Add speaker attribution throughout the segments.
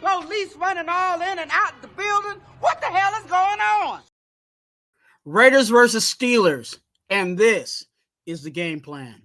Speaker 1: Police running all in and out the building. What the hell is going on?
Speaker 2: Raiders versus Steelers, and this is the game plan.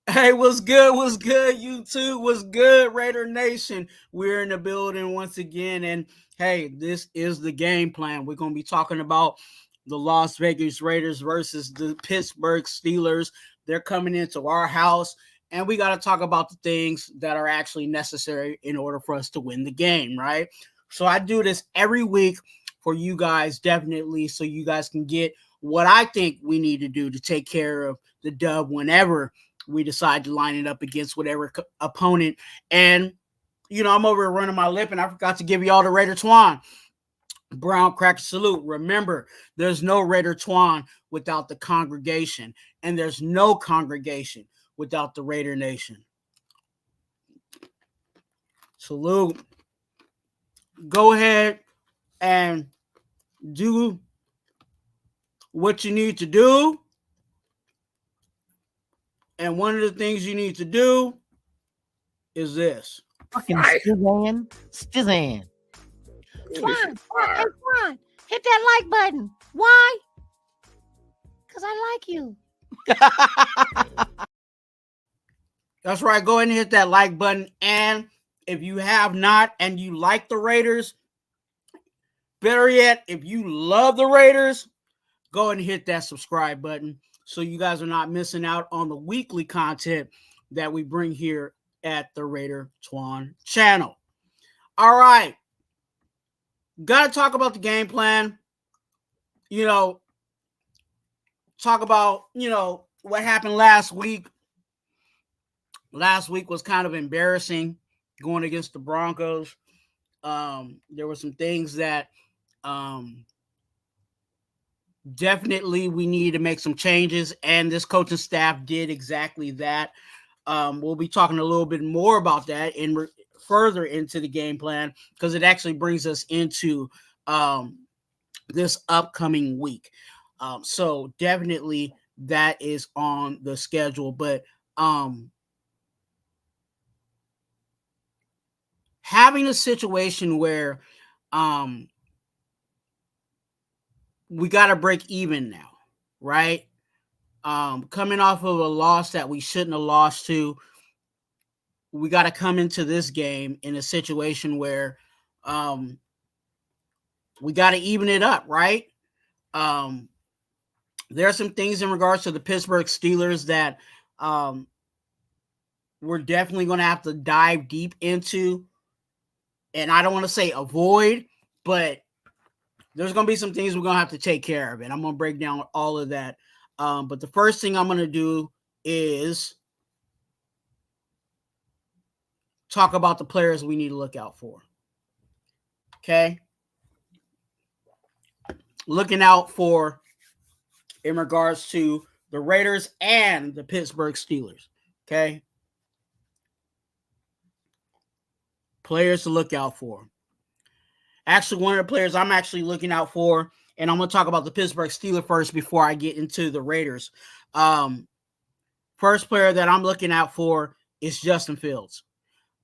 Speaker 2: Hey, what's good? What's good, YouTube? What's good, Raider Nation? We're in the building once again, and hey, this is the game plan. We're going to be talking about the Las Vegas Raiders versus the Pittsburgh Steelers. They're coming into our house, and we got to talk about the things that are actually necessary in order for us to win the game, right? So I do this every week for you guys, definitely, so you guys can get what I think we need to do to take care of the dub whenever we decide to line it up against whatever opponent. And, you know, I'm over here running my lip, and I forgot to give you all the Raider Twuan brown cracker salute. Remember, there's no Raider Twuan without the congregation, and there's no congregation without the Raider Nation. Salute. Go ahead and do what you need to do. And one of the things you need to do is this.
Speaker 3: Fucking Stizan.
Speaker 4: Twuan, hey Twuan, hit that like button. Why? Because I like you.
Speaker 2: That's right. Go ahead and hit that like button. And if you have not and you like the Raiders, better yet, if you love the Raiders, go ahead and hit that subscribe button so you guys are not missing out on the weekly content that we bring here at the Raider Twuan channel. All right. Got to talk about the game plan. You know, talk about, you know, what happened last week. Last week was kind of embarrassing going against the Broncos. There were some things that definitely we need to make some changes, and this coaching staff did exactly that. We'll be talking a little bit more about that and further into the game plan, because it actually brings us into this upcoming week. So definitely that is on the schedule. But having a situation where we got to break even now, right? Coming off of a loss that we shouldn't have lost to, we got to come into this game in a situation where we got to even it up, right? There are some things in regards to the Pittsburgh Steelers that we're definitely going to have to dive deep into. And I don't want to say avoid, but there's going to be some things we're going to have to take care of. And I'm going to break down all of that. But the first thing I'm going to do is talk about the players we need to look out for. Okay? Looking out for in regards to the Raiders and the Pittsburgh Steelers. Okay? Players to look out for. Actually, one of the players I'm actually looking out for, and I'm going to talk about the Pittsburgh Steelers first before I get into the Raiders. First player that I'm looking out for is Justin Fields.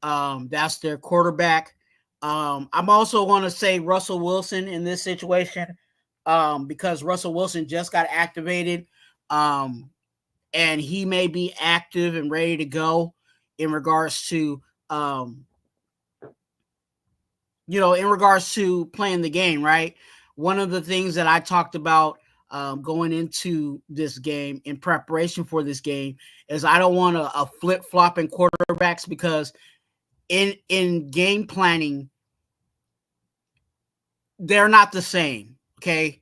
Speaker 2: That's their quarterback. I'm also going to say Russell Wilson in this situation, because Russell Wilson just got activated, and he may be active and ready to go in regards to, in regards to playing the game, right? One of the things that I talked about going into this game in preparation for this game is I don't want a flip-flop in quarterbacks, because in game planning, they're not the same, okay?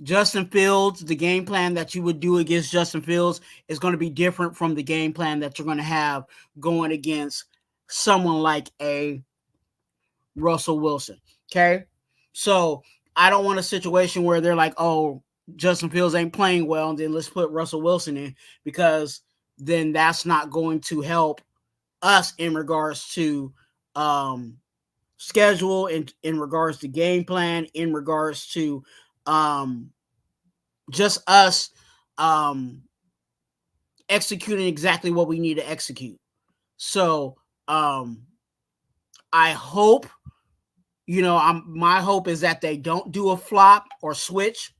Speaker 2: Justin Fields, the game plan that you would do against Justin Fields is going to be different from the game plan that you're going to have going against someone like a Russell Wilson, okay? So I don't want a situation where they're like, oh, Justin Fields ain't playing well, and then let's put Russell Wilson in, because then that's not going to help us in regards to schedule, in regards to game plan, in regards to just us executing exactly what we need to execute. So I hope, my hope is that they don't do a flop or switch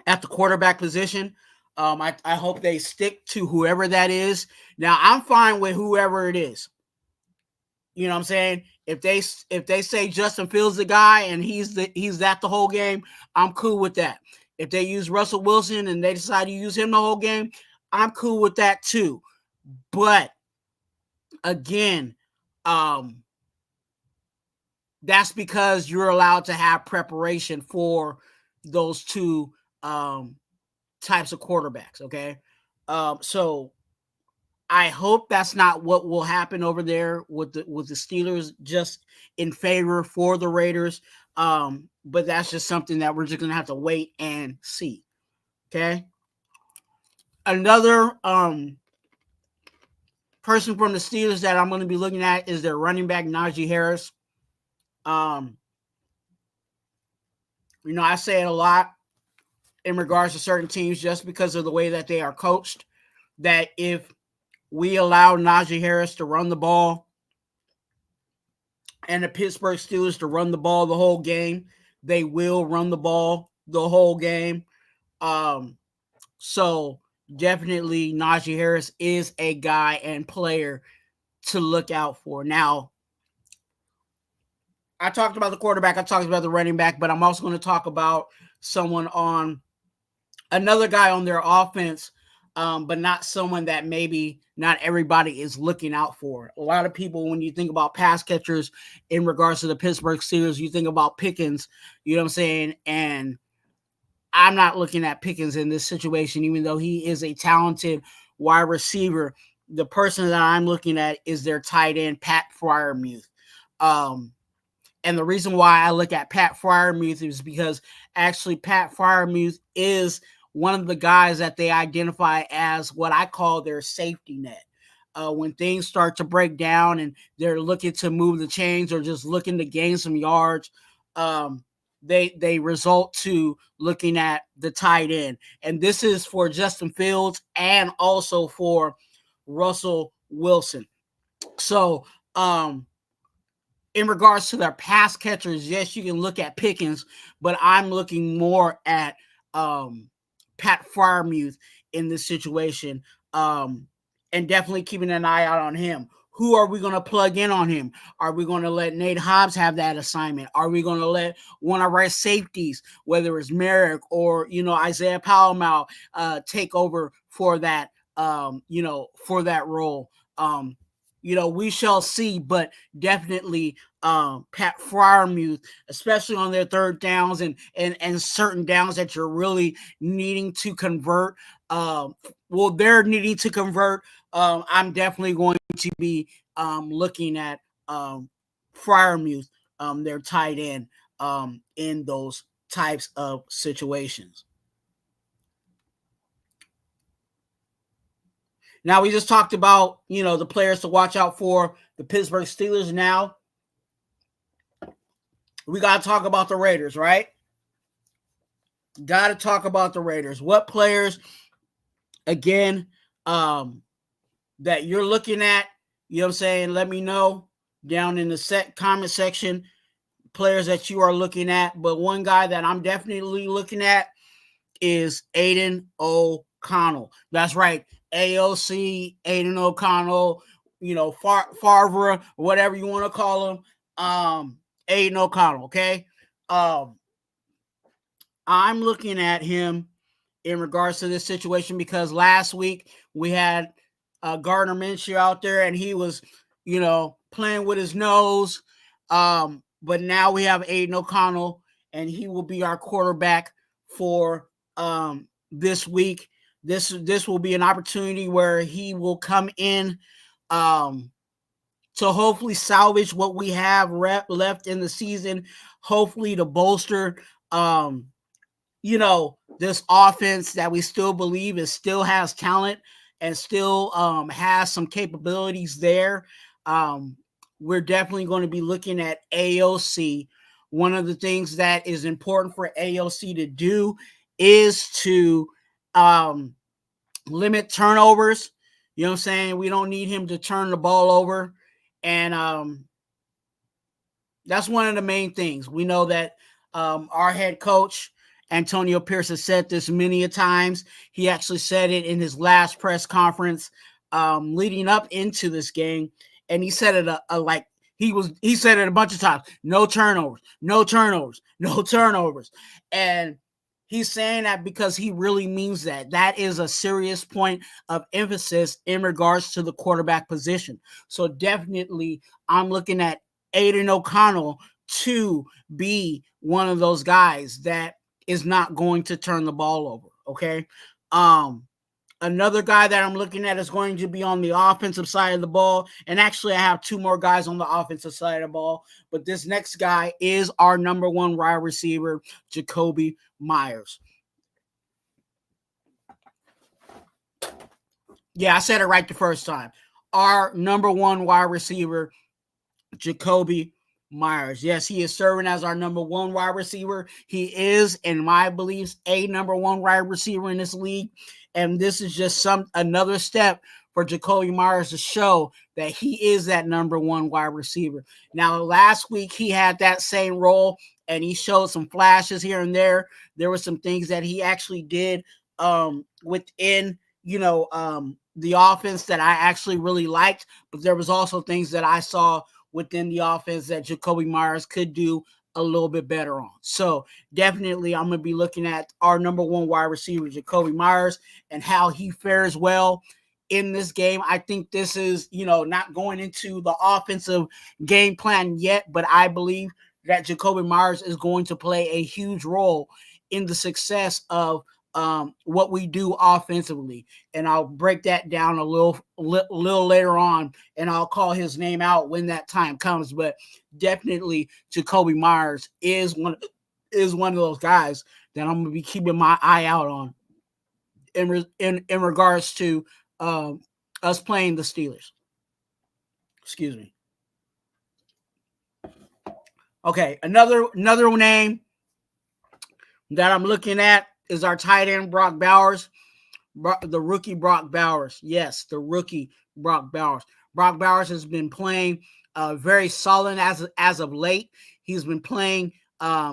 Speaker 2: at the quarterback position. I hope they stick to whoever that is. Now, I'm fine with whoever it is. You know what I'm saying? If they say Justin Fields the guy and he's that the whole game, I'm cool with that. If they use Russell Wilson and they decide to use him the whole game, I'm cool with that too. But again, that's because you're allowed to have preparation for those two types of quarterbacks, okay? So I hope that's not what will happen over there with the Steelers, just in favor for the Raiders. But that's just something that we're just gonna have to wait and see. Okay. Another person from the Steelers that I'm going to be looking at is their running back Najee Harris. I say it a lot in regards to certain teams, just because of the way that they are coached, that if we allow Najee Harris to run the ball and the Pittsburgh Steelers to run the ball the whole game, they will run the ball the whole game. So definitely Najee Harris is a guy and player to look out for. Now, I talked about the quarterback, I talked about the running back, but I'm also going to talk about another guy on their offense, but not someone that maybe not everybody is looking out for. A lot of people, when you think about pass catchers in regards to the Pittsburgh Steelers, you think about Pickens, you know what I'm saying? And I'm not looking at Pickens in this situation, even though he is a talented wide receiver. The person that I'm looking at is their tight end, Pat Freiermuth. And the reason why I look at Pat Freiermuth is because actually Pat Freiermuth is one of the guys that they identify as what I call their safety net. When things start to break down and they're looking to move the chains or just looking to gain some yards, they result to looking at the tight end. And this is for Justin Fields and also for Russell Wilson. So, in regards to their pass catchers, yes, you can look at Pickens, but I'm looking more at Pat Freiermuth in this situation, and definitely keeping an eye out on him. Who are we going to plug in on him? Are we going to let Nate Hobbs have that assignment? Are we going to let one of our safeties, whether it's Merrick or, Isaiah Palomar, take over for that, for that role? We shall see, but definitely Pat Freiermuth, especially on their third downs and certain downs that you're really needing to convert. They're needing to convert. I'm definitely going to be looking at Freiermuth, their tight end, in those types of situations. Now, we just talked about, the players to watch out for the Pittsburgh Steelers. Now, we got to talk about the Raiders, right? Got to talk about the Raiders. What players, again, that you're looking at, let me know. down in the comment section players that you are looking at. But one guy that I'm definitely looking at is Aiden O'Connell. That's right, AOC, Aiden O'Connell, Farver, whatever you want to call him. Aiden O'Connell, okay? I'm looking at him in regards to this situation because last week we had Gardner Minshew out there and he was, playing with his nose. But now we have Aiden O'Connell and he will be our quarterback for this week. This will be an opportunity where he will come in to hopefully salvage what we have left in the season, hopefully to bolster this offense that we still believe still has talent and still has some capabilities there. We're definitely going to be looking at AOC. One of the things that is important for AOC to do is to limit turnovers. You know what I'm saying? We don't need him to turn the ball over. And that's one of the main things. We know that our head coach, Antonio Pierce, has said this many a times. He actually said it in his last press conference leading up into this game. And he said it he said it a bunch of times. No turnovers, no turnovers, no turnovers. And he's saying that because he really means that. That is a serious point of emphasis in regards to the quarterback position. So definitely I'm looking at Aiden O'Connell to be one of those guys that is not going to turn the ball over, okay? Another guy that I'm looking at is going to be on the offensive side of the ball. And actually, I have two more guys on the offensive side of the ball. But this next guy is our number one wide receiver, Jakobi Meyers. Yeah, I said it right the first time. Our number one wide receiver, Jakobi Meyers. Yes, he is serving as our number one wide receiver. He is, in my beliefs, a number one wide receiver in this league. And this is just another step for Jakobi Meyers to show that he is that number one wide receiver. Now, last week he had that same role and he showed some flashes here and there. There were some things that he actually did within, the offense that I actually really liked. But there was also things that I saw within the offense that Jakobi Meyers could do a little bit better on. So definitely I'm going to be looking at our number one wide receiver, Jakobi Meyers, and how he fares well in this game. I think this is, not going into the offensive game plan yet, but I believe that Jakobi Meyers is going to play a huge role in the success of what we do offensively. And I'll break that down a little later on, and I'll call his name out when that time comes. But definitely Jakobi Meyers is one of those guys that I'm going to be keeping my eye out on in regards to us playing the Steelers. Excuse me. Okay, another name that I'm looking at is our tight end, Brock Bowers. The rookie Brock Bowers. Yes, the rookie Brock Bowers. Brock Bowers has been playing very solid as of late. He's been playing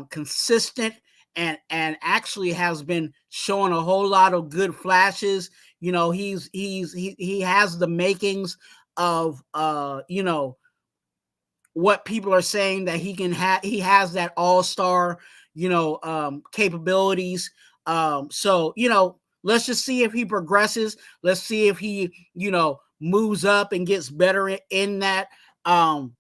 Speaker 2: consistent and actually has been showing a whole lot of good flashes. He has the makings of what people are saying that he can have. He has that all-star capabilities. So let's just see if he progresses. Let's see if he moves up and gets better in that. I'm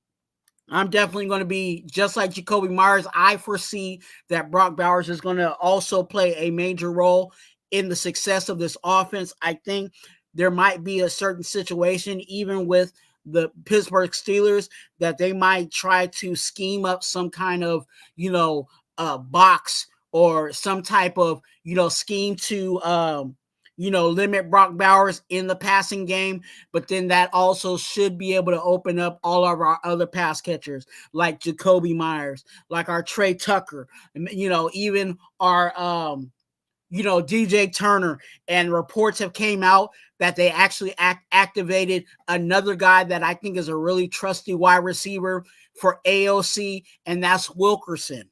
Speaker 2: definitely going to be just like Jakobi Meyers. I foresee that Brock Bowers is going to also play a major role in the success of this offense. I think there might be a certain situation, even with the Pittsburgh Steelers, that they might try to scheme up some kind of, box or some type of, scheme to, limit Brock Bowers in the passing game. But then that also should be able to open up all of our other pass catchers like Jakobi Meyers, like our Trey Tucker, even our, DJ Turner. And reports have came out that they actually activated another guy that I think is a really trusty wide receiver for AOC, and that's Wilkerson.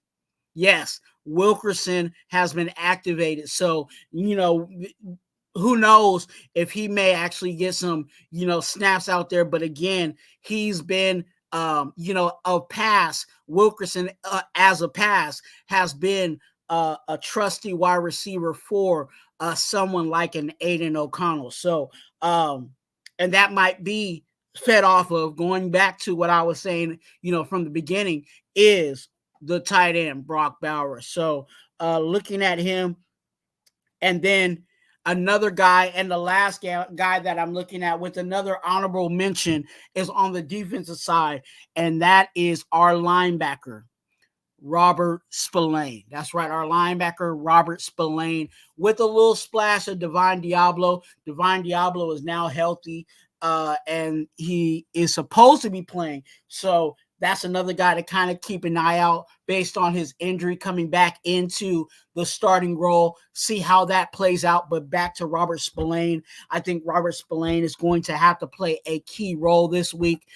Speaker 2: Yes, Wilkerson has been activated. So, who knows if he may actually get some, snaps out there. But again, he's been, a pass. Wilkerson, as a pass, has been a trusty wide receiver for someone like an Aiden O'Connell. So, and that might be fed off of going back to what I was saying, from the beginning, is the tight end, Brock Bowers. So, looking at him, and then another guy, and the last guy that I'm looking at with another honorable mention is on the defensive side, and that is our linebacker, Robert Spillane. That's right, our linebacker, Robert Spillane, with a little splash of Divine Diablo. Divine Diablo is now healthy, and he is supposed to be playing. So that's another guy to kind of keep an eye out based on his injury coming back into the starting role, see how that plays out. But back to Robert Spillane, I think Robert Spillane is going to have to play a key role this week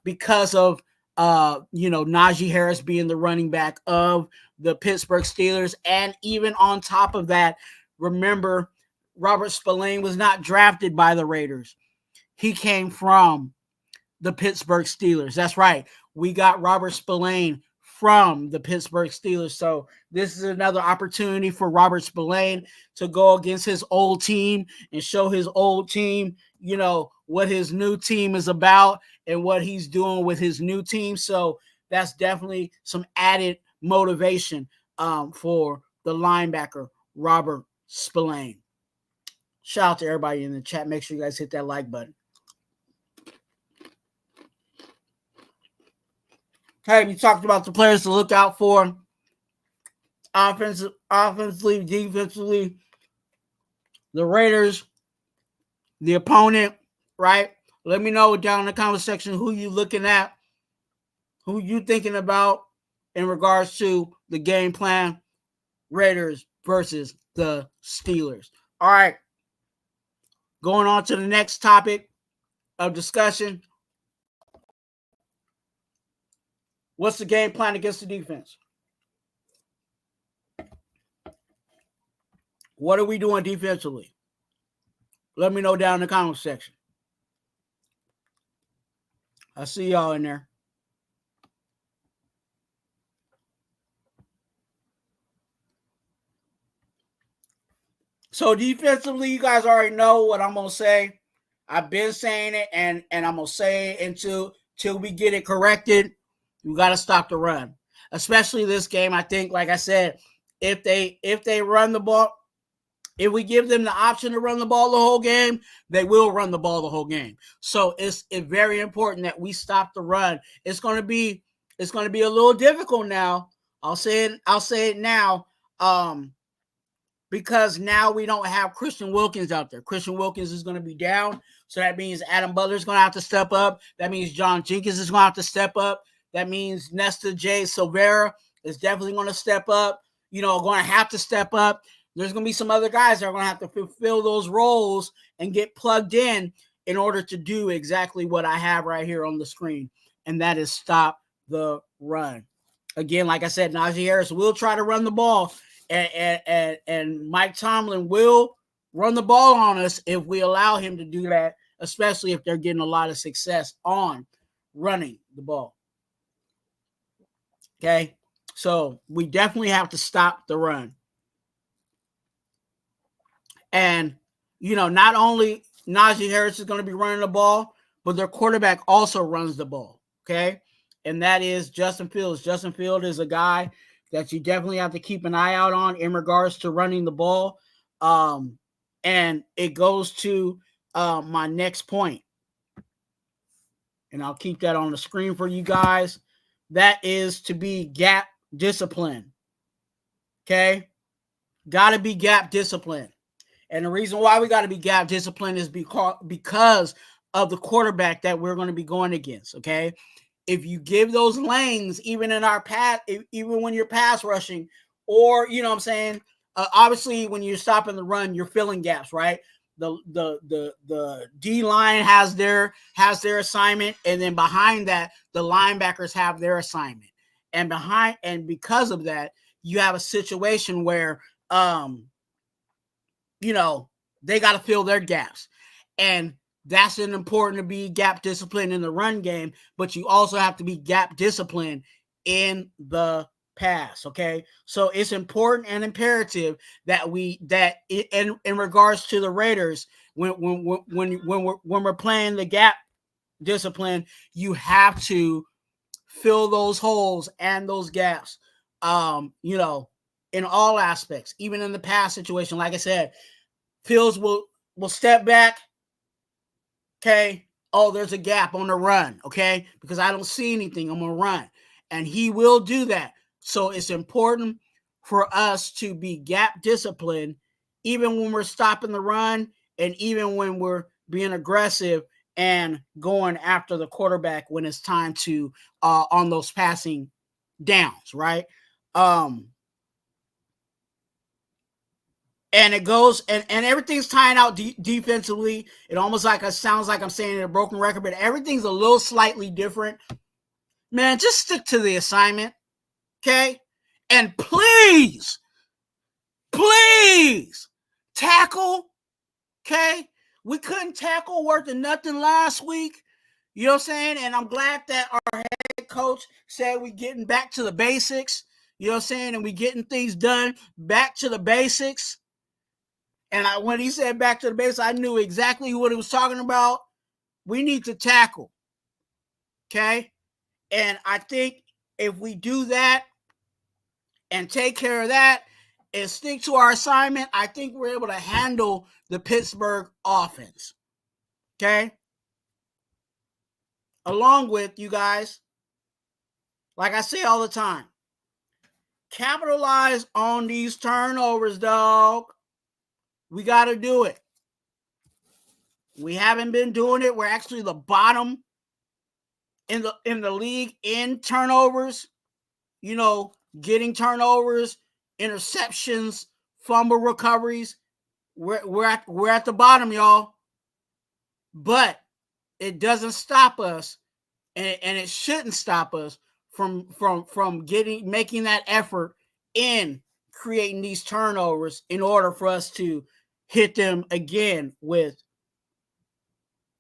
Speaker 2: because of Najee Harris being the running back of the Pittsburgh Steelers. And even on top of that, remember, Robert Spillane was not drafted by the Raiders. He came from the Pittsburgh Steelers. That's right. We got Robert Spillane from the Pittsburgh Steelers. So this is another opportunity for Robert Spillane to go against his old team and show his old team, what his new team is about and what he's doing with his new team. So that's definitely some added motivation for the linebacker, Robert Spillane. Shout out to everybody in the chat. Make sure you guys hit that like button. Hey, we talked about the players to look out for offensively, defensively, the Raiders, the opponent, right? Let me know down in the comment section who you looking at, who you thinking about in regards to the game plan, Raiders versus the Steelers. All right, going on to the next topic of discussion. What's the game plan against the defense? What are we doing defensively? Let me know down in the comment section. I see y'all in there. So defensively, you guys already know what I'm going to say. I've been saying it, and I'm going to say it until we get it corrected. You got to stop the run, especially this game. I think, like I said, if they run the ball, if we give them the option to run the ball the whole game, they will run the ball the whole game. So it's very important that we stop the run. It's going to be a little difficult now. I'll say it now, because now we don't have Christian Wilkins out there. Christian Wilkins is going to be down, so that means Adam Butler is going to have to step up. That means John Jenkins is going to have to step up. That means Nesta J. Silvera is definitely going to step up, going to have to step up. There's going to be some other guys that are going to have to fulfill those roles and get plugged in order to do exactly what I have right here on the screen, and that is stop the run. Again, like I said, Najee Harris will try to run the ball, and Mike Tomlin will run the ball on us if we allow him to do that, especially if they're getting a lot of success on running the ball. Okay, so we definitely have to stop the run. And, not only Najee Harris is going to be running the ball, but their quarterback also runs the ball, okay? And that is Justin Fields. Justin Fields is a guy that you definitely have to keep an eye out on in regards to running the ball. And it goes to my next point. And I'll keep that on the screen for you guys. That is to be gap discipline. Okay? Got to be gap discipline. And the reason why we got to be gap discipline is because of the quarterback that we're going to be going against, okay? If you give those lanes, even in our pass, even when you're pass rushing, or, obviously when you're stopping the run, you're filling gaps, right? the D line has their assignment, and then behind that, the linebackers have their assignment. And because of that, you have a situation where they got to fill their gaps. And that's important to be gap disciplined in the run game, but you also have to be gap disciplined in the pass. Okay, so it's important and imperative that in regards to the Raiders, when we're playing the gap discipline, you have to fill those holes and those gaps. In all aspects, even in the pass situation. Like I said, Fields will step back. Okay. Oh, there's a gap on the run. Okay. Because I don't see anything. I'm going to run. And he will do that. So it's important for us to be gap disciplined, even when we're stopping the run and even when we're being aggressive and going after the quarterback when it's time to on those passing downs, right? And it goes and everything's tying out defensively. It almost sounds like I'm saying a broken record, but everything's a little slightly different. Man, just stick to the assignment, okay? And please tackle, okay? We couldn't tackle worth of nothing last week. You know what I'm saying? And I'm glad that our head coach said we getting back to the basics. You know what I'm saying? And we getting things done back to the basics. And when he said back to the basics, I knew exactly what he was talking about. We need to tackle. Okay? And I think if we do that and take care of that and stick to our assignment, I think we're able to handle the Pittsburgh offense. Okay? Along with you guys, like I say all the time, capitalize on these turnovers, dog. We got to do it. We haven't been doing it. We're actually the bottom in the league in turnovers. Getting turnovers, interceptions, fumble recoveries. We're at the bottom, y'all. But it doesn't stop us, and it shouldn't stop us from making that effort in creating these turnovers in order for us to hit them again with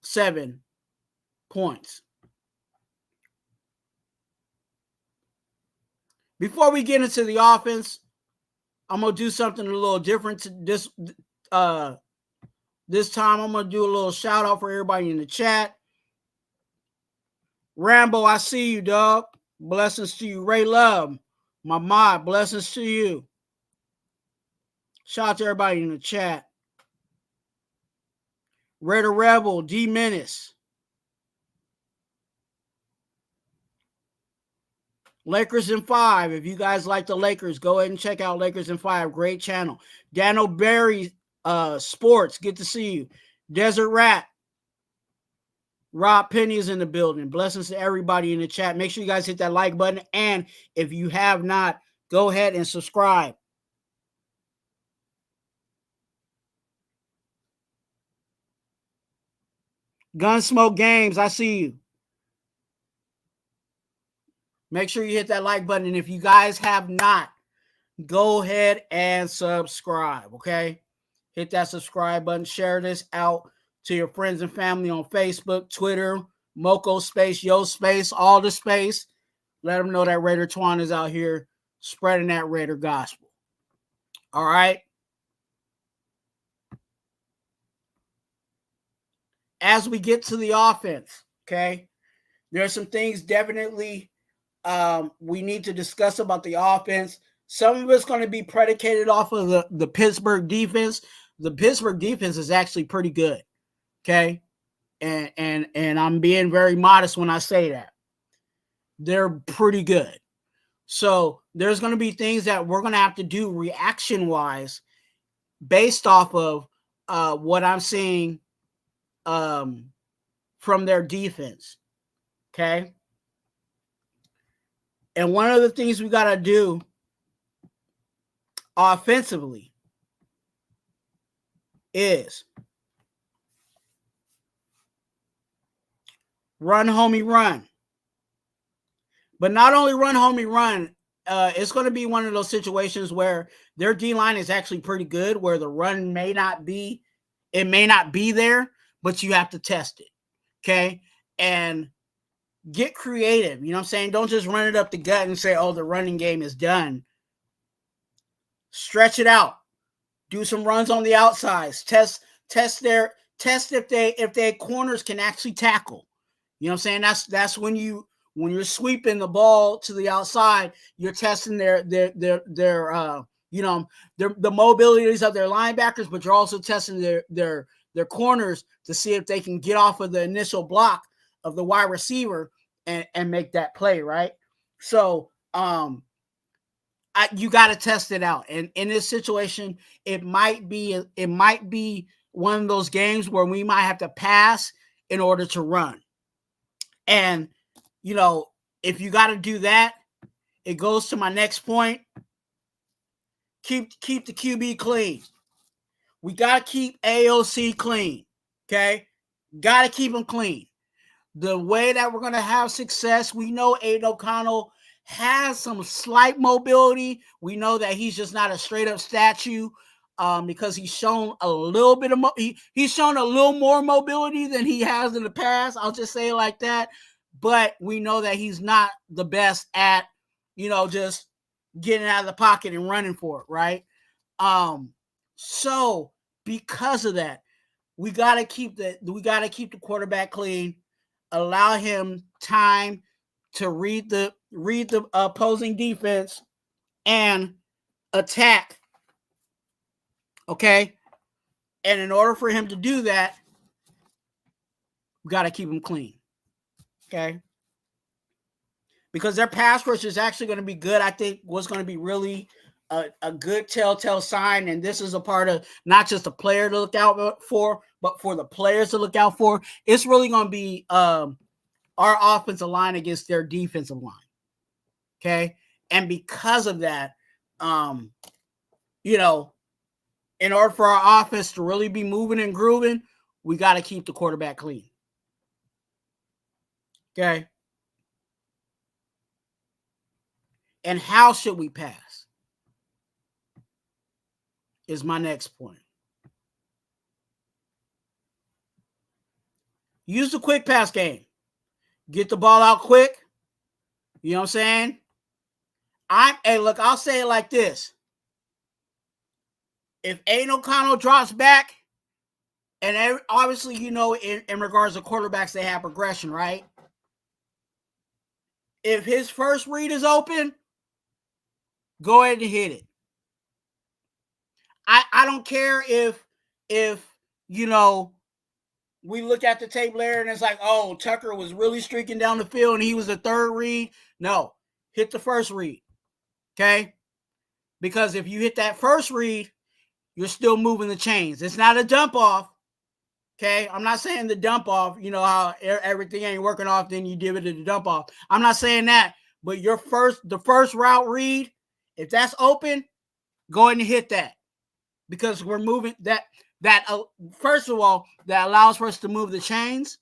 Speaker 2: 7 points. Before we get into the offense, I'm going to do something a little different this time. I'm going to do a little shout out for everybody in the chat. Rambo, I see you, dog. Blessings to you. Ray Love, my mod, blessings to you. Shout out to everybody in the chat. Raider Rebel, D Menace. Lakers in 5. If you guys like the Lakers, go ahead and check out Lakers in 5. Great channel. Daniel Berry Sports, good to see you. Desert Rat. Rob Penny is in the building. Blessings to everybody in the chat. Make sure you guys hit that like button. And if you have not, go ahead and subscribe. Gunsmoke Games, I see you. Make sure you hit that like button. And if you guys have not, go ahead and subscribe, okay? Hit that subscribe button. Share this out to your friends and family on Facebook, Twitter, Moco Space, Yo Space, all the space. Let them know that Raider Twuan is out here spreading that Raider gospel. All right? As we get to the offense, okay, there are some things definitely we need to discuss about the offense. Some of it's going to be predicated off of the Pittsburgh defense. The Pittsburgh defense is actually pretty good, okay? And I'm being very modest when I say that. They're pretty good. So there's going to be things that we're going to have to do reaction-wise based off of what I'm seeing from their defense, okay? And one of the things we got to do offensively is run, homie, run. But not only run, homie, run, it's going to be one of those situations where their D-line is actually pretty good, where the run may not be there, but you have to test it, okay? And get creative, you know what I'm saying? Don't just run it up the gut and say, oh, the running game is done. Stretch it out. Do some runs on the outsides. Test if their corners can actually tackle. You know what I'm saying? That's when you're sweeping the ball to the outside, you're testing their the mobilities of their linebackers, but you're also testing their corners to see if they can get off of the initial block of the wide receiver and make that play, right? So you got to test it out. And in this situation, it might be one of those games where we might have to pass in order to run. And, if you got to do that, it goes to my next point. Keep the QB clean. We got to keep AOC clean, okay? Got to keep them clean. The way that we're going to have success, we know Aiden O'Connell has some slight mobility. We know that he's just not a straight up statue because he's shown a little bit of he's shown a little more mobility than he has in the past. I'll just say it like that. But we know that he's not the best at, just getting out of the pocket and running for it, right? So because of that, we gotta keep the quarterback clean, allow him time to read the opposing defense and attack. Okay? And in order for him to do that, we got to keep him clean. Okay? Because their pass rush is actually going to be good. I think what's going to be really a good telltale sign, and this is a part of not just the player to look out for, but for the players to look out for. It's really going to be our offensive line against their defensive line. Okay? And because of that, in order for our offense to really be moving and grooving, we got to keep the quarterback clean. Okay? And how should we pass? Is my next point. Use the quick pass game. Get the ball out quick. You know what I'm saying? I'll say it like this. If Aiden O'Connell drops back, and obviously, in regards to quarterbacks, they have progression, right? If his first read is open, go ahead and hit it. I don't care if we look at the tape later and it's like, oh, Tucker was really streaking down the field and he was the third read. No, hit the first read. Okay? Because if you hit that first read, you're still moving the chains. It's not a dump off. Okay? I'm not saying the dump off, how everything ain't working off, then you give it to the dump off. I'm not saying that. But the first route read, if that's open, go ahead and hit that. Because we're moving that first of all, that allows for us to move the chains,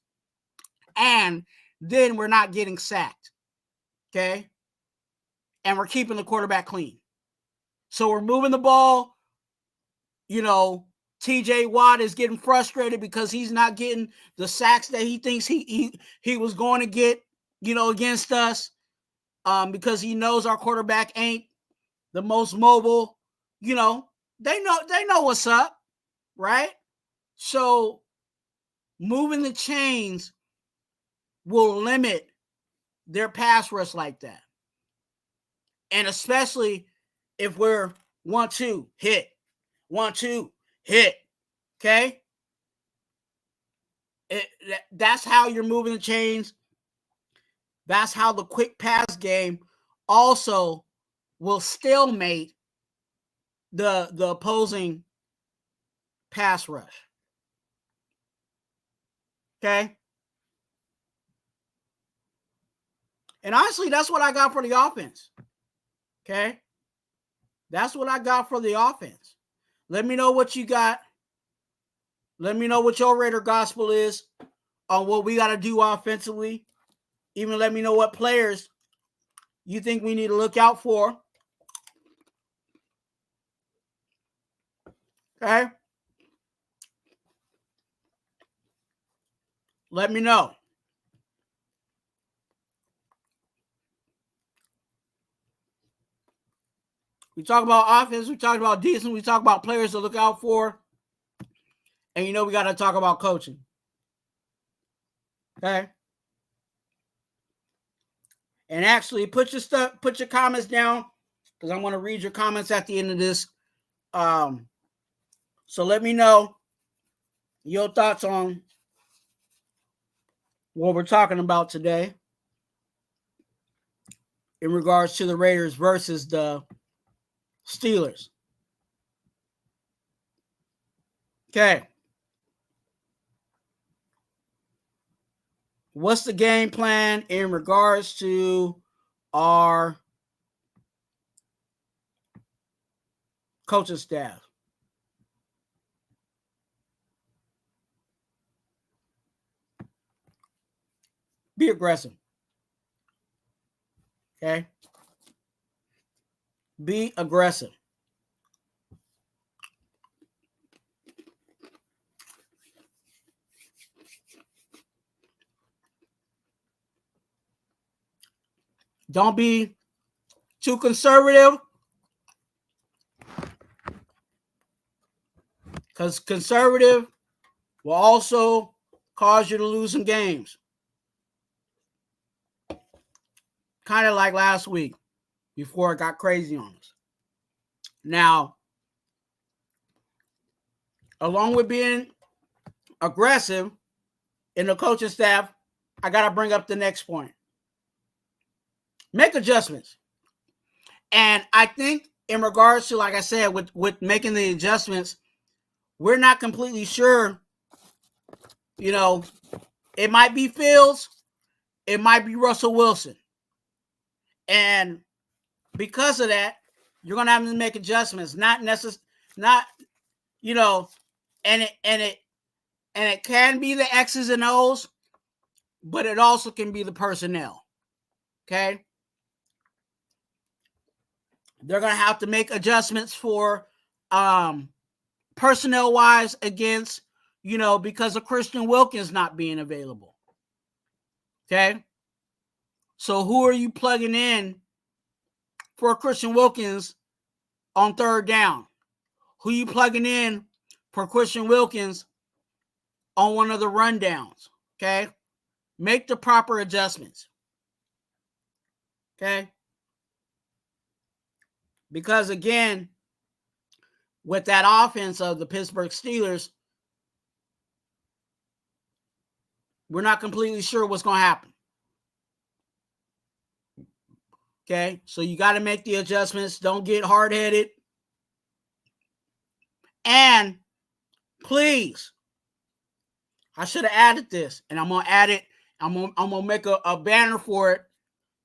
Speaker 2: and then we're not getting sacked. Okay? And we're keeping the quarterback clean. So we're moving the ball. TJ Watt is getting frustrated because he's not getting the sacks that he thinks he was going to get, against us. Because he knows our quarterback ain't the most mobile. They know what's up, right? So moving the chains will limit their pass rush like that. And especially if we're 1-2 hit, 1-2 hit, okay? That's how you're moving the chains. That's how the quick pass game also will stalemate the opposing pass rush. Okay? And honestly, that's what I got for the offense. Okay? That's what I got for the offense. Let me know what you got. Let me know what your Raider gospel is. on what we got to do offensively. Even let me know what players you think we need to look out for. Okay? Let me know. We talk about offense, we talk about defense, we talk about players to look out for. And you know we got to talk about coaching. Okay? And actually, put your comments down, because I'm going to read your comments at the end of this. So let me know your thoughts on what we're talking about today in regards to the Raiders versus the Steelers. Okay. What's the game plan in regards to our coaching staff? Be aggressive. Okay? Be aggressive. Don't be too conservative, because conservative will also cause you to lose some games. Kind of like last week before it got crazy on us. Now, along with being aggressive in the coaching staff, I got to bring up the next point. Make adjustments. And I think in regards to, like I said, with making the adjustments, we're not completely sure. You know, it might be Fields, it might be Russell Wilson. And because of that, you're going to have to make adjustments. And it can be the X's and O's, but it also can be the personnel. Okay? They're going to have to make adjustments for personnel-wise against, because of Christian Wilkins not being available. Okay? So who are you plugging in for Christian Wilkins on third down? Who are you plugging in for Christian Wilkins on one of the rundowns? Okay? Make the proper adjustments. Okay? Because again, with that offense of the Pittsburgh Steelers, we're not completely sure what's going to happen. Okay? So you got to make the adjustments. Don't get hard-headed. And please, I should have added this, and I'm going to add it. I'm going to make a banner for it,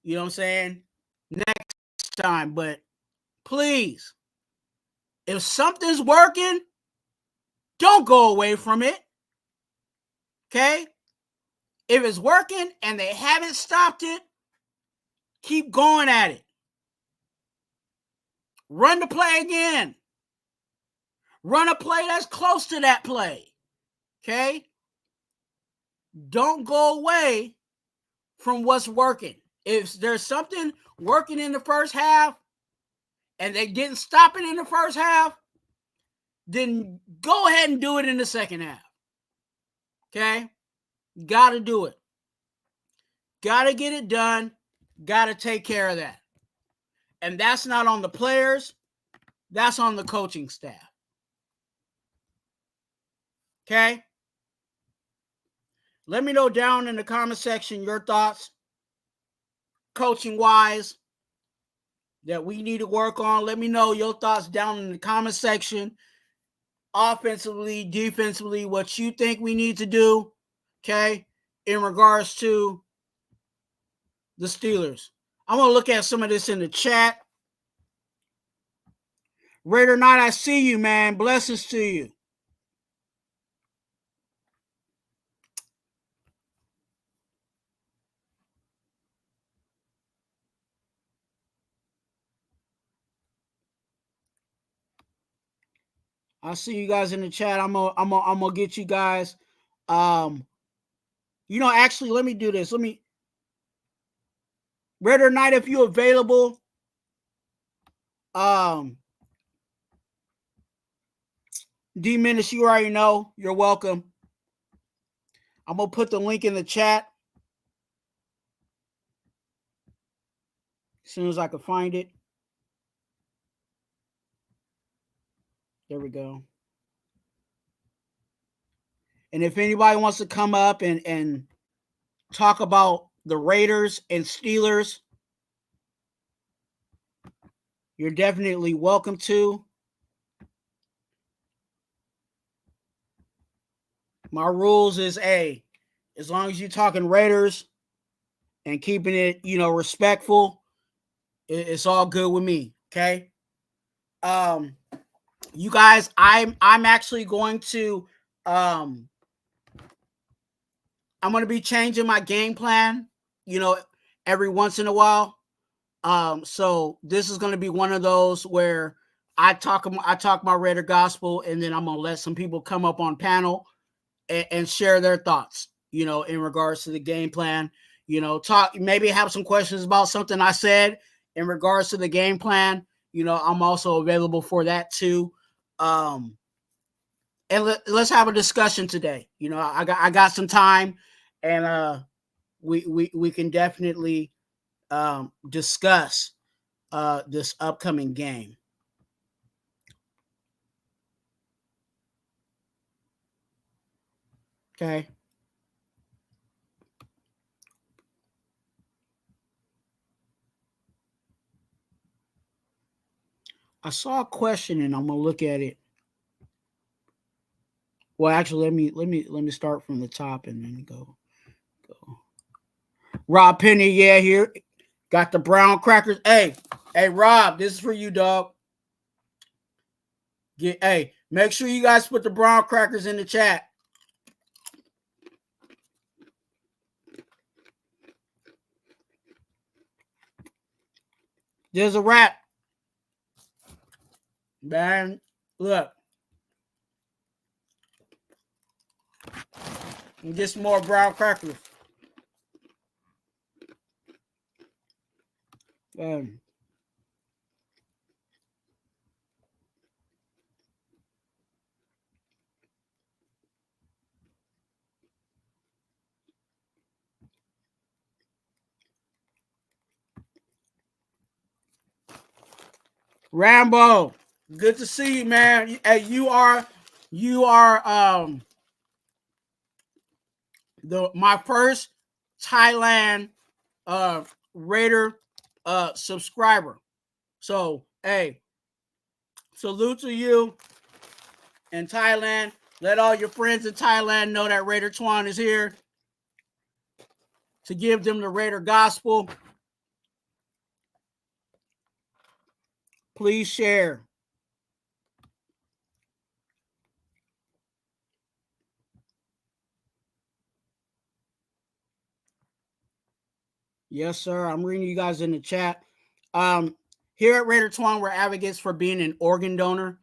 Speaker 2: you know what I'm saying, next time. But please, if something's working, don't go away from it. Okay? If it's working and they haven't stopped it, keep going at it. Run the play again. Run a play that's close to that play. Okay? Don't go away from what's working. If there's something working in the first half and they didn't stop it in the first half, then go ahead and do it in the second half. Okay? Got to do it. Got to get it done. Got to take care of that. And that's not on the players. That's on the coaching staff. Okay? Let me know down in the comment section your thoughts, coaching-wise, that we need to work on. Let me know your thoughts down in the comment section. Offensively, defensively, what you think we need to do, okay, in regards to the Steelers. I'm going to look at some of this in the chat. Raider Knight, I see you, man. Blessings to you. I see you guys in the chat. I'm gonna get you guys. Actually, let me do this. Raider Knight, if you're available. D-Menace, you already know. You're welcome. I'm gonna put the link in the chat as soon as I can find it. There we go. And if anybody wants to come up and talk about the Raiders and Steelers, you're definitely welcome to. My rules is as long as you're talking Raiders and keeping it, respectful, it's all good with me. Okay. You guys, I'm actually going to I'm going to be changing my game plan, every once in a while. So this is going to be one of those where I talk my Raider gospel, and then I'm going to let some people come up on panel and share their thoughts, in regards to the game plan, maybe have some questions about something I said in regards to the game plan. I'm also available for that too. And let's have a discussion today. I got some time, and we can definitely discuss this upcoming game. Okay. I saw a question and I'm gonna look at it. Well, actually, let me start from the top and then go. Rob Penny, yeah, here. Got the brown crackers. Hey, Rob, this is for you, dog. Make sure you guys put the brown crackers in the chat. There's a wrap. Man, look. And get some more brown crackers. Rambo, good to see you, man. Hey, you are my first Thailand Raider subscriber. So, hey, salute to you in Thailand. Let all your friends in Thailand know that Raider Twuan is here to give them the Raider gospel. Please share. Yes, sir. I'm reading you guys in the chat. Here at Raider Twuan, we're advocates for being an organ donor.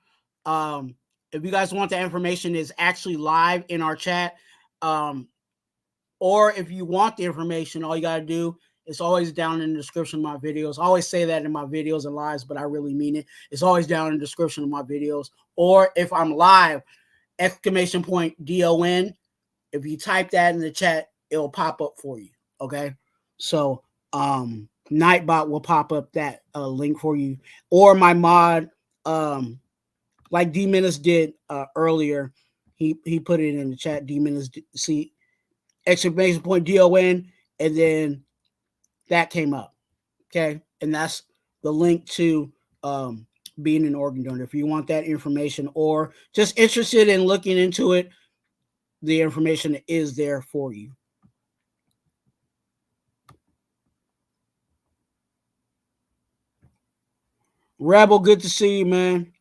Speaker 2: If you guys want the information, it's actually live in our chat. Or if you want the information, all you got to do, it's always down in the description of my videos. I always say that in my videos and lives, but I really mean it. It's always down in the description of my videos. Or if I'm live, !DON. If you type that in the chat, it'll pop up for you. Okay. So Nightbot will pop up that link for you. Or my mod, like D-Menace did earlier. He put it in the chat. D-Menace, see, ! DON, and then that came up. Okay. And that's the link to being an organ donor. If you want that information or just interested in looking into it, the information is there for you. Rebel, good to see you, man.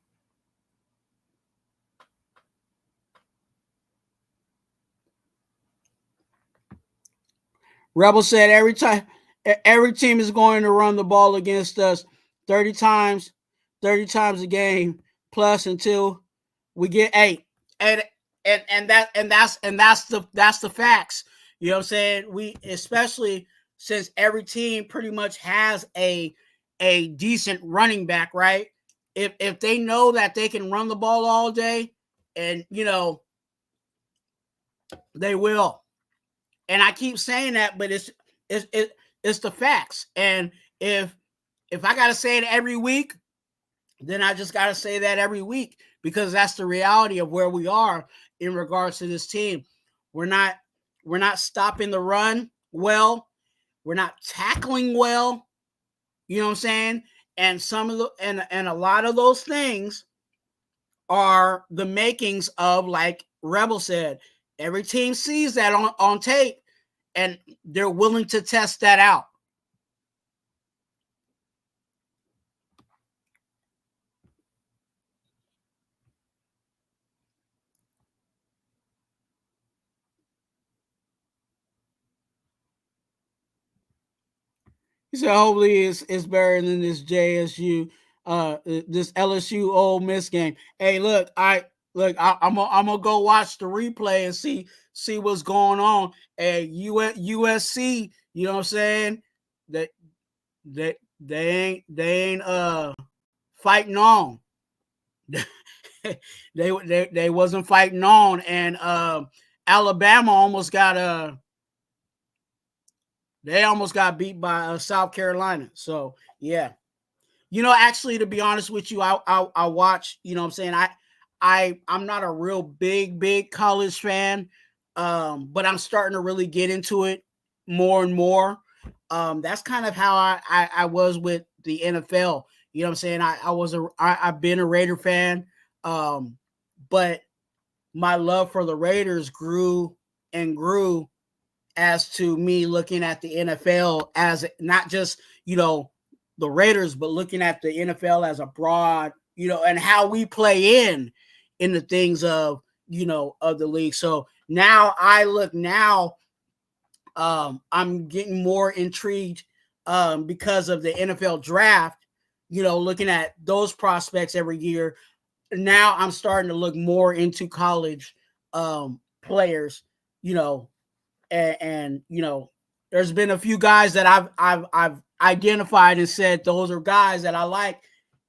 Speaker 2: Rebel said every team is going to run the ball against us 30 times a game plus until We get 8. That's the facts. You know what I'm saying? We, especially since every team pretty much has a decent running back, right? If they know that they can run the ball all day, and they will. And I keep saying that, but it's the facts. And if I gotta say it every week, then I just gotta say that every week, because that's the reality of where we are in regards to this team. We're not stopping the run well. We're not tackling well. You know what I'm saying? And some of the and a lot of those things are the makings of, like Rebel said, every team sees that on tape, and they're willing to test that out. He said, hopefully it's better than this JSU, this LSU Ole Miss game. Hey, look, I'm gonna go watch the replay and see what's going on. Hey, USC, you know what I'm saying? They ain't fighting on. they wasn't fighting on, and Alabama almost got they almost got beat by South Carolina. So yeah, actually, to be honest with you, I watch. You know what I'm saying? I'm not a real big college fan, but I'm starting to really get into it more and more. That's kind of how I was with the NFL. You know what I'm saying? I've been a Raider fan, but my love for the Raiders grew and grew as to me looking at the NFL as not just, the Raiders, but looking at the NFL as a broad, and how we play in the things of, of the league. So now I'm getting more intrigued because of the NFL draft, looking at those prospects every year. Now I'm starting to look more into college players, and there's been a few guys that I've identified and said those are guys that I like,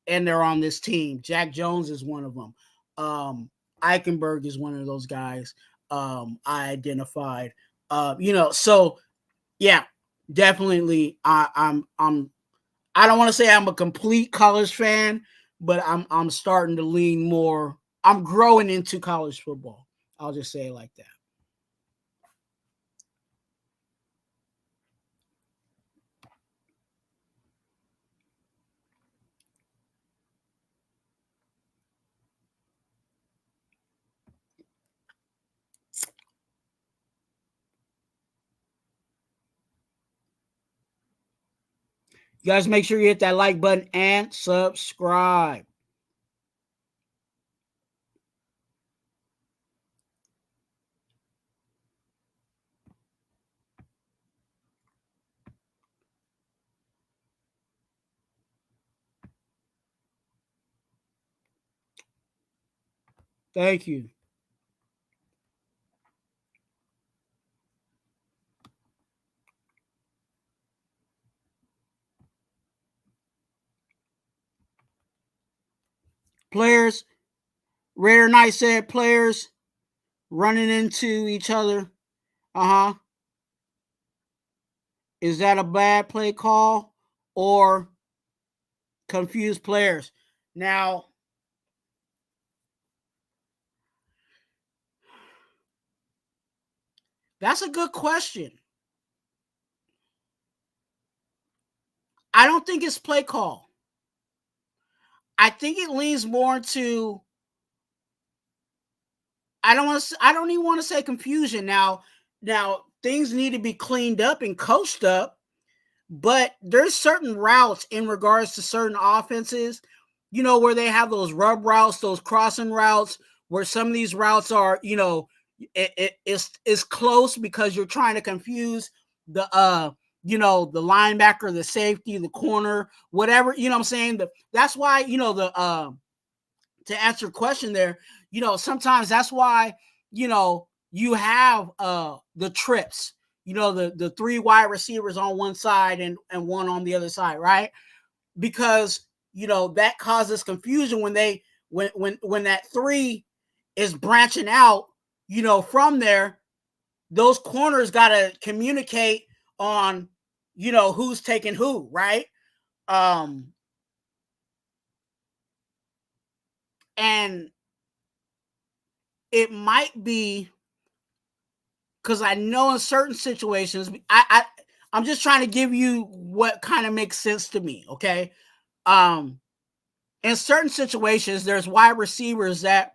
Speaker 2: and they're on this team. Jack Jones is one of them. Eichenberg is one of those guys I identified. So yeah, definitely. I don't want to say I'm a complete college fan, but I'm starting to lean more. I'm growing into college football. I'll just say it like that. You guys make sure you hit that like button and subscribe. Thank you. Players, Raider Knight said players running into each other. Is that a bad play call or confused players? Now, that's a good question. I don't think it's play call. I think it leans more to, I don't even want to say confusion. Now things need to be cleaned up and coached up, but there's certain routes in regards to certain offenses, where they have those rub routes, those crossing routes, where some of these routes are, it's close because you're trying to confuse the the linebacker, the safety, the corner, whatever, what I'm saying? That's why, to answer your question there, sometimes that's why, you have the trips, the three wide receivers on one side and one on the other side, right? Because, that causes confusion when that three is branching out, from there. Those corners got to communicate on, who's taking who, right? And it might be because I know in certain situations, I'm just trying to give you what kind of makes sense to me, okay? In certain situations, there's wide receivers that,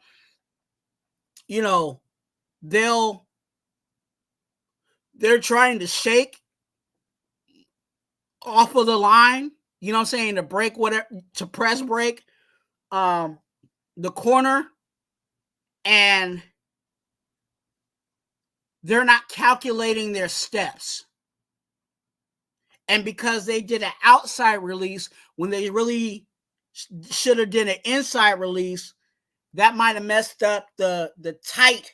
Speaker 2: they're trying to shake off of the line, you know what I'm saying, to break whatever, to press break the corner, and they're not calculating their steps. And because they did an outside release when they really should have did an inside release, that might have messed up the tight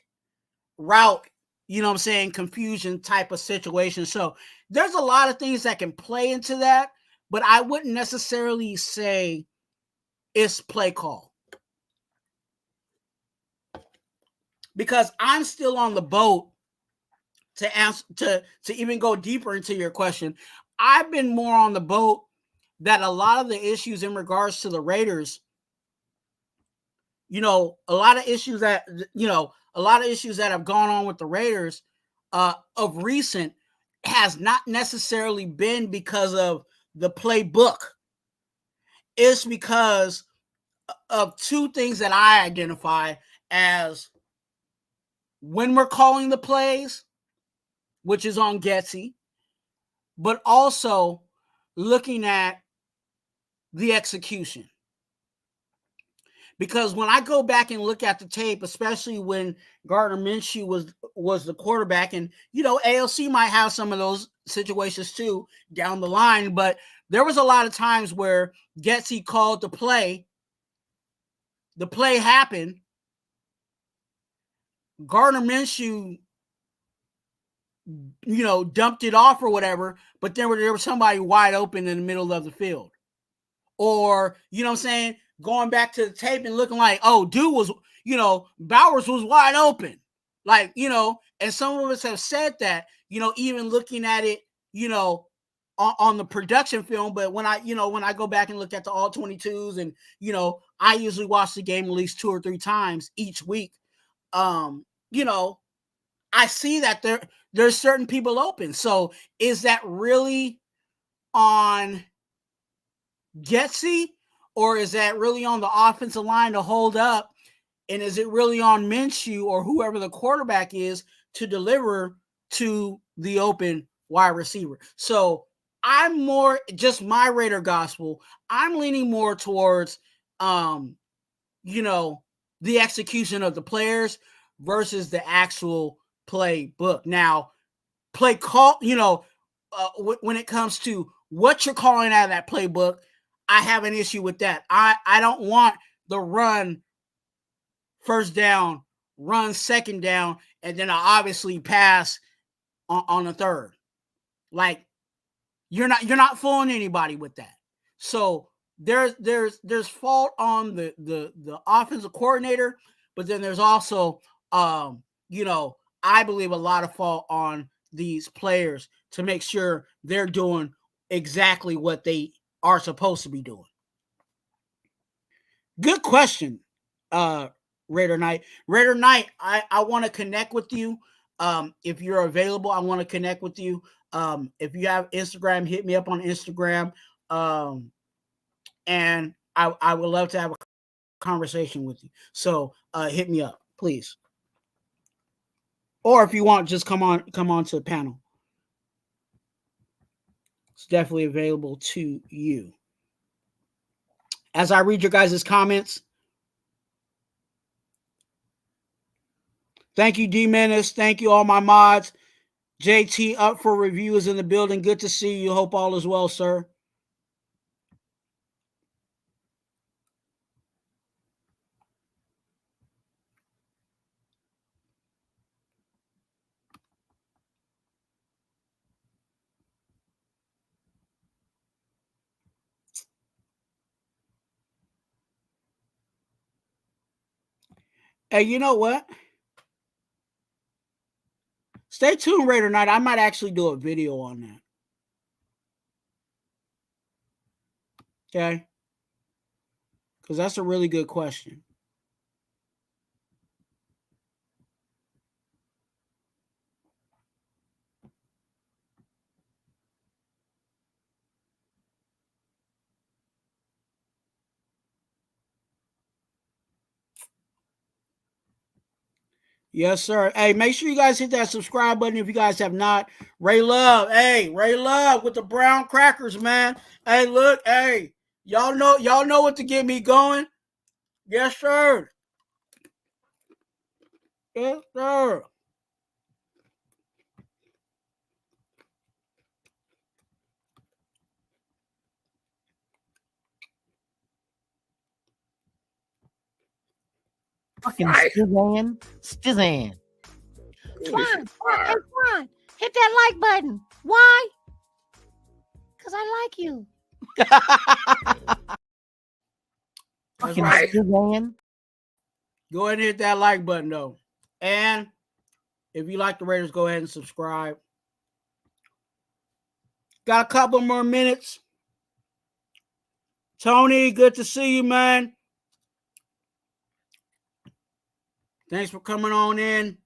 Speaker 2: route, you know what I'm saying, confusion type of situation. So there's a lot of things that can play into that, but I wouldn't necessarily say it's play call. Because I'm still on the boat to answer to even go deeper into your question. I've been more on the boat that a lot of the issues in regards to the Raiders, a lot of issues that have gone on with the Raiders of recent has not necessarily been because of the playbook. It's because of two things that I identify as when we're calling the plays, which is on Getsy, but also looking at the execution. Because when I go back and look at the tape, especially when Gardner Minshew was the quarterback, and, ALC might have some of those situations too down the line, but there was a lot of times where Getsy called the play happened, Gardner Minshew, dumped it off or whatever, but there was somebody wide open in the middle of the field. Or, going back to the tape and looking like, oh, dude was, Bowers was wide open. Like, and some of us have said that, even looking at it, on the production film. But when I go back and look at the all 22s and, I usually watch the game at least 2 or 3 times each week. I see that there's certain people open. So is that really on Getsy, or is that really on the offensive line to hold up? And is it really on Minshew or whoever the quarterback is to deliver to the open wide receiver? So I'm more, just my Raider gospel, I'm leaning more towards, the execution of the players versus the actual playbook. Now, play call, when it comes to what you're calling out of that playbook, I have an issue with that. I don't want the run first down, run second down, and then I obviously pass on the third. Like, you're not fooling anybody with that. So there's fault on the offensive coordinator, but then there's also I believe a lot of fault on these players to make sure they're doing exactly what they are supposed to be doing. Good question, Raider Knight. Raider Knight, I want to connect with you. If you're available, I want to connect with you. If you have Instagram, hit me up on Instagram. And I would love to have a conversation with you. So hit me up, please. Or if you want, just come on to the panel. It's definitely available to you. As I read your guys' comments, thank you, D Menace. Thank you, all my mods. JT up for review is in the building. Good to see you. Hope all is well, sir. Hey, you know what? Stay tuned, Raider Night. I might actually do a video on that. Okay? Because that's a really good question. Yes, sir. Hey, make sure you guys hit that subscribe button if you guys have not. Ray Love. Hey, Ray Love with the brown crackers, man. Hey, look, hey. Y'all know what to get me going. Yes, sir. Yes, sir.
Speaker 3: Fucking Stizan.
Speaker 4: Twuan, hey Twuan, hit that like button. Why? Because I like you.
Speaker 2: That's
Speaker 3: Fucking
Speaker 2: right.
Speaker 3: Stizan.
Speaker 2: Go ahead and hit that like button, though. And if you like the Raiders, go ahead and subscribe. Got a couple more minutes. Tony, good to see you, man. Thanks for coming on in.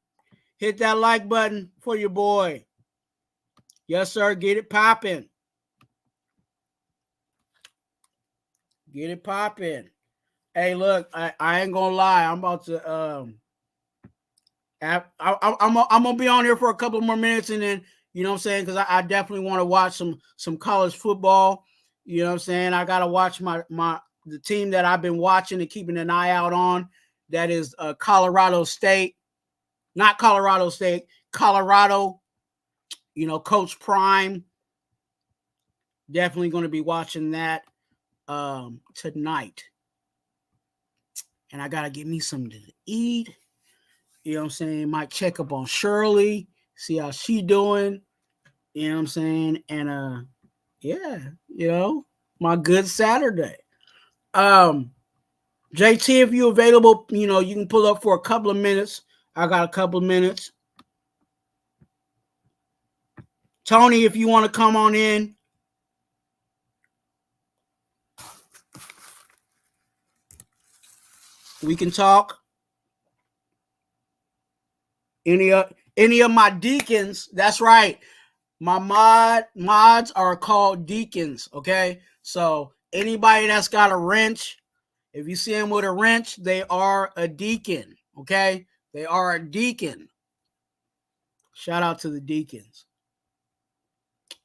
Speaker 2: Hit that like button for your boy. Yes, sir. Get it popping. Get it popping. Hey, look, I ain't gonna lie. I'm about to I'm gonna be on here for a couple more minutes, and then you know what I'm saying, because I definitely want to watch some college football. You know what I'm saying? I gotta watch the team that I've been watching and keeping an eye out on. That is Colorado State. Not Colorado State, Colorado. You know, Coach Prime. Definitely going to be watching that tonight. And I got to get me something to eat. You know what I'm saying? Might check up on Shirley, see how she doing. You know what I'm saying? And yeah, you know, my good Saturday. JT, if you're available, you know, you can pull up for a couple of minutes. I got a couple of minutes. Tony, if you want to come on in. We can talk. Any of my deacons, that's right. My mods are called deacons, okay? So anybody that's got a wrench, if you see them with a wrench, they are a deacon, okay? They are a deacon. Shout out to the deacons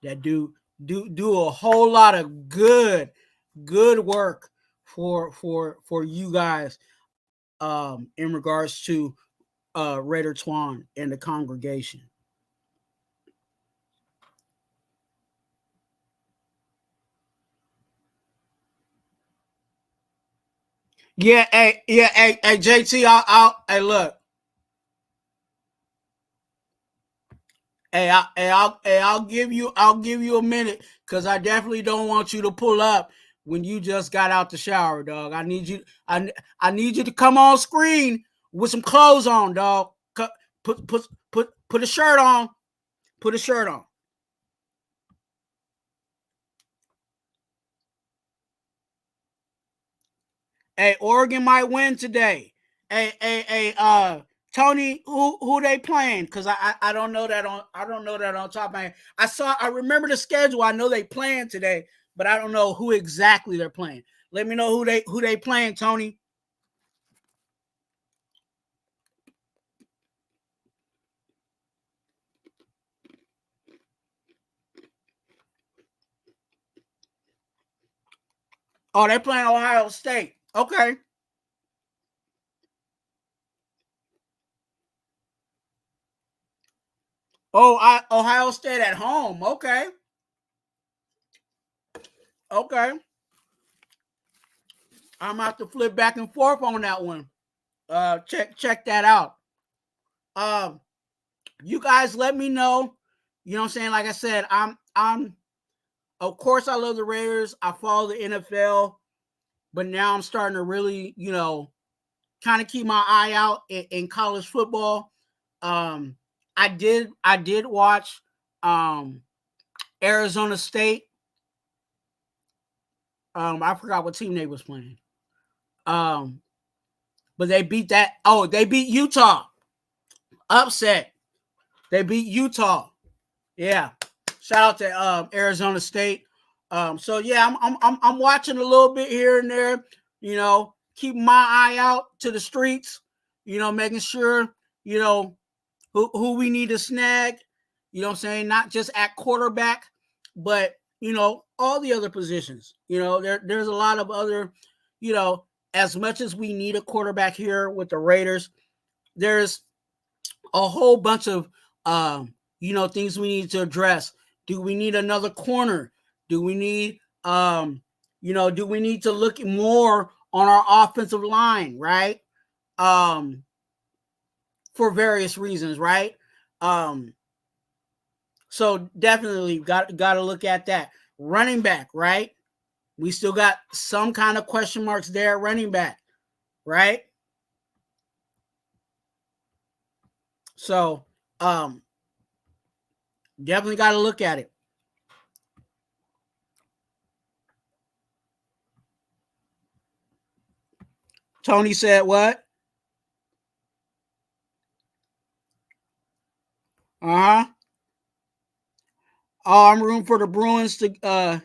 Speaker 2: that do a whole lot of good work for you guys in regards to Raider Twuan and the congregation. Yeah, hey, JT, hey, look. I'll give you a minute, because I definitely don't want you to pull up when you just got out the shower, dog. I need you to come on screen with some clothes on, dog. Put a shirt on. Put a shirt on. Hey, Oregon might win today. Hey, Tony, who they playing? Because I don't know that on top of my head. I remember the schedule. I know they playing today, but I don't know who exactly they're playing. Let me know who they playing, Tony. Oh, they're playing Ohio State. Okay. Oh, Ohio State at home. Okay. Okay. I'm about to flip back and forth on that one. Check that out. You guys let me know. You know what I'm saying? Like I said, I'm of course I love the Raiders. I follow the NFL, but now I'm starting to really, you know, kind of keep my eye out in college football. I did watch Arizona State. I forgot what team they was playing. But they beat that. Oh, they beat Utah. Upset. They beat Utah. Yeah. Shout out to Arizona State. So yeah, I'm watching a little bit here and there. You know, keeping my eye out to the streets. You know, making sure who we need to snag. You know what I'm saying? Not just at quarterback, but all the other positions. There's a lot of other. As much as we need a quarterback here with the Raiders, there's a whole bunch of things we need to address. Do we need another corner? Do we need do we need to look more on our offensive line, right? For various reasons, right? So definitely got to look at that. Running back, right? We still got some kind of question marks there at running back, right? So definitely got to look at it. Tony said what? Oh, I'm rooting for the Bruins to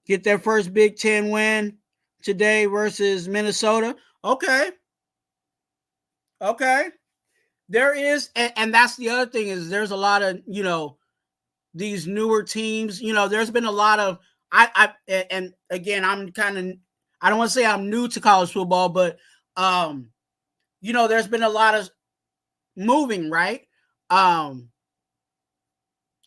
Speaker 2: get their first Big Ten win today versus Minnesota. Okay. There is, and that's the other thing is there's a lot of, these newer teams. There's been a lot of, and again, I don't want to say I'm new to college football, but, there's been a lot of moving, right?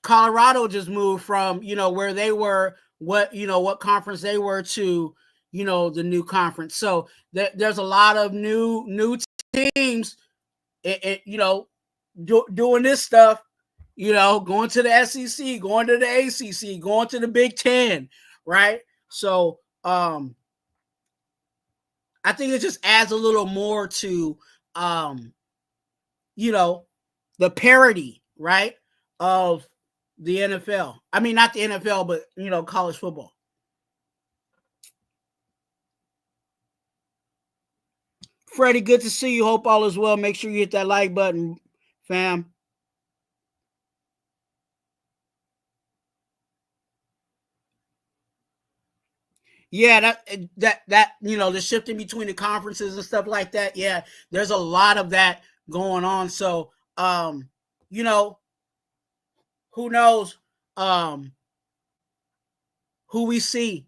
Speaker 2: Colorado just moved from, where they were, what conference they were to, the new conference. So there's a lot of new teams, doing this stuff, going to the SEC, going to the ACC, going to the Big Ten, right? So I think it just adds a little more to, the parity, right, of the NFL. I mean, not the NFL, but, college football. Freddie, good to see you. Hope all is well. Make sure you hit that like button, fam. Yeah, that the shifting between the conferences and stuff like that. Yeah, there's a lot of that going on. So, who knows who we see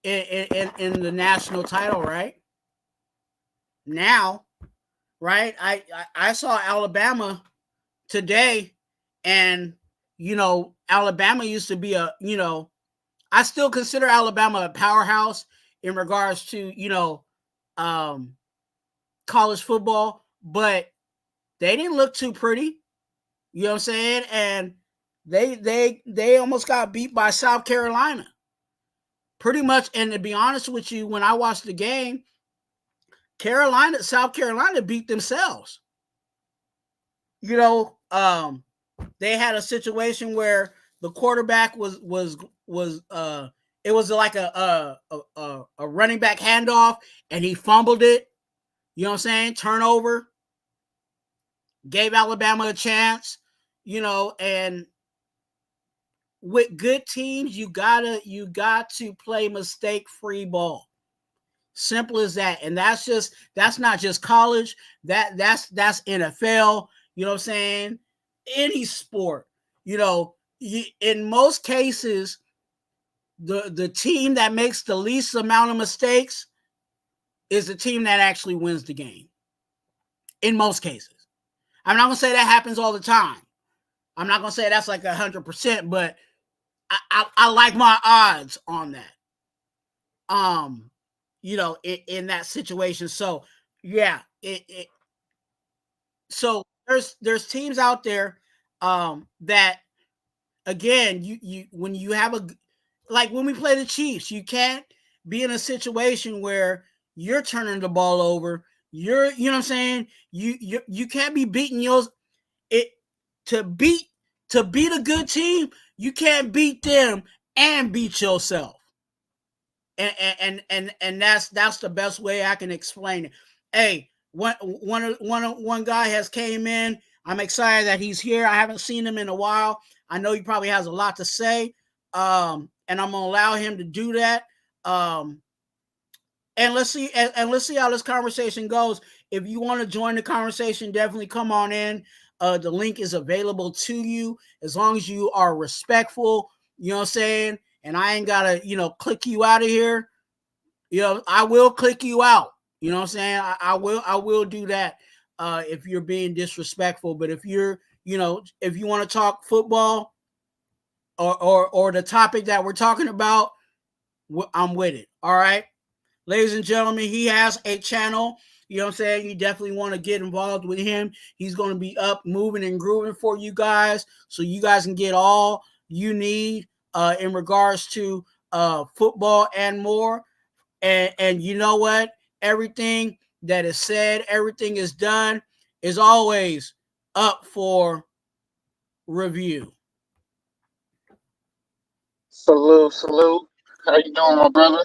Speaker 2: in the national title, right? Now, right? I saw Alabama today, and Alabama used to be I still consider Alabama a powerhouse in regards to college football, but they didn't look too pretty. You know what I'm saying? And they almost got beat by South Carolina. Pretty much, and to be honest with you, when I watched the game, South Carolina beat themselves. They had a situation where the quarterback was it was like a running back handoff, and he fumbled it. You know what I'm saying? Turnover. Gave Alabama a chance, and with good teams, you got to play mistake-free ball. Simple as that. And that's not just college. That's NFL, you know what I'm saying? Any sport. In most cases, the team that makes the least amount of mistakes is the team that actually wins the game. In most cases. I'm not going to say that happens all the time. I'm not going to say that's like 100%, but I like my odds on that. In that situation. So yeah, so there's teams out there that, again, you when you have like when we play the Chiefs, you can't be in a situation where you're turning the ball over. you know what I'm saying? You can't be beating yours. It to beat a good team, you can't beat them and beat yourself. And that's the best way I can explain it. Hey, one guy has came in. I'm excited that he's here. I haven't seen him in a while. I know he probably has a lot to say, and I'm gonna allow him to do that. And let's see how this conversation goes. If you want to join the conversation, definitely come on in. The link is available to you as long as you are respectful. You know what I'm saying? And I ain't gotta, click you out of here. I will click you out. You know what I'm saying? I will do that if you're being disrespectful. But if you're, if you want to talk football or the topic that we're talking about, I'm with it. All right. Ladies and gentlemen, he has a channel. You know what I'm saying? You definitely want to get involved with him. He's going to be up, moving and grooving for you guys so you guys can get all you need in regards to football and more. And you know what? Everything that is said, everything is done, is always up for review.
Speaker 5: Salute. How you doing, my brother?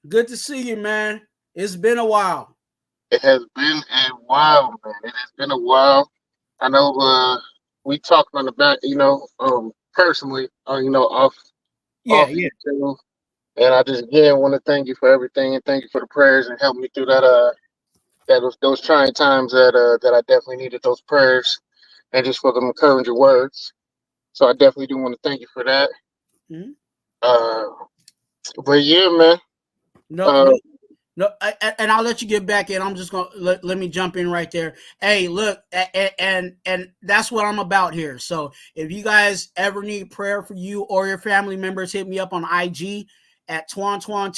Speaker 2: Good to see you, man. It's been a while.
Speaker 5: It has been a while, man. It has been a while. I know we talked on the back, personally, off
Speaker 2: Yeah.
Speaker 5: YouTube. And I just again want to thank you for everything and thank you for the prayers and helping me through those trying times that I definitely needed those prayers and just for the encouraging words. So I definitely do want to thank you for that.
Speaker 2: Mm-hmm.
Speaker 5: But yeah, man.
Speaker 2: No, and I'll let you get back in. I'm just gonna let me jump in right there. Hey, look, and that's what I'm about here. So if you guys ever need prayer for you or your family members, hit me up on IG at Twuan TWUAN.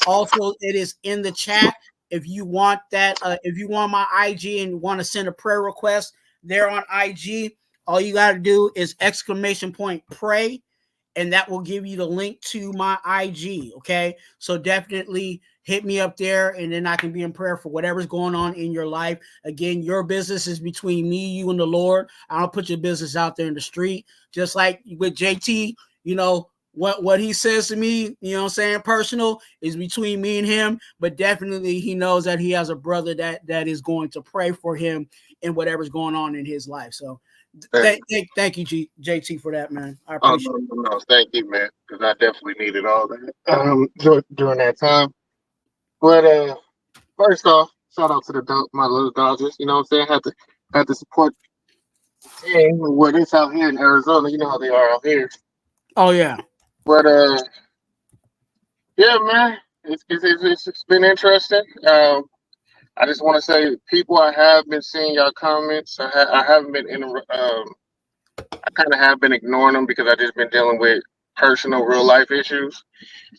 Speaker 2: Also, it is in the chat. If you want that, if you want my IG and want to send a prayer request there on IG, all you got to do is !pray. And that will give you the link to my IG. Okay. So definitely hit me up there and then I can be in prayer for whatever's going on in your life. Again, your business is between me, you, and the Lord. I don't put your business out there in the street. Just like with JT, what he says to me, personal is between me and him, but definitely he knows that he has a brother that is going to pray for him in whatever's going on in his life. So thank you, JT, for that, man. I appreciate it.
Speaker 5: No, thank you, man, because I definitely needed all that during that time. But first off, shout out to my little Dodgers. You know what I'm saying? Had to support the team. What it's out here in Arizona, you know how they are out here.
Speaker 2: Oh yeah.
Speaker 5: But yeah, man, it's been interesting. I just want to say, people, I have been seeing y'all comments. I haven't been I kind of have been ignoring them because I just been dealing with personal, real life issues,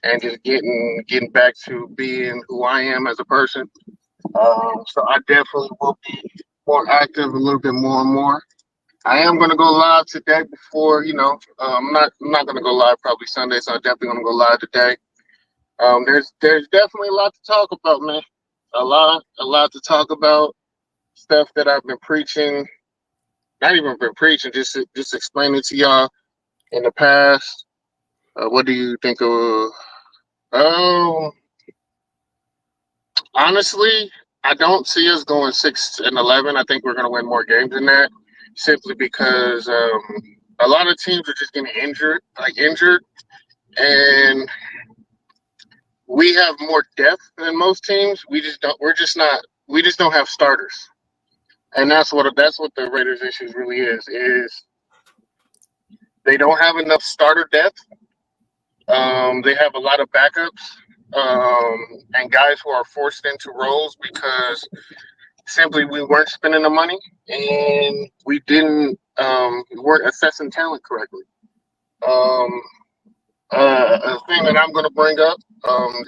Speaker 5: and just getting back to being who I am as a person. So I definitely will be more active, a little bit more and more. I am going to go live today before, I'm not going to go live probably Sunday, so I'm definitely going to go live today. There's definitely a lot to talk about, man. A lot to talk about. Stuff that I've been preaching, not even been preaching, just explaining to y'all in the past. What do you think of? Honestly, I don't see us going 6-11. I think we're going to win more games than that, simply because a lot of teams are just getting injured, and we have more depth than most teams. We just don't have starters. And that's what the Raiders' issues really is they don't have enough starter depth. They have a lot of backups and guys who are forced into roles because simply we weren't spending the money and we weren't assessing talent correctly. A thing that I'm going to bring up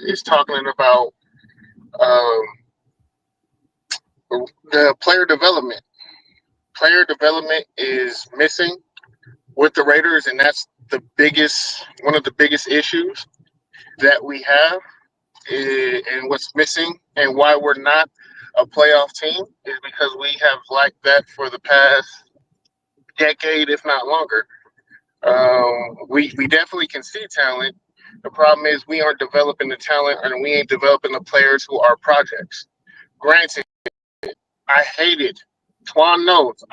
Speaker 5: is talking about the player development. Player development is missing with the Raiders, and that's one of the biggest issues that we have. and what's missing and why we're not a playoff team is because we have lacked that for the past decade, if not longer. We definitely can see talent. The problem is we aren't developing the talent and we ain't developing the players who are projects. Granted, I hated. Twuan knows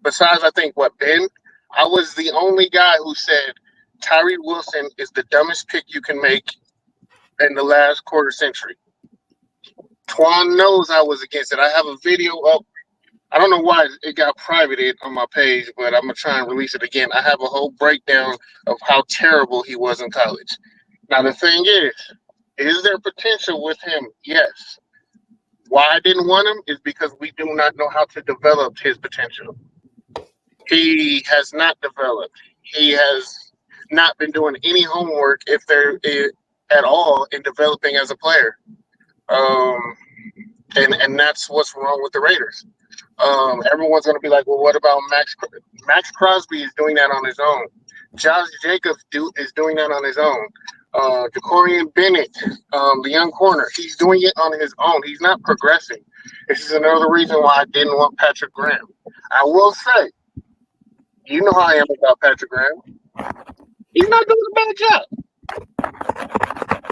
Speaker 5: besides I think Ben, I was the only guy who said Tyree Wilson is the dumbest pick you can make in the last quarter century. Twuan knows I was against it. I have a video up. I don't know why it got privated on my page, but I'm going to try and release it again. I have a whole breakdown of how terrible he was in college. Now, the thing is there potential with him? Yes. Why I didn't want him is because we do not know how to develop his potential. He has not developed. He has not been doing any homework, if there is at all, in developing as a player. And that's what's wrong with the Raiders. Everyone's going to be like, well, what about Max? Max Crosby is doing that on his own. Josh Jacobs is doing that on his own. Jacorian Bennett, the young corner, he's doing it on his own. He's not progressing. This is another reason why I didn't want Patrick Graham. I will say, you know how I am about Patrick Graham. He's not doing a bad job.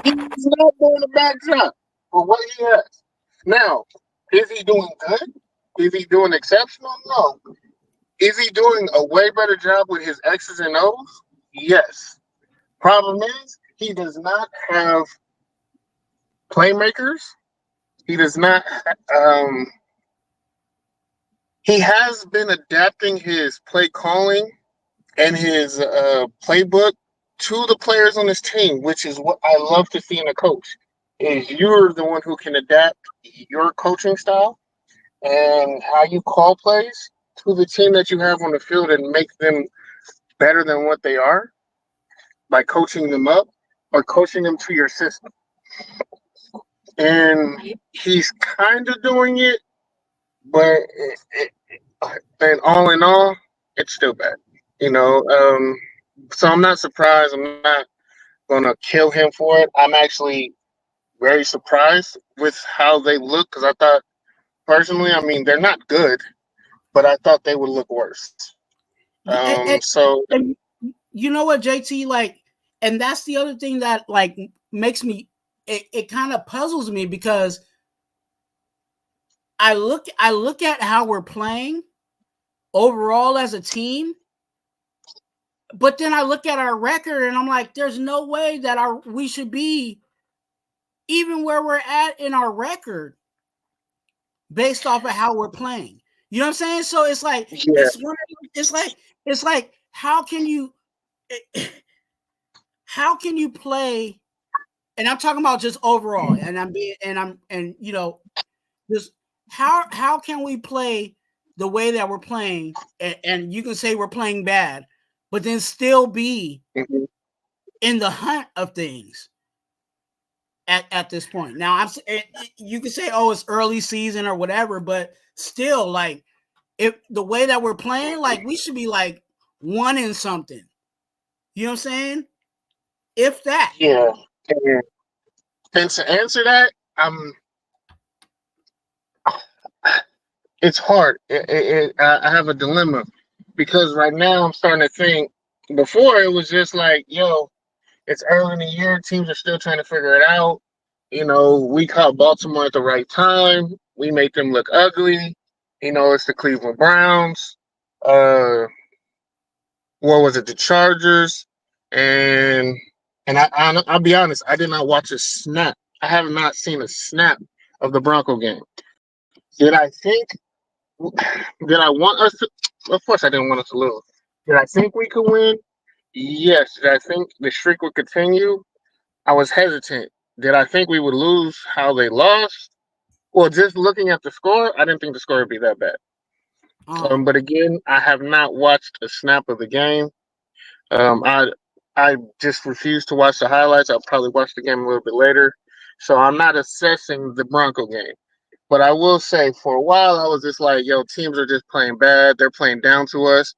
Speaker 5: He's not doing a bad job for what he has. Now, is he doing good? Is he doing exceptional? No. Is he doing a way better job with his X's and O's? Yes. Problem is, he does not have playmakers. He does not. He has been adapting his play calling and his playbook to the players on his team, which is what I love to see in a coach. Is you're the one who can adapt your coaching style and how you call plays to the team that you have on the field and make them better than what they are by coaching them up or coaching them to your system. And he's kind of doing it, but and all in all, it's still bad. So I'm not surprised. I'm not going to kill him for it. I'm actually very surprised with how they look because I thought, personally, they're not good, but I thought they would look worse.
Speaker 2: And you know what, JT, and that's the other thing that makes me, it kind of puzzles me because I look at how we're playing overall as a team, but then I look at our record and I'm like, there's no way that we should be even where we're at in our record based off of how we're playing. You know what I'm saying? So it's like, yeah. it's like how can you play? And I'm talking about just overall, just how can we play the way that we're playing? And you can say we're playing bad, but then still be in the hunt of things at this point. Now, you can say, oh, it's early season or whatever, but still, if the way that we're playing, we should be one in something. You know what I'm saying? If that.
Speaker 5: Yeah. And to answer that, it's hard. I have a dilemma because right now I'm starting to think. Before it was just it's early in the year. Teams are still trying to figure it out. We caught Baltimore at the right time. We made them look ugly. It's the Cleveland Browns. What was it? The Chargers. And I'll be honest, I did not watch a snap. I have not seen a snap of the Bronco game. Did I want us to? Of course, I didn't want us to lose. Did I think we could win? Yes. Did I think the streak would continue? I was hesitant. Did I think we would lose how they lost? Well, just looking at the score, I didn't think the score would be that bad. But again, I have not watched a snap of the game. I just refuse to watch the highlights. I'll probably watch the game a little bit later. So I'm not assessing the Bronco game. But I will say for a while, I was just teams are just playing bad. They're playing down to us.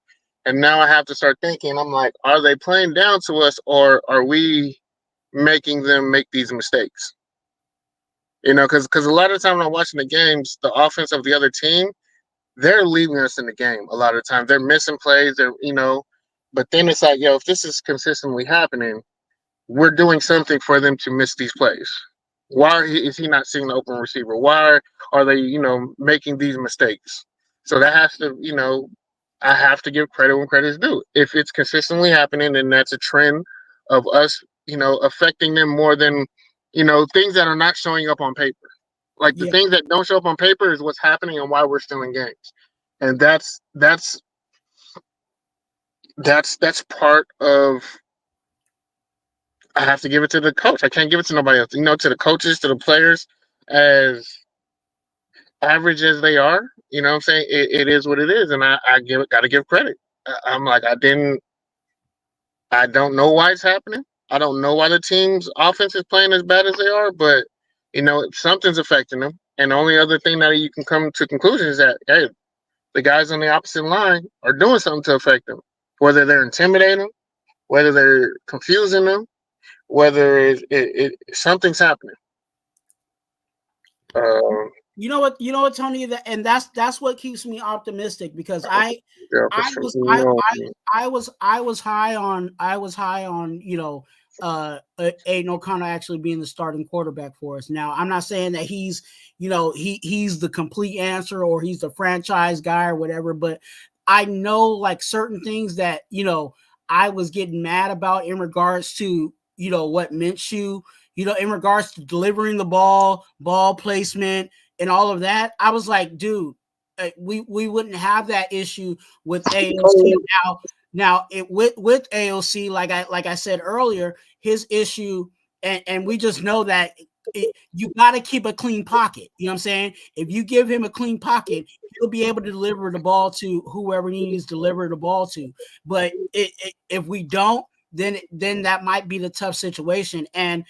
Speaker 5: And now I have to start thinking, I'm like, are they playing down to us or are we making them make these mistakes. Because a lot of the time when I'm watching the games, the offense of the other team, they're leaving us in the game a lot of the time. They're missing plays. But then it's like, if this is consistently happening, we're doing something for them to miss these plays. Why is he not seeing the open receiver? Why are they, making these mistakes? So that has to, I have to give credit when credit is due. If it's consistently happening, then that's a trend of us, affecting them more than, things that are not showing up on paper. Like the things that don't show up on paper is what's happening and why we're still in games. And that's part of. I have to give it to the coach. I can't give it to nobody else. To the coaches, to the players, as average as they are. You know what I'm saying? It is what it is, and I got to give credit. I'm like, I don't know why it's happening. I don't know why the team's offense is playing as bad as they are, but something's affecting them. And the only other thing that you can come to conclusion is that, hey, the guys on the opposite line are doing something to affect them. Whether they're intimidating them, whether they're confusing them, whether something's happening.
Speaker 2: You know what, Tony, and that's what keeps me optimistic, because I was high on Aiden O'Connell actually being the starting quarterback for us. Now, I'm not saying that he's the complete answer or he's the franchise guy or whatever, but I know like certain things that I was getting mad about in regards to what Minshew, in regards to delivering the ball placement and all of that. I was like, dude, we wouldn't have that issue with AOC now. With AOC, like I said earlier, his issue, and we just know that you got to keep a clean pocket. You know what I'm saying? If you give him a clean pocket, he'll be able to deliver the ball to whoever he needs to deliver the ball to. But if we don't, then that might be the tough situation. And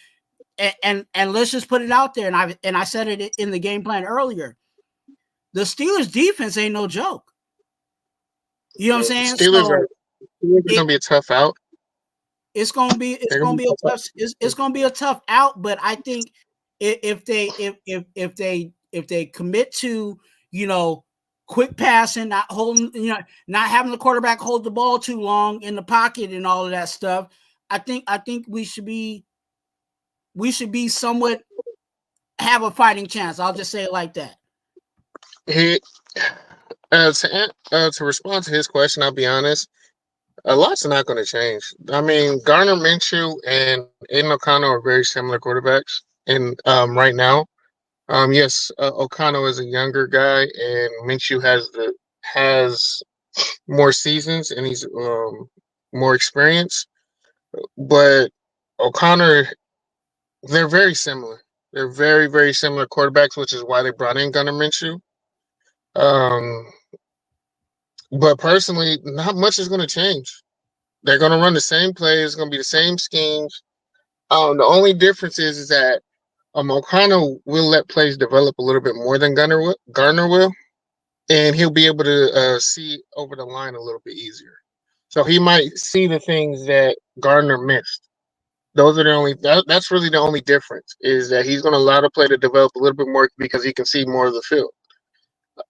Speaker 2: let's just put it out there. And I said it in the game plan earlier. The Steelers defense ain't no joke. You know what I'm saying?
Speaker 5: Steelers are gonna be a tough out.
Speaker 2: It's gonna be a tough out. But I think if they commit to quick passing, not holding, not having the quarterback hold the ball too long in the pocket and all of that stuff, I think we should be somewhat have a fighting chance. I'll just say it like that.
Speaker 5: To respond to his question, I'll be honest. A lot's not going to change. I mean, Gardner Minshew and Aiden O'Connell are very similar quarterbacks. And right now, yes, O'Connell is a younger guy, and Minshew has more seasons and he's more experience. But O'Connor, they're very similar. They're very, very similar quarterbacks, which is why they brought in Gardner Minshew. But personally, not much is going to change. They're going to run the same plays. It's going to be the same schemes. The only difference is that O'Connell will let plays develop a little bit more than Gardner will, and he'll be able to see over the line a little bit easier. So he might see the things that Gardner missed. Those are that's really the only difference, is that he's going to allow the play to develop a little bit more because he can see more of the field.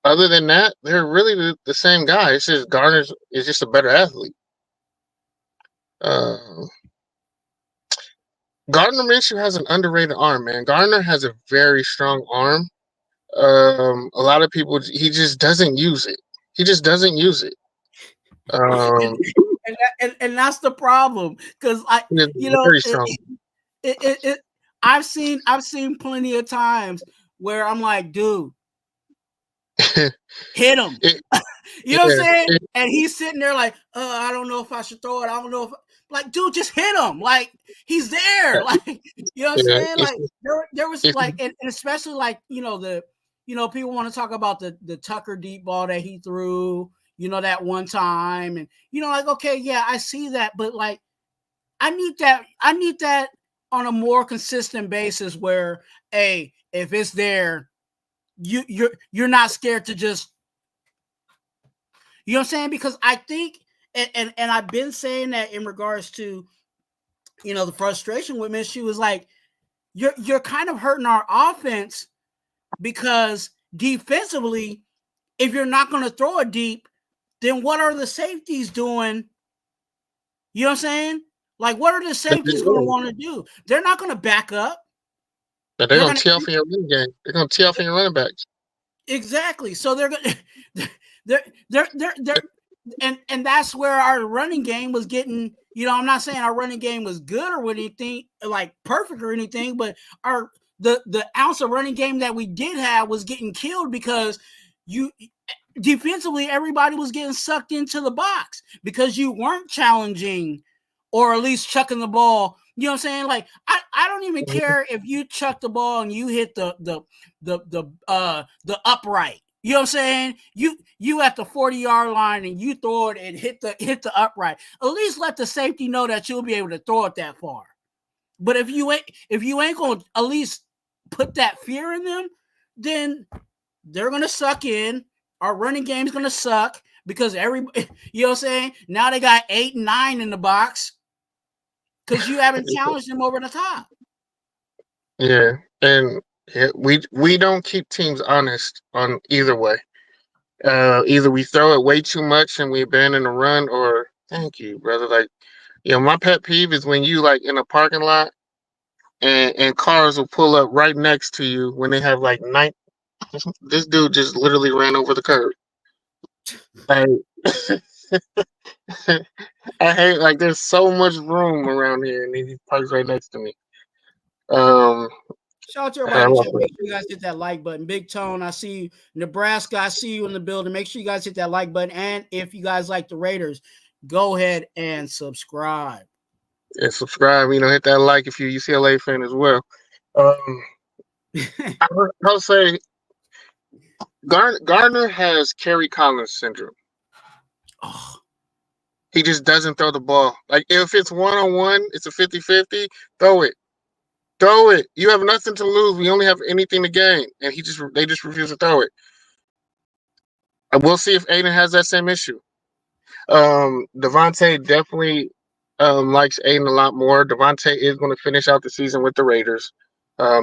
Speaker 5: Other than that, they're really the same guy. It's just Gardner is just a better athlete. Gardner Minshew has an underrated arm, man. Gardner has a very strong arm. A lot of people, he just doesn't use it. He just doesn't use it.
Speaker 2: And that's the problem, because I've seen plenty of times where I'm like, dude, hit him. You know what I'm saying? And he's sitting there like, I don't know if I should throw it. I don't know if like, dude, just hit him. Like, he's there. Like, you know what I'm saying? Like there was like, and especially like, people want to talk about the Tucker deep ball that he threw, that one time. And, like, okay, yeah, I see that. But like, I need that on a more consistent basis where, hey, if it's there, you're not scared to just, you know what I'm saying? Because I think, and I've been saying that in regards to the frustration with Minshew was like, you're kind of hurting our offense because defensively, if you're not going to throw it deep, then what are the safeties doing? You know what I'm saying? Like, what are the safeties going to want to do? They're not going to back up.
Speaker 5: But they're going to tee off in your running game. They're going to tee off in your running backs.
Speaker 2: Exactly. So they're going and that's where our running game was getting, I'm not saying our running game was good or anything, like perfect or anything, but the ounce of running game that we did have was getting killed because defensively, everybody was getting sucked into the box because you weren't challenging or at least chucking the ball. You know what I'm saying? Like, I don't even care if you chuck the ball and you hit the upright. You know what I'm saying? You at the 40-yard line and you throw it and hit the upright. At least let the safety know that you'll be able to throw it that far. But if you ain't gonna at least put that fear in them, then they're gonna suck in. Our running game's gonna suck because everybody, you know what I'm saying? Now they got 8 and 9 in the box because you haven't challenged them over the top.
Speaker 5: Yeah, and we don't keep teams honest on either way. Either we throw it way too much and we abandon the run, or thank you, brother. Like, my pet peeve is when you like in a parking lot and cars will pull up right next to you when they have like this dude just literally ran over the curb. Like, I hate, like, there's so much room around here and he parks right next to me.
Speaker 2: Shout out to everybody. Make sure you guys hit that like button. Big Tone, I see you. Nebraska, I see you in the building. Make sure you guys hit that like button. And if you guys like the Raiders, go ahead and subscribe.
Speaker 5: Yeah, subscribe. Hit that like if you're a UCLA fan as well. I'll say Gardner has Kerry Collins syndrome.
Speaker 2: Oh.
Speaker 5: He just doesn't throw the ball. Like, if it's one-on-one, it's a 50-50, throw it. Throw it. You have nothing to lose. We only have anything to gain. And they just refuse to throw it. And we'll see if Aiden has that same issue. Devontae definitely likes Aiden a lot more. Devontae is going to finish out the season with the Raiders.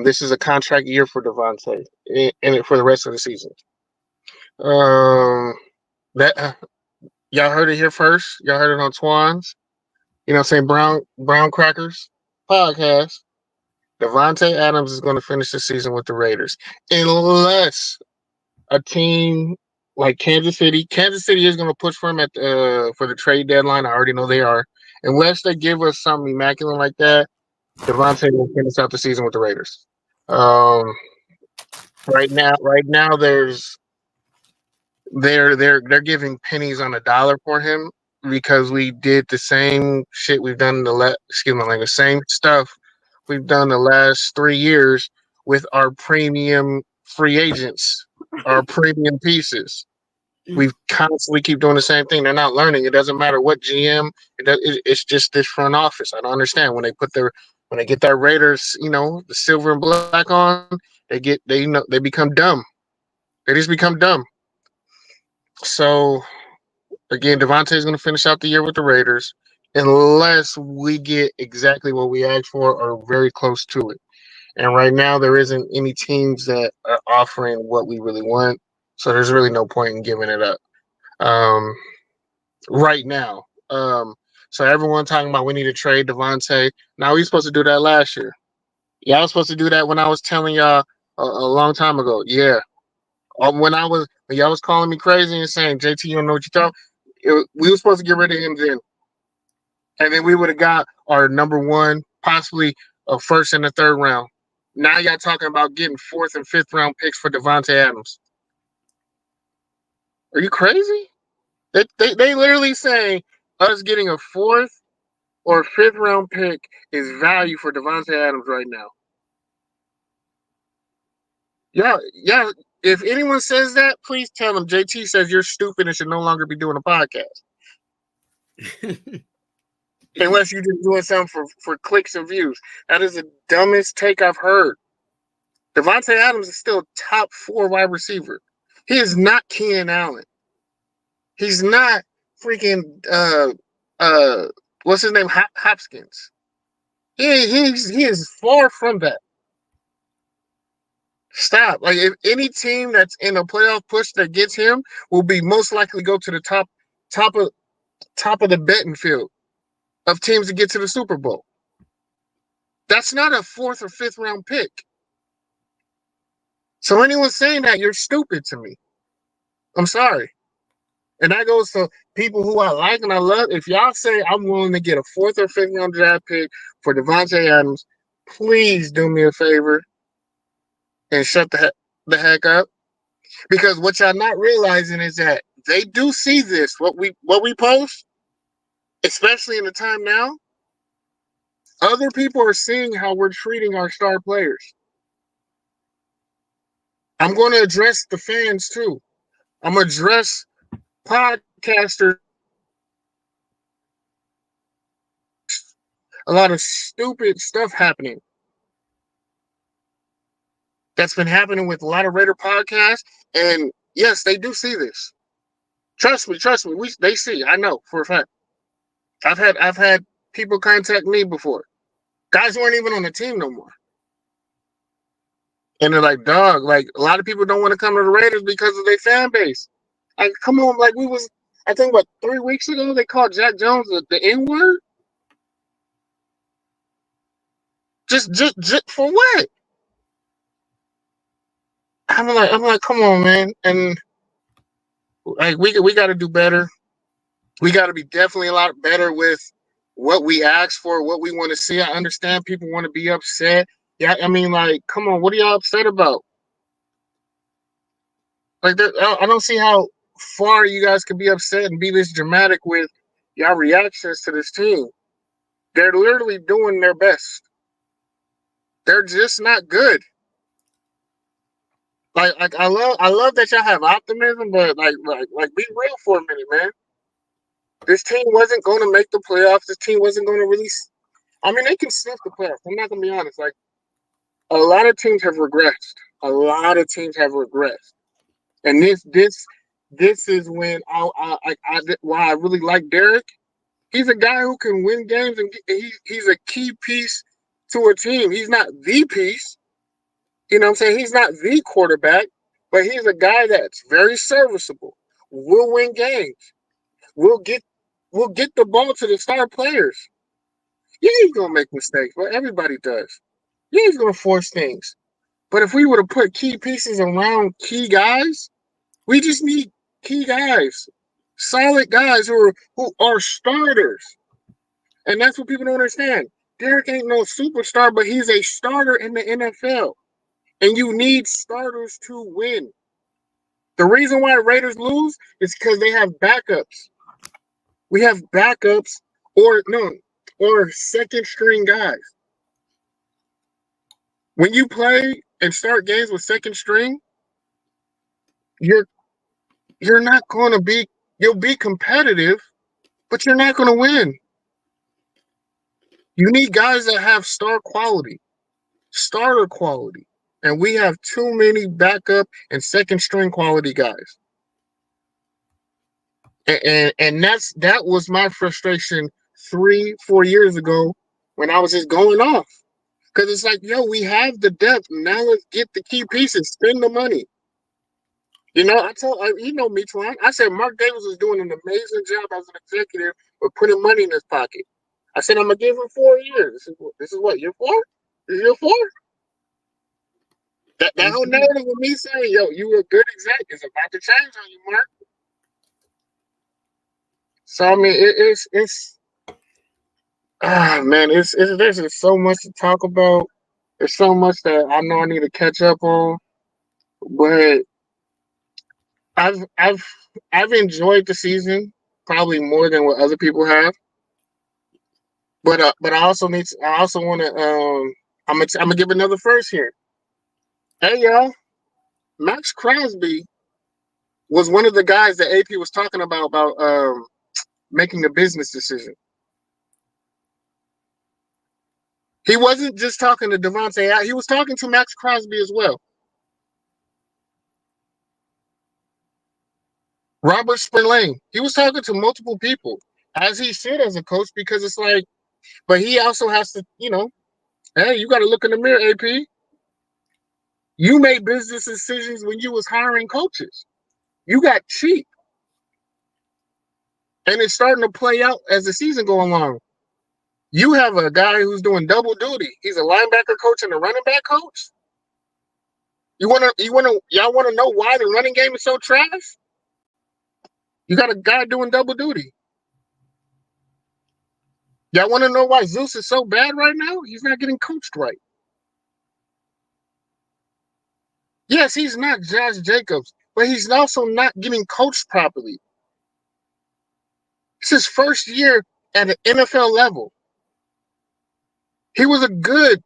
Speaker 5: This is a contract year for Devontae and for the rest of the season. Y'all heard it here first. Y'all heard it on Twuan's, Brown Crackers podcast. Davante Adams is going to finish the season with the Raiders, unless a team like Kansas City is going to push for him for the trade deadline. I already know they are. Unless they give us something immaculate like that, Davante will finish out the season with the Raiders. Right now, they're giving pennies on a dollar for him because we did the same shit we've done the same stuff we've done the last 3 years with our premium free agents, our premium pieces. We constantly keep doing the same thing. They're not learning. It doesn't matter what GM. It's just this front office. I don't understand when they get their Raiders, the silver and black on. They become dumb. They just become dumb. So again, Devontae is going to finish out the year with the Raiders, unless we get exactly what we asked for or very close to it. And right now, there isn't any teams that are offering what we really want. So there's really no point in giving it up right now. So everyone talking about we need to trade Devontae. Now, we supposed to do that last year. Yeah, I was supposed to do that when I was telling y'all a long time ago. Yeah. When y'all was calling me crazy and saying, JT, you don't know what you're talking, we were supposed to get rid of him then. And then we would have got our number one, possibly a first and a third round. Now y'all talking about getting 4th and 5th round picks for Davante Adams. Are you crazy? They literally saying us getting a 4th or 5th round pick is value for Davante Adams right now. Yeah. If anyone says that, please tell them JT says you're stupid and should no longer be doing a podcast. Unless you're just doing something for clicks and views. That is the dumbest take I've heard. Davante Adams is still top 4 wide receiver. He is not Keenan Allen. He's not freaking what's his name? Hopkins. He is far from that. Stop. Like, if any team that's in a playoff push that gets him will be most likely go to the top of the betting field of teams to get to the Super Bowl. That's not a 4th or 5th round pick. So anyone saying that, you're stupid to me. I'm sorry. And that goes to people who I like and I love. If y'all say I'm willing to get a 4th or 5th round draft pick for Devontae Adams, please do me a favor and shut the heck up. Because what y'all not realizing is that they do see this, what we post, especially in the time now. Other people are seeing how we're treating our star players. I'm going to address the fans too. I'm going to address podcasters. A lot of stupid stuff happening. That's been happening with a lot of Raider podcasts. And yes, they do see this. Trust me. They see. I know for a fact. I've had people contact me before. Guys weren't even on the team no more. And they're like, dog, like, a lot of people don't want to come to the Raiders because of their fan base. Like, come on, like, I think, 3 weeks ago, they called Jack Jones the N-word? Just for what? I'm like, come on, man. And, like, we got to do better. We got to be definitely a lot better with what we ask for, what we want to see. I understand people want to be upset. Yeah, I mean, like, come on, what are y'all upset about? Like, I don't see how far you guys could be upset and be this dramatic with y'all reactions to this team. They're literally doing their best. They're just not good. Like I love that y'all have optimism, but like be real for a minute, man. This team wasn't going to make the playoffs. This team wasn't going to release. I mean, they can sniff the playoffs. I'm not going to be honest. Like, a lot of teams have regressed. And this is when why I really like Derek. He's a guy who can win games, and he's a key piece to a team. He's not the piece. You know what I'm saying? He's not the quarterback, but he's a guy that's very serviceable. We'll win games. We'll get the ball to the star players. Yeah, he's gonna make mistakes, but everybody does. Yeah, he's gonna force things. But if we were to put key pieces around key guys, we just need key guys, solid guys who are starters. And that's what people don't understand. Derek ain't no superstar, but he's a starter in the NFL. And you need starters to win. The reason why Raiders lose is because they have backups. We have backups or second string guys. When you play and start games with second string, you're not going to be. You'll be competitive, but you're not going to win. You need guys that have starter quality, and we have too many backup and second string quality guys. And that was my frustration 3-4 years ago when I was just going off. Because it's like, yo, we have the depth. Now let's get the key pieces. Spend the money. You know, me, Twuan. I said Mark Davis was doing an amazing job as an executive with putting money in his pocket. I said, I'm going to give him 4 years. This is what, year 4? This is year 4? That whole narrative of me saying, yo, you were a good exec is about to change on you, Mark. So, I mean, it's there's just so much to talk about. There's so much that I know I need to catch up on, but I've enjoyed the season probably more than what other people have. But I also want to I'm gonna give another first here. Hey y'all, Max Crosby was one of the guys that AP was talking about making a business decision. He wasn't just talking to Devontae. He was talking to Max Crosby as well. Robert Spillane. He was talking to multiple people, as he should as a coach, because it's like But he also has to, hey, you got to look in the mirror, AP. You made business decisions when you was hiring coaches. You got cheap. And it's starting to play out as the season goes along. You have a guy who's doing double duty. He's a linebacker coach and a running back coach. Y'all want to know why the running game is so trash? You got a guy doing double duty. Y'all want to know why Zeus is so bad right now? He's not getting coached right. Yes, he's not Josh Jacobs, but he's also not getting coached properly. It's his first year at an NFL level. He was a good,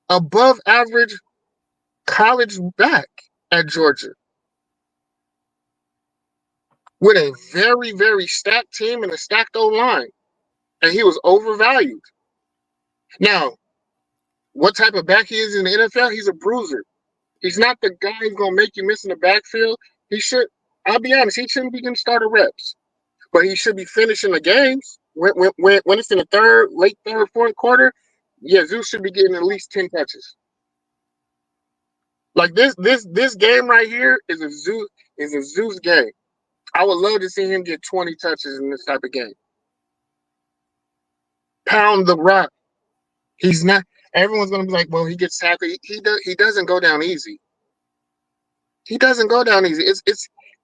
Speaker 5: above average college back at Georgia with a very, very stacked team and a stacked O-line. And he was overvalued. Now, what type of back he is in the NFL? He's a bruiser. He's not the guy who's going to make you miss in the backfield. I'll be honest, he shouldn't be getting starter reps. But he should be finishing the games. When it's in the late third, fourth quarter, yeah, Zeus should be getting at least 10 touches. Like this game right here is a Zeus game. I would love to see him get 20 touches in this type of game. Pound the rock. He's not. Everyone's gonna be like, well, he gets tackled. He doesn't go down easy. He doesn't go down easy.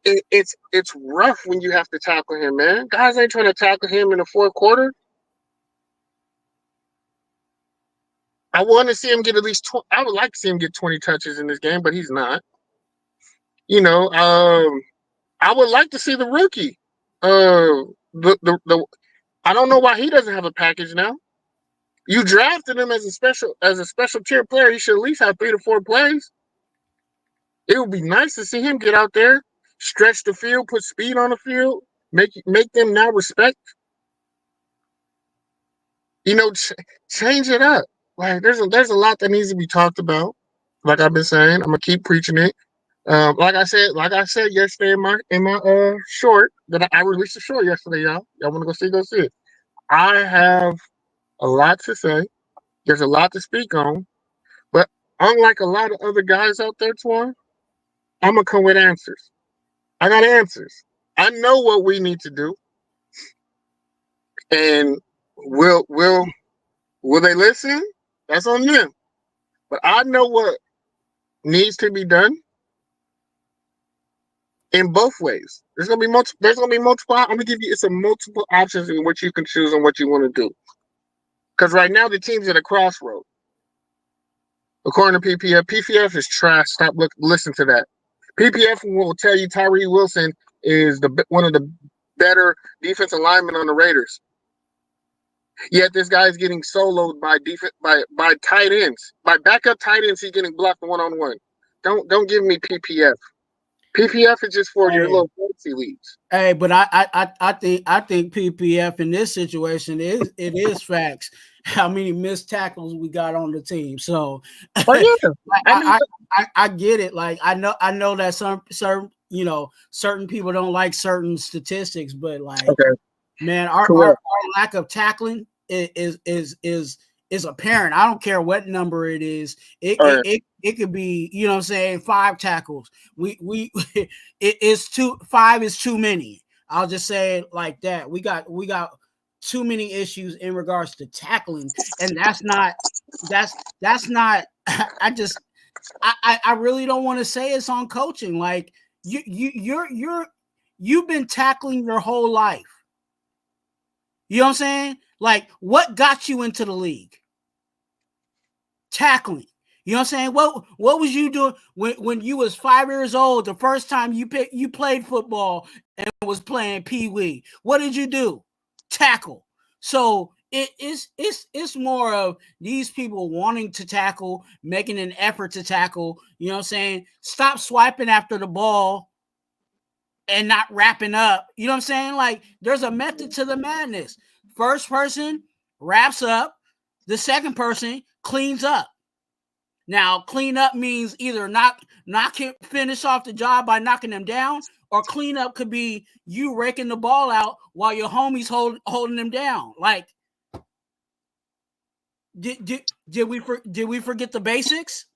Speaker 5: It's rough when you have to tackle him, man. Guys ain't trying to tackle him in the fourth quarter. I want to see him get at least 20. I would like to see him get 20 touches in this game, but he's not. I would like to see the rookie. I don't know why he doesn't have a package now. You drafted him as a special tier player. He should at least have 3 to 4 plays. It would be nice to see him get out there, stretch the field, put speed on the field, make them now respect. Change it up. Like there's a lot that needs to be talked about. Like I've been saying, I'm gonna keep preaching it. Like I said yesterday in my short that I released a short yesterday, y'all. Y'all want to go see it. I have a lot to say. There's a lot to speak on, but unlike a lot of other guys out there, Twuan, I'm gonna come with answers. I got answers. I know what we need to do, and will they listen? That's on them. But I know what needs to be done in both ways. There's gonna be multiple. I'm gonna give you multiple options in what you can choose and what you want to do. Because right now the team's at a crossroad. According to PPF is trash. Stop listen to that. PPF will tell you Tyree Wilson is one of the better defensive linemen on the Raiders. Yet this guy is getting soloed by tight ends. By backup tight ends, he's getting blocked one-on-one. Don't give me PPF. PPF is just for your little fantasy leagues.
Speaker 2: Hey, but I think PPF in this situation is facts. How many missed tackles we got on the team? So, I get it. Like I know that certain people don't like certain statistics, but like, man, our lack of tackling is apparent. I don't care what number it is. It could be, 5 tackles. It's 5 is too many. I'll just say it like that. We got too many issues in regards to tackling, and that's not. I really don't want to say it's on coaching. Like you've been tackling your whole life. You know what I'm saying? Like, what got you into the league? Tackling. You know what I'm saying? What was you doing when you was 5 years old, the first time you played football and was playing pee-wee? What did you do? Tackle. So it's more of these people wanting to tackle, making an effort to tackle. You know what I'm saying? Stop swiping after the ball and not wrapping up. You know what I'm saying? Like, there's a method to the madness. First person wraps up. The second person cleans up. Now, clean up means either finish off the job by knocking them down, or clean up could be you raking the ball out while your homies holding them down. Like, did we forget the basics?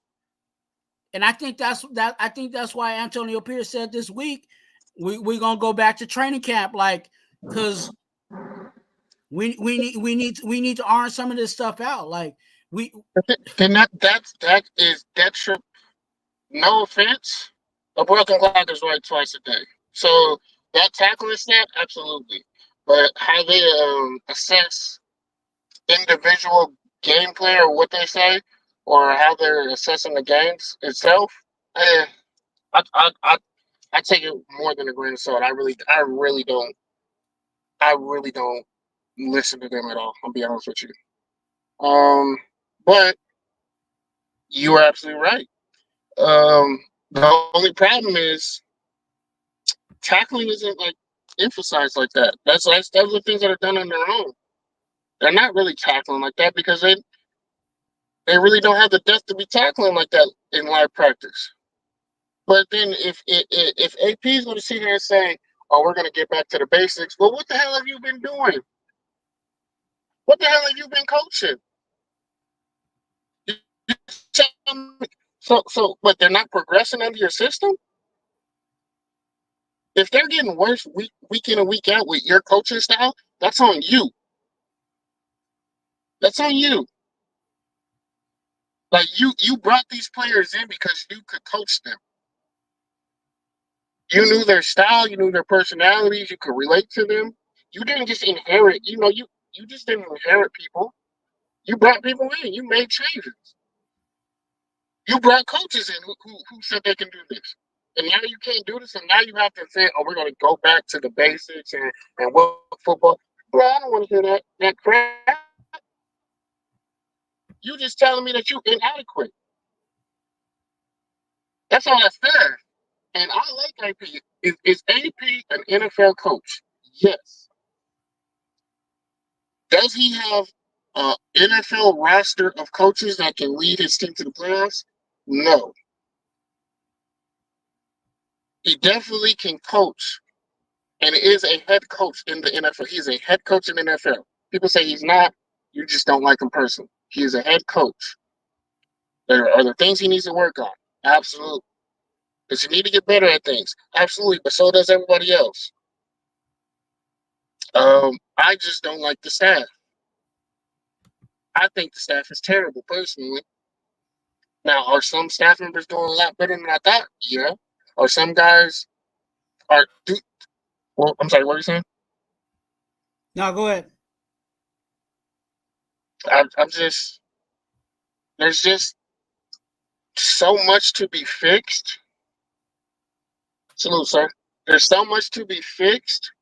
Speaker 2: And I think that's why Antonio Pierce said this week we're gonna go back to training camp, like, because we need to iron some of this stuff out. Like
Speaker 5: And that should, no offense, a broken clock is right twice a day. So that tackling snap, absolutely. But how they assess individual gameplay, or what they say, or how they're assessing the games itself, I take it more than a grain of salt. I really don't listen to them at all. I'll be honest with you. But you are absolutely right. The only problem is tackling isn't like emphasized like that. Those are things that are done on their own. They're not really tackling like that because they really don't have the depth to be tackling like that in live practice. But then if AP is going to sit here and say, "Oh, we're going to get back to the basics," well, what the hell have you been doing? What the hell have you been coaching? But they're not progressing under your system. If they're getting worse week in and week out with your coaching style, that's on you. That's on you. Like you brought these players in because you could coach them. You knew their style, you knew their personalities, you could relate to them. You didn't just inherit, you just didn't inherit people. You brought people in, you made changes. You brought coaches in who said they can do this. And now you can't do this, and now you have to say, "Oh, we're going to go back to the basics and what football." Bro, I don't want to hear that crap. You just telling me that you're inadequate. That's all that's fair. And I like AP. Is AP an NFL coach? Yes. Does he have an NFL roster of coaches that can lead his team to the playoffs? No. He definitely can coach, and is a head coach in the NFL. He's a head coach in the NFL. People say he's not. You just don't like him personally. He is a head coach. There are the things he needs to work on. Absolutely. Does he need to get better at things? Absolutely. But so does everybody else. I just don't like the staff. I think the staff is terrible, personally. Now, are some staff members doing a lot better than I thought? Yeah. Are some guys well, I'm sorry, what are you saying?
Speaker 2: No, go ahead.
Speaker 5: There's just so much to be fixed. Salute, sir. There's so much to be fixed.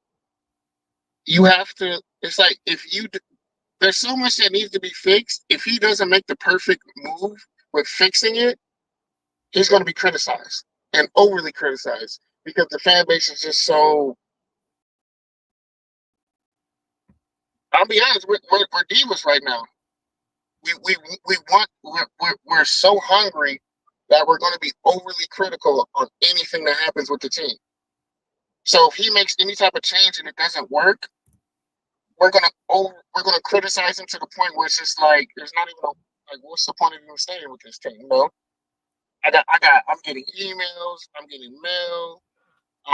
Speaker 5: You have to, it's like there's so much that needs to be fixed. If he doesn't make the perfect move with fixing it, he's going to be criticized and overly criticized because the fan base is just so. I'll be honest, we're divas right now. We're so hungry that we're going to be overly critical on anything that happens with the team. So if he makes any type of change and it doesn't work, we're gonna criticize him to the point where it's just like there's not even like what's the point of even staying with this team? I'm getting emails, I'm getting mail.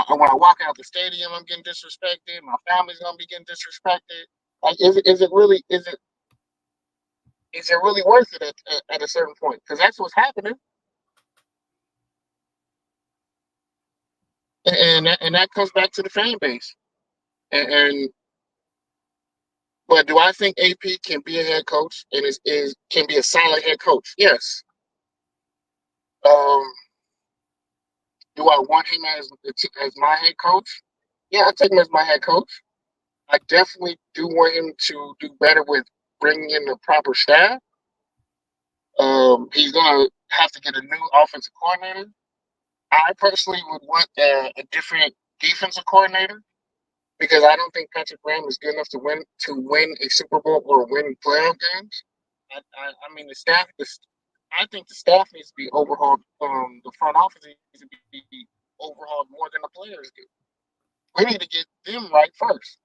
Speaker 5: When I walk out the stadium, I'm getting disrespected. My family's gonna be getting disrespected. Like, is it really worth it at a certain point? Because that's what's happening. And that comes back to the fan base. But do I think AP can be a head coach and can be a solid head coach? Yes. Do I want him as my head coach? Yeah, I take him as my head coach. I definitely do want him to do better with bringing in the proper staff. He's gonna have to get a new offensive coordinator. I personally would want a different defensive coordinator because I don't think Patrick Graham is good enough to win a Super Bowl or win playoff games. I mean, the staff. I think the staff needs to be overhauled. The front office needs to be overhauled more than the players do. We need to get them right first.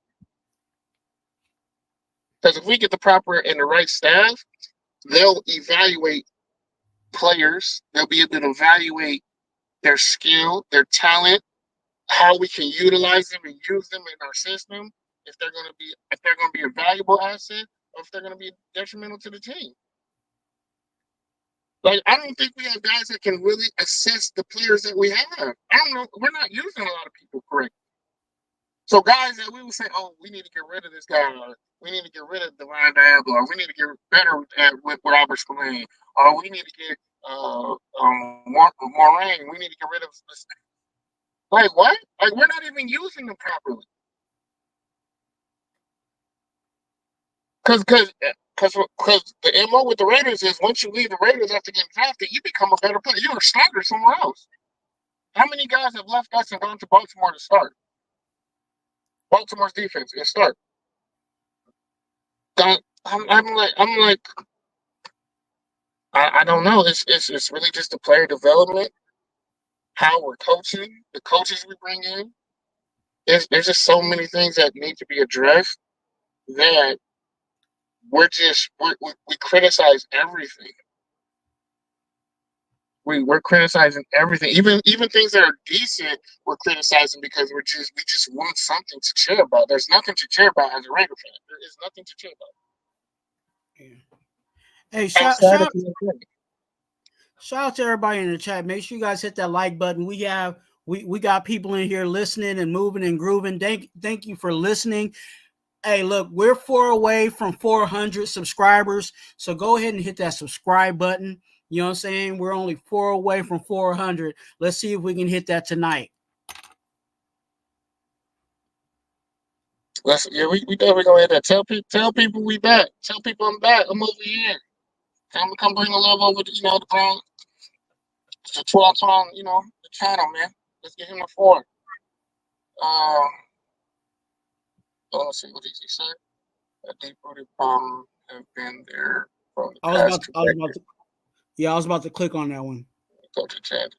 Speaker 5: Because if we get the proper and the right staff, they'll evaluate players. They'll be able to evaluate their skill, their talent, how we can utilize them and use them in our system. If they're going to be a valuable asset, or if they're going to be detrimental to the team. Like, I don't think we have guys that can really assess the players that we have. I don't know. We're not using a lot of people correctly. So guys that we would say, oh, we need to get rid of this guy, or we need to get rid of Divine Diablo, or we need to get better with Robert Spillane, or we need to get Moraine. We need to get rid of this. Like, what? Like, we're not even using them properly. Because the MO with the Raiders is once you leave the Raiders after getting drafted, you become a better player. You're a starter somewhere else. How many guys have left us and gone to Baltimore to start? Baltimore's defense and start. I'm like, I don't know. It's really just the player development, how we're coaching, the coaches we bring in. There's just so many things that need to be addressed that we criticize everything. We're criticizing everything, even things that are decent. We're criticizing because we just want something to cheer about. There's nothing to cheer about as a Raider fan. There is nothing to cheer about.
Speaker 2: Hey, shout out to everybody in the chat. Make sure you guys hit that like button. We got people in here listening and moving and grooving. Thank you for listening. Hey, look, we're 4 away from 400 subscribers. So go ahead and hit that subscribe button. You know what I'm saying? We're only 4 away from 400. Let's see if we can hit that tonight.
Speaker 5: We definitely gonna hit that. Tell people we back. Tell people I'm back. I'm over here. Tell them to come bring the love over to, the ground. The Twua, the channel, man. Let's get him a 4. Let's see what did he say. A deep-rooted problem have been there from the past.
Speaker 2: I was about to click on that one.
Speaker 5: Go to chat.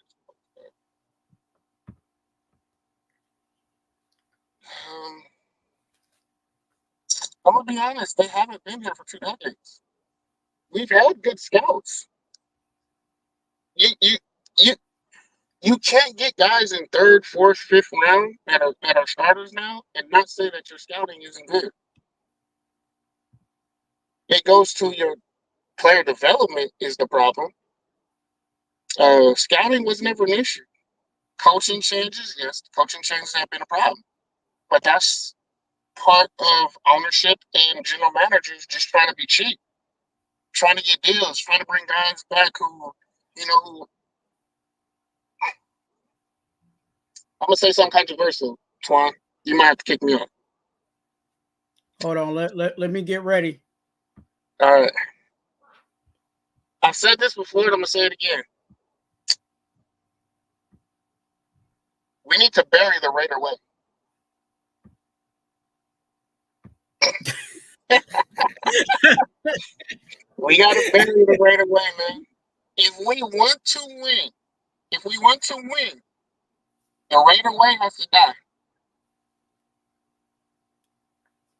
Speaker 5: I'm gonna be honest. They haven't been here for 2 decades. We've had good scouts. You can't get guys in 3rd, 4th, 5th round that are starters now and not say that your scouting isn't good. It goes to your player development is the problem. Scouting was never an issue. Coaching changes, yes, coaching changes have been a problem. But that's part of ownership and general managers just trying to be cheap, trying to get deals, trying to bring guys back who I'm going to say something controversial, Twuan. You might have to kick me off.
Speaker 2: Hold on. Let me get ready.
Speaker 5: All right. I've said this before, and I'm going to say it again. We need to bury the Raider way. We got to bury the Raider way, man. If we want to win, the Raider way has to die.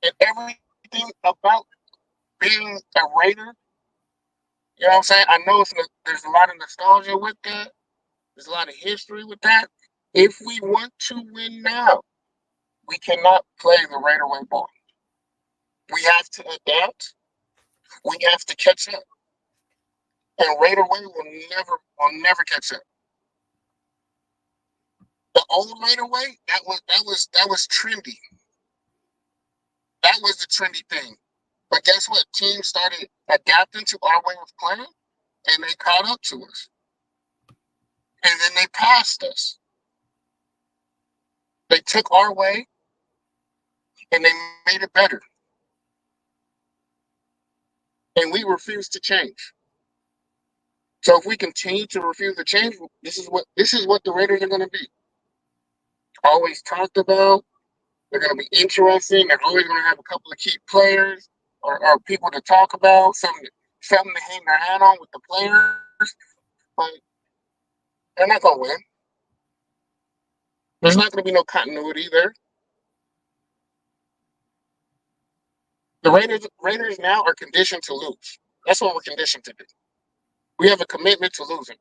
Speaker 5: And everything about being a Raider, you know what I'm saying? I know there's a lot of nostalgia with that. There's a lot of history with that. If we want to win now, we cannot play the Raider way ball. We have to adapt. We have to catch up. And Raider way will never catch up. The old Raider way, that was trendy. That was the trendy thing. But guess what? Teams started adapting to our way of playing, and they caught up to us. And then they passed us. They took our way, and they made it better. And we refused to change. So if we continue to refuse to change, this is what the Raiders are going to be. Always talked about. They're going to be interesting. They're always going to have a couple of key players or people to talk about, something to hang their hat on with the players. But they're not going to win. There's not going to be no continuity there. The Raiders now are conditioned to lose. That's what we're conditioned to do. We have a commitment to losing.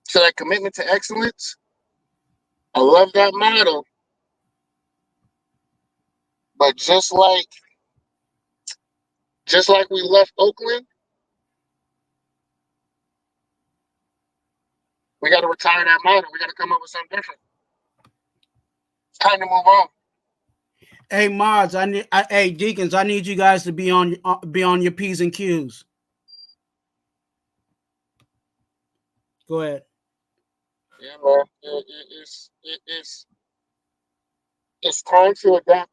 Speaker 5: So that commitment to excellence, I love that motto. But just like we left Oakland, we got to retire that motto. We got to come up with something different. It's time to move on.
Speaker 2: Hey mods, hey deacons, I need you guys to be on your P's and Q's. Go ahead.
Speaker 5: Yeah, man. It's time to adapt,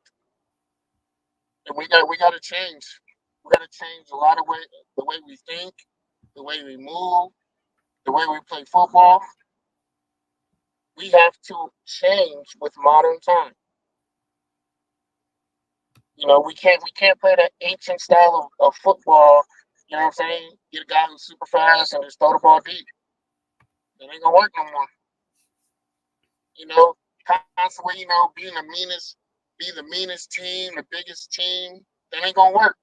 Speaker 5: and we got to change. We got to change a lot of the way we think, the way we move, the way we play football. We have to change with modern time. You know, we can't play that ancient style of football. You know what I'm saying? Get a guy who's super fast and just throw the ball deep. That ain't gonna work no more. You know, constantly, you know, be the meanest team, the biggest team. That ain't gonna work.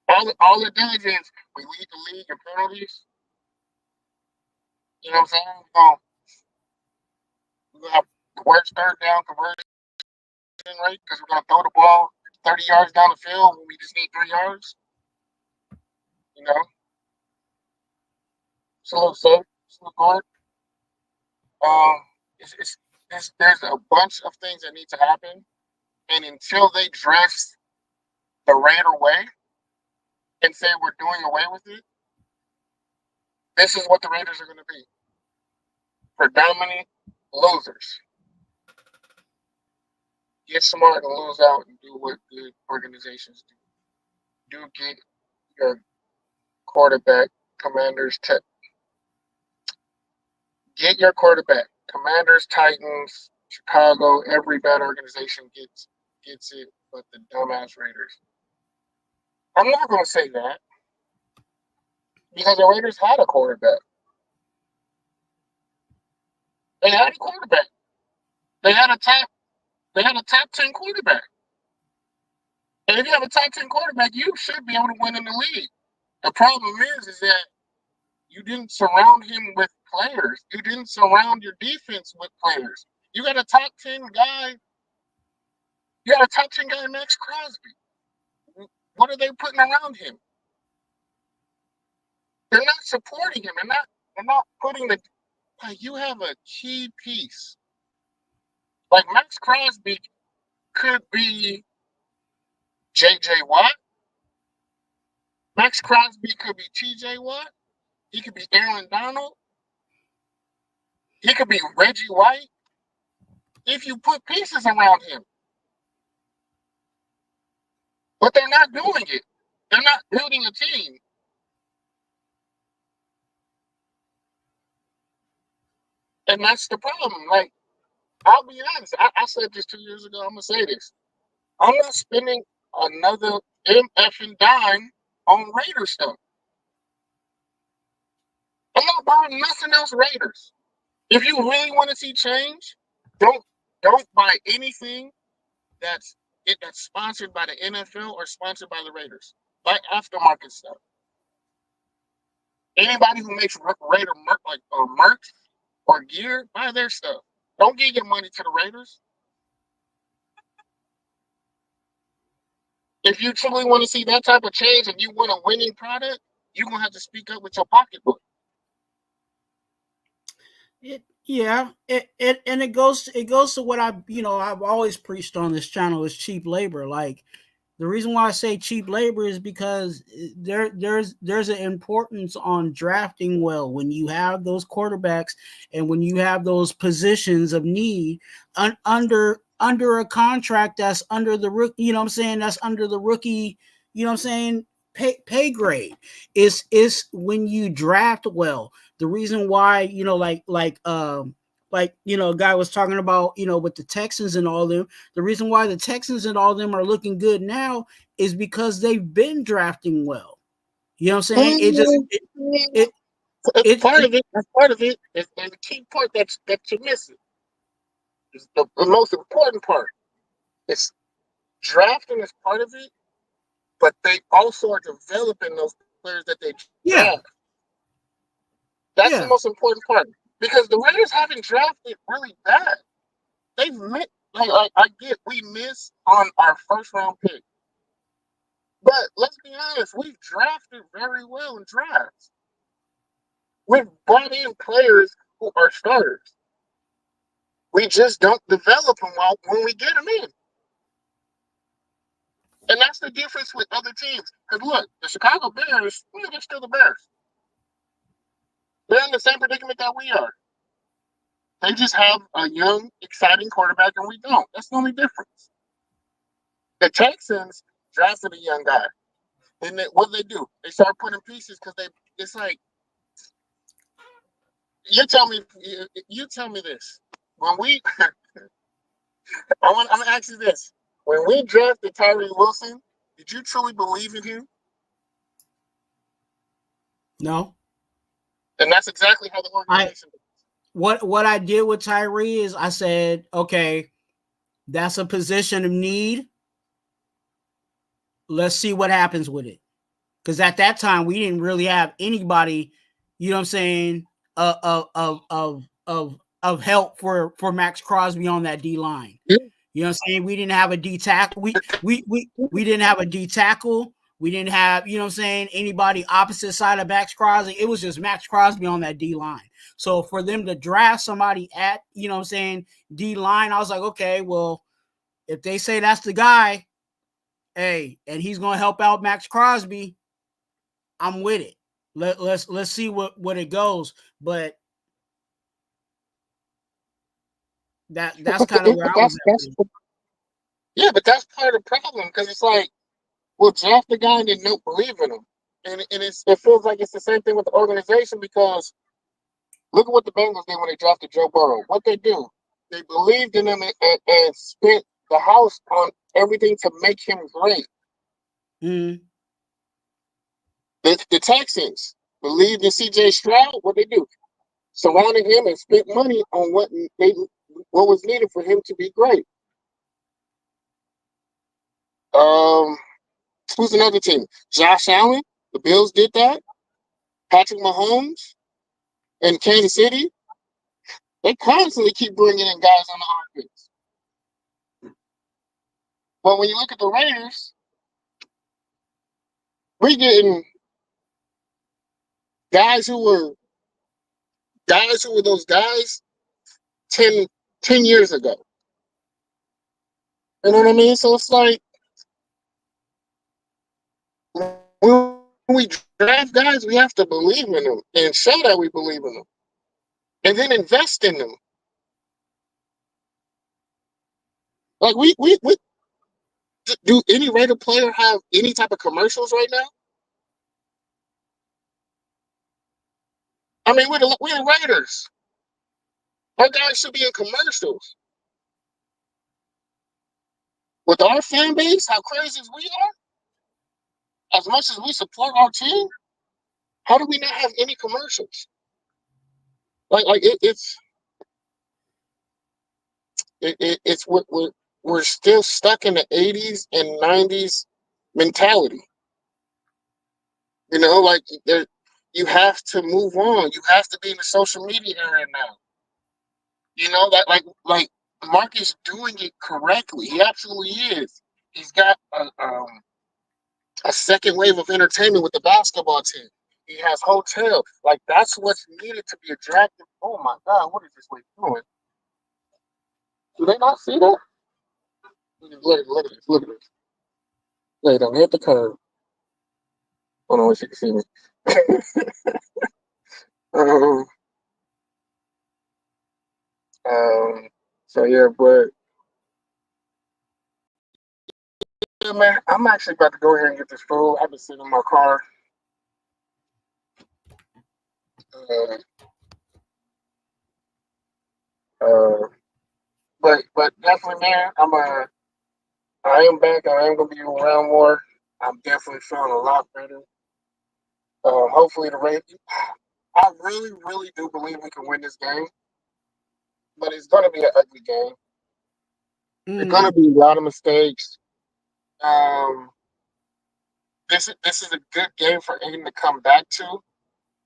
Speaker 5: All it does is we lead the league in penalties. You know what I'm saying? We're gonna have the worst third down conversion rate because we're gonna throw the ball 30 yards down the field when we just need 3 yards. You know, it's a little safe, it's a little good. There's a bunch of things that need to happen, and until they dress the Raider way and say we're doing away with it, this is what the Raiders are going to be: predominant losers. Get smart and lose out and do what good organizations do. Do get your quarterback, Commanders, get your quarterback. Commanders, Titans, Chicago, every bad organization gets it, but the dumbass Raiders. I'm not going to say that because the Raiders had a quarterback. They had a quarterback. They had a top 10 quarterback. And if you have a top 10 quarterback, you should be able to win in the league. The problem is that you didn't surround him with players. You didn't surround your defense with players. You got a top 10 guy. You got a top 10 guy, Max Crosby. What are they putting around him? They're not supporting him. They're not putting the. Like, you have a key piece. Like Max Crosby could be J.J. Watt. Max Crosby could be T.J. Watt. He could be Aaron Donald. He could be Reggie White. If you put pieces around him. But they're not doing it. They're not building a team. And that's the problem. Like, I'll be honest. I said this 2 years ago. I'm going to say this. I'm not spending another MFing dime on Raider stuff. I'm not buying nothing else Raiders. If you really want to see change, don't buy anything that's sponsored by the NFL or sponsored by the Raiders. Buy aftermarket stuff. Anybody who makes Raider merch or gear, buy their stuff. Don't give your money to the Raiders. If you truly want to see that type of change and you want a winning product, you're going to have to speak up with your pocketbook.
Speaker 2: It goes to what I've always preached on this channel is cheap labor. Like, the reason why I say cheap labor is because there's an importance on drafting well when you have those quarterbacks and when you have those positions of need under a contract that's under the rookie, you know what I'm saying, that's under the rookie, you know what I'm saying, pay grade. Is when you draft well. The reason why, a guy was talking about, with the Texans and all them, the reason why the Texans and all them are looking good now is because they've been drafting well. You know what I'm saying?
Speaker 5: It's part of it. That's part of it. It's the key part that you're missing. It's the most important part. It's drafting is part of it, but they also are developing those players that they draft. That's the most important part, because the Raiders haven't drafted really bad. They've missed, like I get we miss on our first round pick, but let's be honest, we've drafted very well in drafts. We've brought in players who are starters. We just don't develop them when we get them in. And that's the difference with other teams. Because look, the Chicago Bears, they're still the Bears. They're in the same predicament that we are. They just have a young, exciting quarterback, and we don't. That's the only difference. The Texans drafted a young guy. And what do? They start putting pieces because it's like, you tell me this. When we, I'm going to ask you this. When we drafted Tyree Wilson, did you truly believe in him?
Speaker 2: No.
Speaker 5: And that's exactly how the organization is.
Speaker 2: What I did with Tyree is I said, okay, that's a position of need. Let's see what happens with it. Because at that time we didn't really have anybody, you know what I'm saying, of help for Max Crosby on that D line.
Speaker 5: Yeah.
Speaker 2: You know what I'm saying? We didn't have a D tackle. We didn't have a D tackle. We didn't have, you know what I'm saying, anybody opposite side of Max Crosby. It was just Max Crosby on that D line. So for them to draft somebody at, you know what I'm saying, D line, I was like, okay, well, if they say that's the guy, hey, and he's going to help out Max Crosby, I'm with it. Let's see what it goes. But that's kind of where I was at.
Speaker 5: Yeah, but that's part of the problem, because it's like, we'll draft the guy and then don't believe in him. And it feels like it's the same thing with the organization, because look at what the Bengals did when they drafted Joe Burrow. What they do, they believed in him and spent the house on everything to make him great.
Speaker 2: Mm.
Speaker 5: The Texans believed in C.J. Stroud. What they do, surrounded him and spent money on what was needed for him to be great. Who's another team? Josh Allen. The Bills did that. Patrick Mahomes in Kansas City. They constantly keep bringing in guys on the offense. But when you look at the Raiders, we're getting guys who were those guys 10 years ago. You know what I mean? So it's like, when we draft guys, we have to believe in them and show that we believe in them, and then invest in them. Like we do any Raider player have any type of commercials right now? I mean, we're the Raiders. Our guys should be in commercials. With our fan base, how crazy as we are, as much as we support our team, how do we not have any commercials? It's what we're still stuck in the 80s and 90s mentality. You know, like you have to move on. You have to be in the social media era now. You know, that like Mark is doing it correctly. He absolutely is. He's got a second wave of entertainment with the basketball team. He has hotel. Like, that's what's needed to be attractive. Oh my God, what is this way doing? Do they not see that? Look at this. Look at this. They don't hit the curve. Hold on, if you can see me. So yeah, but yeah, man, I'm actually about to go ahead and get this food. I've been sitting in my car. But definitely, man, I am back. I am gonna be around more. I'm definitely feeling a lot better. Hopefully the Raiders. I really, really do believe we can win this game, but it's gonna be an ugly game. There's gonna be a lot of mistakes. this is a good game for Aiden to come back to,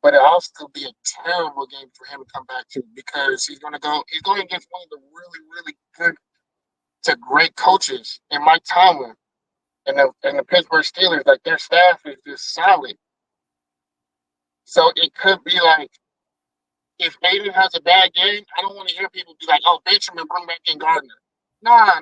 Speaker 5: but it also be a terrible game for him to come back to because he's going against one of the really, really good to great coaches in Mike Tomlin and the Pittsburgh Steelers. Like, their staff is just solid. So it could be like, if Aiden has a bad game, I don't want to hear people be like, "Oh, bench him and bring back in Gardner." Nah.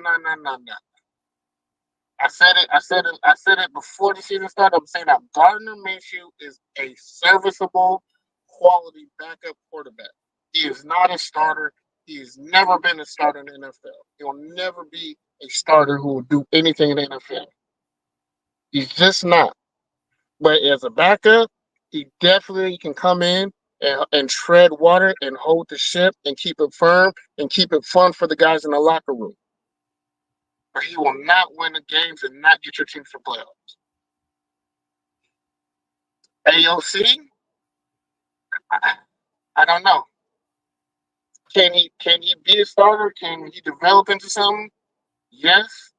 Speaker 5: I said it before the season started. I'm saying that Gardner Minshew is a serviceable, quality backup quarterback. He is not a starter. He has never been a starter in the NFL. He'll never be a starter who will do anything in the NFL. He's just not. But as a backup, he definitely can come in and tread water and hold the ship and keep it firm and keep it fun for the guys in the locker room. But he will not win the games and not get your team to playoffs. AOC, I don't know. Can he be a starter? Can he develop into something? Yes.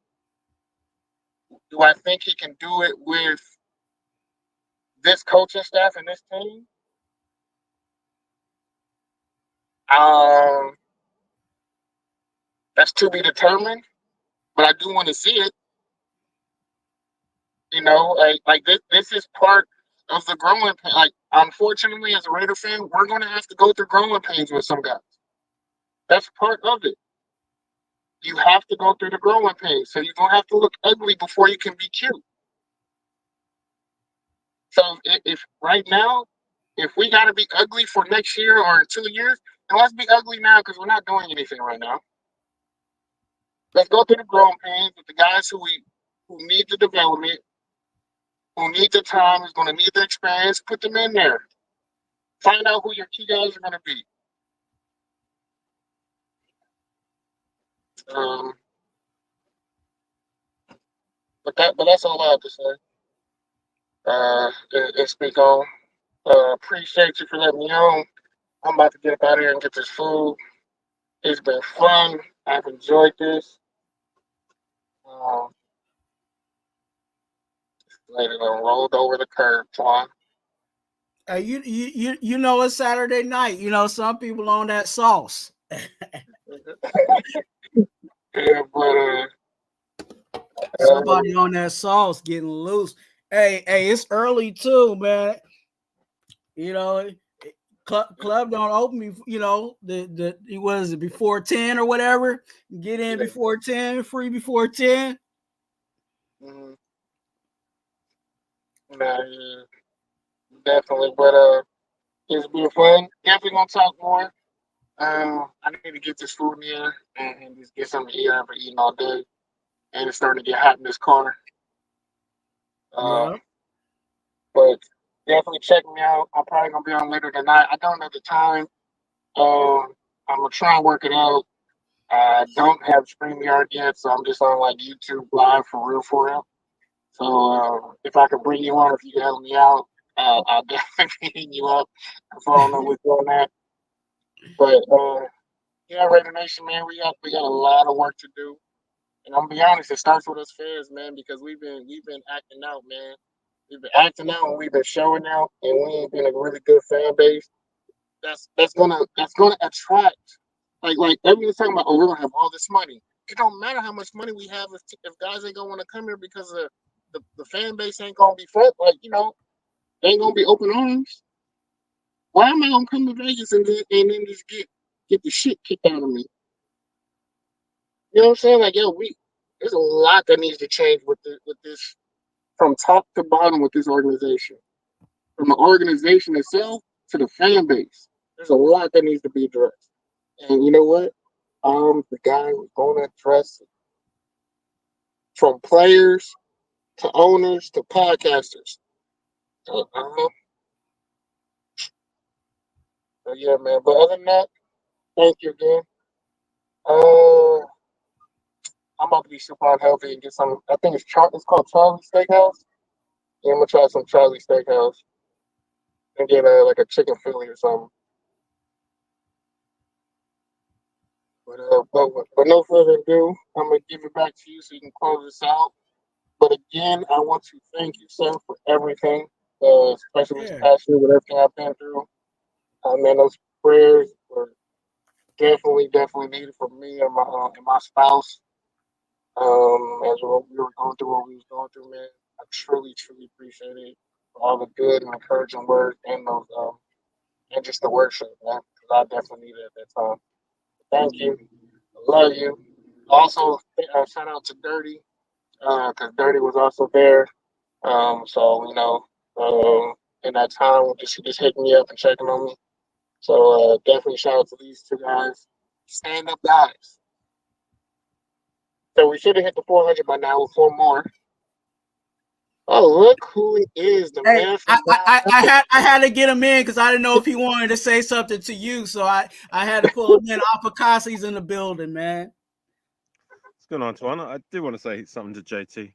Speaker 5: Do I think he can do it with this coaching staff and this team? That's to be determined. But I do want to see it. You know, like this is part of the growing pain. Like, unfortunately, as a Raider fan, we're going to have to go through growing pains with some guys. That's part of it. You have to go through the growing pains. So you're going to have to look ugly before you can be cute. So if right now, if we got to be ugly for next year or in 2 years, then let's be ugly now because we're not doing anything right now. Let's go through the growing pains with the guys who need the development, who need the time, who's going to need the experience. Put them in there. Find out who your key guys are going to be. But that's all I have to say. And speak on. Appreciate you for letting me on. I'm about to get up out of here and get this food. It's been fun. I've enjoyed this. Later on, rolled over the curb, Twuan.
Speaker 2: You know it's Saturday night. You know, some people on that sauce.
Speaker 5: Yeah, but
Speaker 2: somebody on that sauce getting loose. Hey, it's early too, man. You know, club don't open. You know, it was before 10 or whatever. Get in before 10, free before 10.
Speaker 5: Mm-hmm. Nah, yeah, definitely. But it's been fun. Definitely gonna talk more. I need to get this food in here and just get something to eat. I've been eating all day, and it's starting to get hot in this car.
Speaker 2: Yeah.
Speaker 5: But definitely check me out. I'm probably gonna be on later tonight. I don't know the time. I'm gonna try and work it out. I don't have StreamYard yet, so I'm just on like YouTube Live for real. So if I could bring you on, if you can help me out, I'll definitely hit you up. If I don't know what's on that. But yeah, Raider Nation, man, we got a lot of work to do. And I'm gonna be honest, it starts with us fans, man, because we've been acting out, man. We've been acting out and we've been showing out, and we ain't been a really good fan base. That's gonna attract, like everyone's talking about. Oh, we're gonna have all this money. It don't matter how much money we have if guys ain't gonna want to come here because the fan base ain't gonna be front. Like, you know, they ain't gonna be open arms. Why am I gonna come to Vegas and then just get the shit kicked out of me? You know what I'm saying? Like, yo, there's a lot that needs to change with this from top to bottom with this organization. From the organization itself to the fan base. There's a lot that needs to be addressed. And you know what? I'm the guy who's gonna address it. From players to owners to podcasters. So yeah, man. But other than that, thank you again. I'm about to be super unhealthy and get some. I think it's called Charlie Steakhouse. Yeah, I'm gonna try some Charlie Steakhouse and get like a chicken Philly or something. But no further ado, I'm gonna give it back to you so you can close this out. But again, I want to thank you, sir, for everything, especially this
Speaker 2: Yeah.
Speaker 5: past year with everything I've been through. Man, those prayers were definitely needed for me and my spouse. As we were going through what we was going through, man, I truly appreciate it for all the good and encouraging words and those and just the worship, man, because I definitely needed it at that time. Thank you, I love you. Also, shout out to Dirty, because Dirty was also there. So in that time, just hitting me up and checking on me. So definitely shout out to these two guys, stand up guys. So we should have hit the 400 by now with 4 more. Oh, look who it is, the
Speaker 2: Hey,
Speaker 5: man from
Speaker 2: I had to get him in because I didn't know if he wanted to say something to you, so I had to pull him in. Apocasi's in the building, man.
Speaker 6: What's going on, Twua? I do want to say something to JT.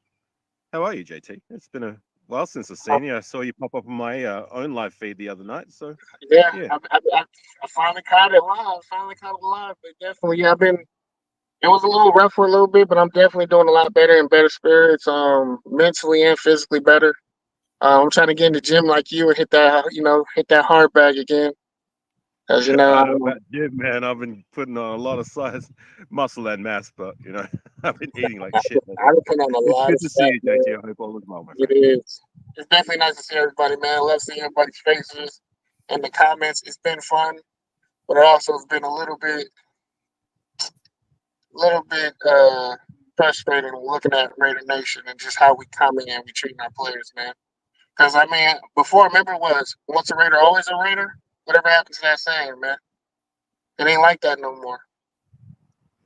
Speaker 6: How are you, JT? It's been a while since I've seen you. I saw you pop up on my own live feed the other night. So
Speaker 5: Yeah,
Speaker 6: yeah.
Speaker 5: I finally caught it live. But definitely, yeah, it was a little rough for a little bit, but I'm definitely doing a lot better and better spirits, mentally and physically better. I'm trying to get in the gym like you and hit that hard bag again. As you know,
Speaker 6: I don't know about you, man. I've been putting on a lot of size, muscle and mass, but I've been eating like shit.
Speaker 5: I've been putting on a lot
Speaker 6: Good
Speaker 5: of
Speaker 6: to
Speaker 5: stuff,
Speaker 6: see you,
Speaker 5: man.
Speaker 6: JT. I hope all is well, my
Speaker 5: It
Speaker 6: friend.
Speaker 5: is. It's definitely nice to see everybody, man. I love seeing everybody's faces and the comments. It's been fun, but it also has been a little bit frustrating looking at Raider Nation and just how we come in and we treat our players, man. Because I mean, before remember it was once a Raider, always a Raider. Whatever happened to that saying, man? It ain't like that no more.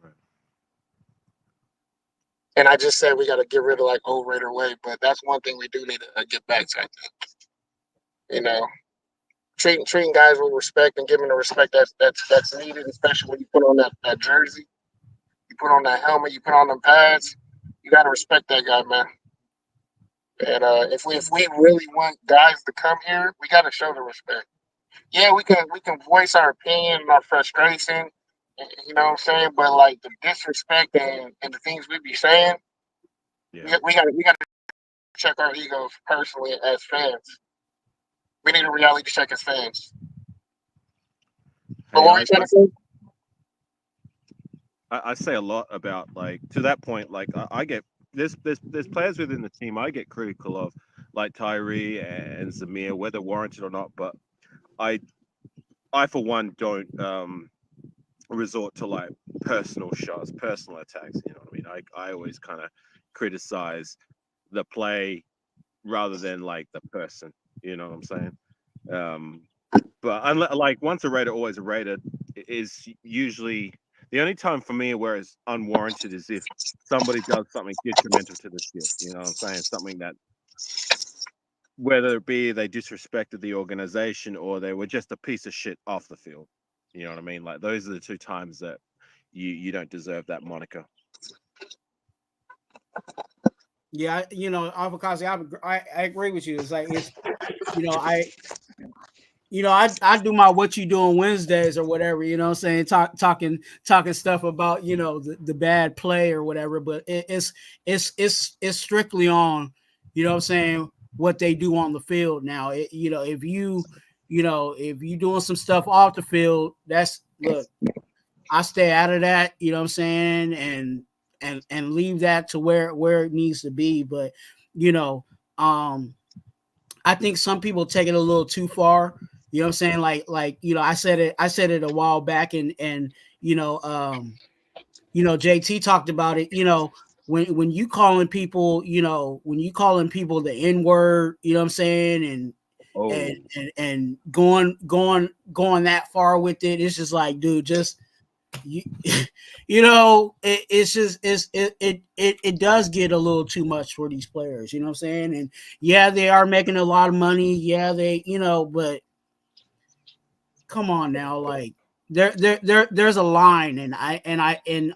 Speaker 6: Right.
Speaker 5: And I just said we got to get rid of like old Raider way, but that's one thing we do need to get back to. I think. You know, treating guys with respect and giving the respect that's needed, especially when you put on that jersey, you put on that helmet, you put on them pads. You got to respect that guy, man. And if we really want guys to come here, we got to show the respect. Yeah, we can voice our opinion and our frustration, you know what I'm saying? But like the disrespect and the things we be saying,
Speaker 6: Yeah.
Speaker 5: we got to check our egos personally as fans. We need a reality check as fans. But
Speaker 6: Hey,
Speaker 5: what were you trying to say?
Speaker 6: I say a lot about like to that point. Like I get there's players within the team I get critical of, like Tyree and Zamir, whether warranted or not. But I for one don't resort to like personal shots, personal attacks. You know what I mean? I always kind of criticize the play rather than like the person. You know what I'm saying? But like once a Raider, always a Raider is usually the only time for me where it's unwarranted is if somebody does something detrimental to the ship. You know what I'm saying? Something that whether it be they disrespected the organization or they were just a piece of shit off the field. You know what I mean? Like those are the two times that you don't deserve that moniker.
Speaker 2: Yeah, Avocado, I agree with you. It's like I do my what you doing Wednesdays or whatever, you know what I'm saying, talking stuff about, the bad play or whatever, but it's strictly on, you know what I'm saying, what they do on the field now. If you doing some stuff off the field, look, I stay out of that, you know what I'm saying, and leave that to where it needs to be. But, I think some people take it a little too far. You know what I'm saying? Like, I said it a while back and JT talked about it, when you calling people, the N-word, you know what I'm saying? And going that far with it, it's just like, dude, just it does get a little too much for these players, you know what I'm saying? And yeah, they are making a lot of money. Yeah, they, but come on now, like there's a line, and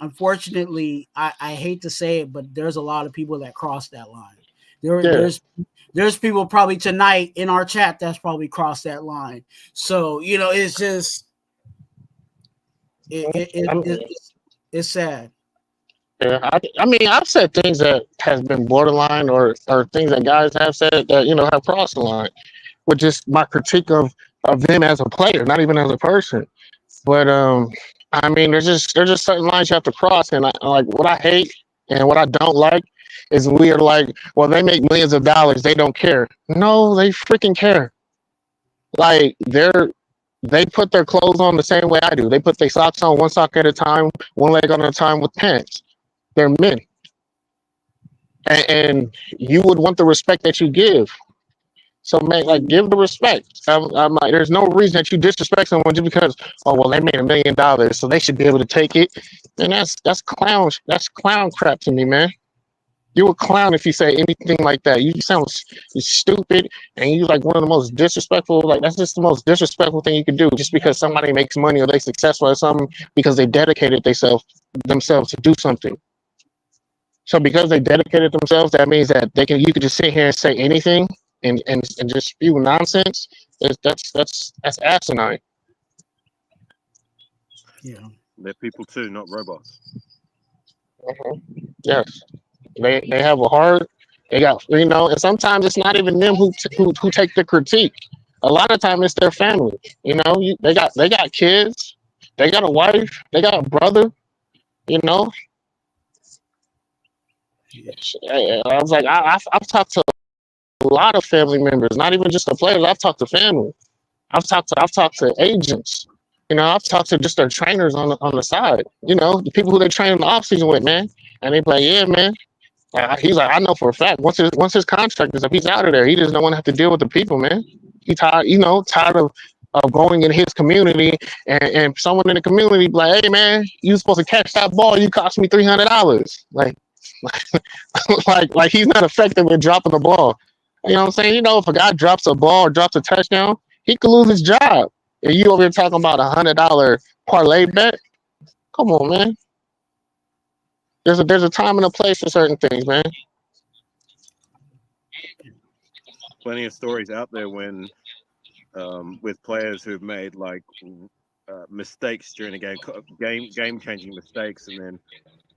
Speaker 2: unfortunately, I hate to say it, but there's a lot of people that cross that line. There's people probably tonight in our chat that's probably crossed that line. So it's just it's sad.
Speaker 5: Yeah, I mean, I've said things that has been borderline, or things that guys have said that have crossed the line, with just my critique of them as a player, not even as a person. But I mean, there's just certain lines you have to cross, and like what I hate and what I don't like is we are like, well, they make millions of dollars, they don't care. No, they freaking care. Like they put their clothes on the same way I do. They put their socks on one sock at a time, one leg at a time with pants. They're men, and you would want the respect that you give. So, man, like, give the respect. I'm like, there's no reason that you disrespect someone just because, oh, well, they made $1 million, so they should be able to take it. And that's clown. That's clown crap to me, man. You a clown if you say anything like that. You sound stupid, and you like one of the most disrespectful. Like, that's just the most disrespectful thing you can do. Just because somebody makes money or they successful at something because they dedicated themselves to do something. So because they dedicated themselves, that means that you could just sit here and say anything and just spew nonsense. That's asinine.
Speaker 2: Yeah.
Speaker 6: They're people too, not robots.
Speaker 5: Yes, they have a heart. They got and sometimes it's not even them who take the critique. A lot of time it's their family. They got kids, they got a wife, they got a brother. I was like, I've talked to a lot of family members, not even just the players. I've talked to family. I've talked to agents. I've talked to just their trainers on the side. The people who they train in the off season with, man. And they be like, yeah, man. He's like, I know for a fact once his contract is up, he's out of there. He just don't want to have to deal with the people, man. He tired of going in his community and someone in the community be like, hey, man, you supposed to catch that ball. You cost me $300. Like he's not effective at dropping the ball. You know what I'm saying? If a guy drops a ball or drops a touchdown, he could lose his job. And you over here talking about $100 parlay bet? Come on, man. There's a time and a place for certain things, man.
Speaker 6: Plenty of stories out there when with players who've made like mistakes during a game changing mistakes, and then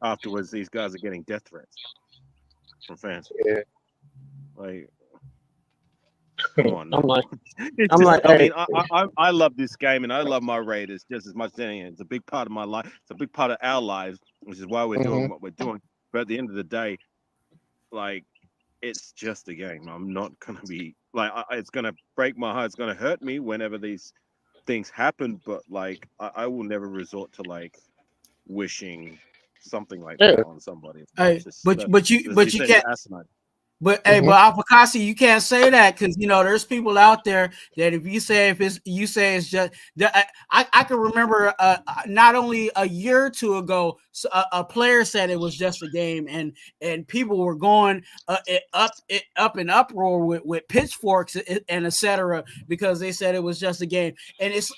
Speaker 6: afterwards these guys are getting death threats from fans.
Speaker 5: Yeah.
Speaker 6: Like, come on.
Speaker 5: Hey.
Speaker 6: I love this game and I love my Raiders just as much as anything. It's a big part of my life. It's a big part of our lives, which is why we're doing what we're doing. But at the end of the day, like, it's just a game. I'm not gonna be like, it's gonna break my heart. It's gonna hurt me whenever these things happen. But like, I will never resort to like wishing something like that on somebody.
Speaker 2: Hey, but you can't.
Speaker 6: Asinine.
Speaker 2: But hey, but Apocasi, you can't say that because there's people out there that if you say it's just I can remember not only a year or two ago a player said it was just a game and people were going up in uproar with pitchforks and etc. because they said it was just a game, and it's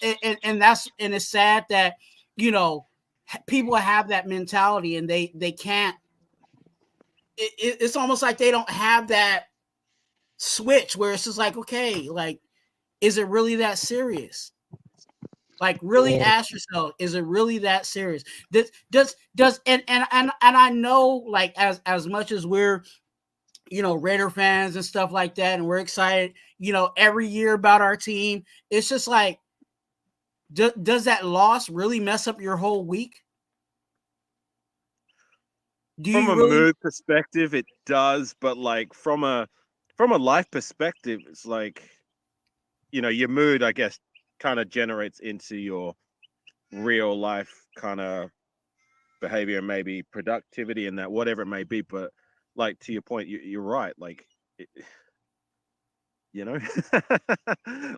Speaker 2: sad that people have that mentality and they can't. It's almost like they don't have that switch where it's just like, okay, like, is it really that serious? Like, really ask yourself, is it really that serious? Does and I know, like, as much as we're Raider fans and stuff like that, and we're excited every year about our team, it's just like, does that loss really mess up your whole week?
Speaker 6: From a mood perspective, it does, but like from a life perspective, it's like, your mood, I guess, kind of generates into your real life kind of behavior, maybe productivity and that, whatever it may be. But like, to your point, you're right. Like,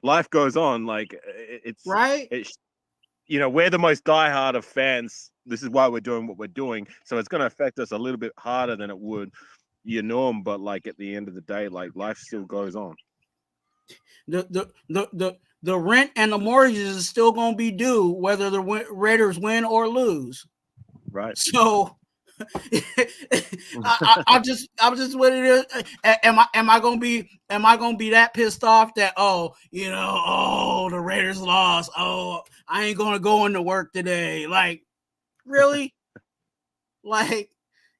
Speaker 6: life goes on. Like, it's
Speaker 2: right.
Speaker 6: We're the most diehard of fans. This is why we're doing what we're doing. So it's going to affect us a little bit harder than it would your norm. But like, at the end of the day, like, life still goes on.
Speaker 2: The rent and the mortgages is still going to be due whether the Raiders win or lose.
Speaker 6: Right.
Speaker 2: So I'm just what it is. Am I gonna be that pissed off that the Raiders lost? Oh, I ain't gonna go into work today. Like, really? Like,